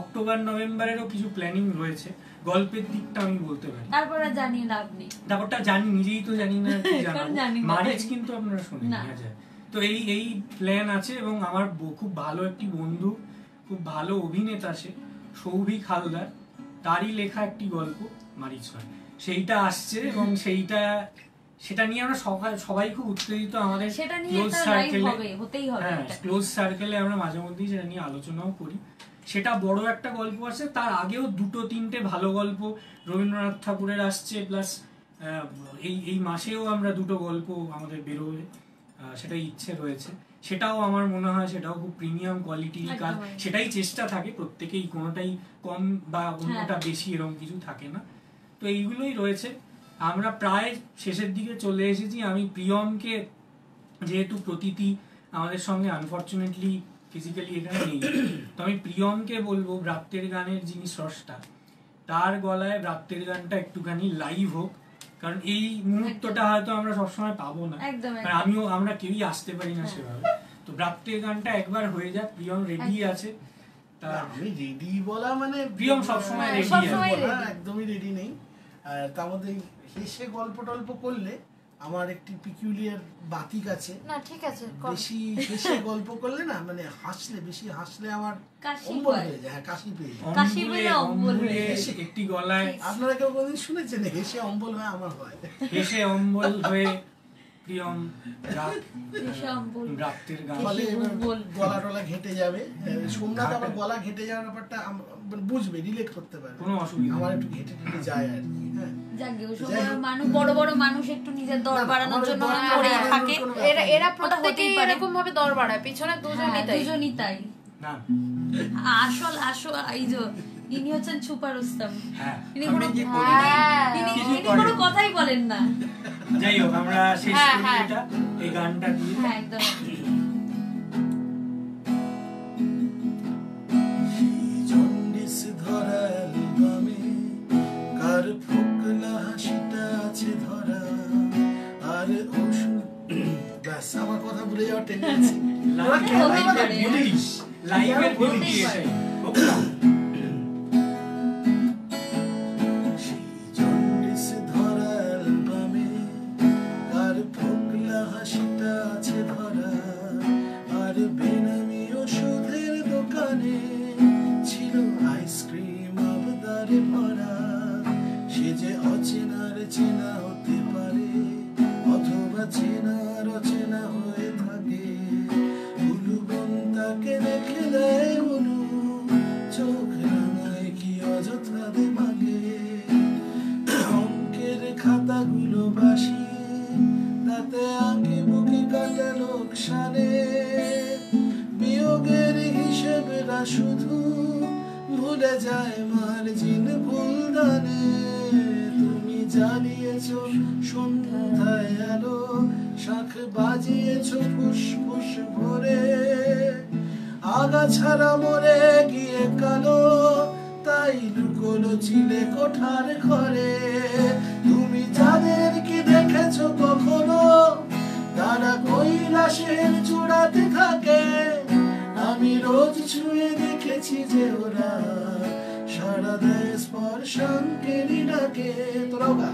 অক্টোবর নভেম্বরেরও কিছু প্ল্যানিং রয়েছে। গল্পের দিকটা আমি বলতে পারি, তারপরে জানি না আপনি, তারপরটা জানি, নিজেই তো জানি না কি জানি। মারিচ কিন্তু আপনারা শোনেন না। তো এই প্ল্যান আছে, এবং আমার খুব ভালো একটি বন্ধু, খুব ভালো অভিনেতা, সে সৌভিক হালদার, তারই লেখা একটি গল্প মারিচ হয়, সেইটা আসছে, এবং সেটা নিয়ে আমরা সবাই খুব উত্তেজিত। আমাদের ক্লোজ সার্কেলে আমরা মাঝে মধ্যেই সেটা নিয়ে আলোচনাও করি। সেটা বড় একটা গল্প আছে, তার আগেও 2-3টে ভালো গল্প রবীন্দ্রনাথ ঠাকুরের আসছে, প্লাস এই মাসেও আমরা 2টো গল্প আমাদের বেরোবে, সেটাই ইচ্ছে রয়েছে। সেটাও আমার মনে হয় সেটাও খুব প্রিমিয়াম কোয়ালিটির কাজ। সেটাই চেষ্টা থাকে প্রত্যেকেই, কোনোটাই কম বা অন্যটা বেশি এরকম কিছু থাকে না। তো এইগুলোই রয়েছে। আমরা প্রায় শেষের দিকে চলে এসেছি। আমি প্রিয়মকে, যেহেতু প্রতীতি আমাদের সঙ্গে আনফরচুনেটলি ফিজিক্যালি এখানে নেই, তো আমি প্রিয়মকে বলবো ব্রাত্যের গানের যিনি স্রষ্টা, তার গলায় ব্রাত্যের গানটা একটুখানি লাইভ হোক, কারণ এই মুহূর্তটা হয়তো আমরা সবসময় পাবো না, আমরা কেউই আসতে পারি না সেভাবে। তো ব্রাত্যের গানটা একবার হয়ে যাক। প্রিয়ম রেডি আছে? আমি রেডি বলা মানে প্রিয়ম সবসময় রেডি, একদমই রেডি নেই। আর তার মধ্যে হেসে গল্প টল্প করলে আমার একটি পিকুলিয়ার বাতিক আছে না, ঠিক আছে, বেশি হেসে গল্প করলে না, মানে বেশি হাসলে আমার অম্বল হয়ে যায়। হ্যাঁ, কাশি পেয়ে যায়। কাশি পেলে অম্বল হয়ে যায়। একটি গলায় আপনারা কেউ কোনদিন শুনেছেন হেসে অম্বল হয়? আমার হয়। হেসে অম্বল হয়ে প্রিয়ম ব্রাত্যের গান, গলা টলা ঘেটে যাবে। সোমনাথ আবার গলা ঘেটে যাওয়ার ব্যাপারটা বুঝবে, রিলেট করতে পারে, কোনো অসুবিধা। আমার একটু ঘেটে ঘেটে যায় আর কি। বড় বড় মানুষ একটু নিজের দর বাড়ানোর জন্য থাকে, এরা প্রত্যেকেই এরকম ভাবে দর বাড়ায়, পিছনে দুজনই তাই না। আসল এই যে ইনি হচ্ছেন সুপার রুস্তম, ইনি কোনো কথাই বলেন না। যাই হোক, আমরা শেষ করি এটা এই গানটা দিয়ে। হ্যাঁ, একদম। জন্ডিস ধরা অ্যালবামে কার ফোকলা হাসিটা আছে ধরা, আর ওষুধ ব্যাস আমার কথা ভুলে যাওয়ার টেন্ডেন্সি। লাইভের বলিস রাগে ভরা, সে যে অচেনার চেনা হতে পারে, অথবা চেনার অচেনা হয়ে থাকে। উলুবন তাকে রেখে দেয় উলু, চোখ রাঙায় কি অযথা দেমাগে। অঙ্কের খাতাগুলো বাসি, তাতে আঁকি বুকি কাটা লোকসানে। বিয়োগের হিসেবেরা শুধু ভুলে যায় মার্জিন ভুলদানে। তুমি জ্বালিয়েছ সন্ধ্যায় আলো, শাখ বাজিয়েছ ফুসফুস ভরে। আগাছাড়া মরে গিয়ে কালো, তাই লুকোলো চিলে কোঠার ঘরে। তুমি যাদেরকে দেখেছ কখনো, তারা কৈলাসের চূড়াতে থাকে। আমি রোজ ছুঁয়ে দেখেছি যে ওরা সারা দেয় স্পর্শাঙ্কেরই ডাকে। তোরা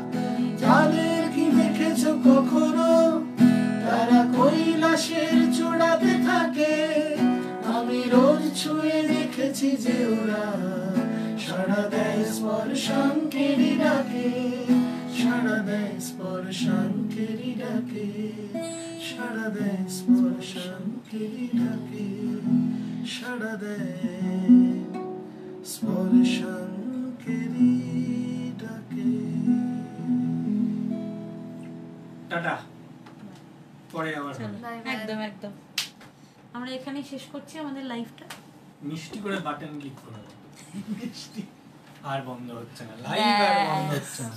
যাদেরকে দেখেছ কখনো, তারা কৈলাসের চূড়াতে থাকে। আমি রোজ ছুঁয়ে দেখেছি যে ওরা সারা দেয় স্পর্শাঙ্কেরই ডাকে, সারা দেয় স্পর্শাঙ্কেরই ডাকে, সারা দেয় স্পর্শাঙ্কেরই ডাকে, সারা দেয় স্পর্শাঙ্কেরই ডাকে। টাটা, পরে আবার একদম একদম আমরা এখানেই শেষ করছি আমাদের লাইভটা। মিষ্টি করে বাটন ক্লিক করে মিষ্টি আর বন্ধ হচ্ছে না, লাইভ আর বন্ধ হচ্ছে না।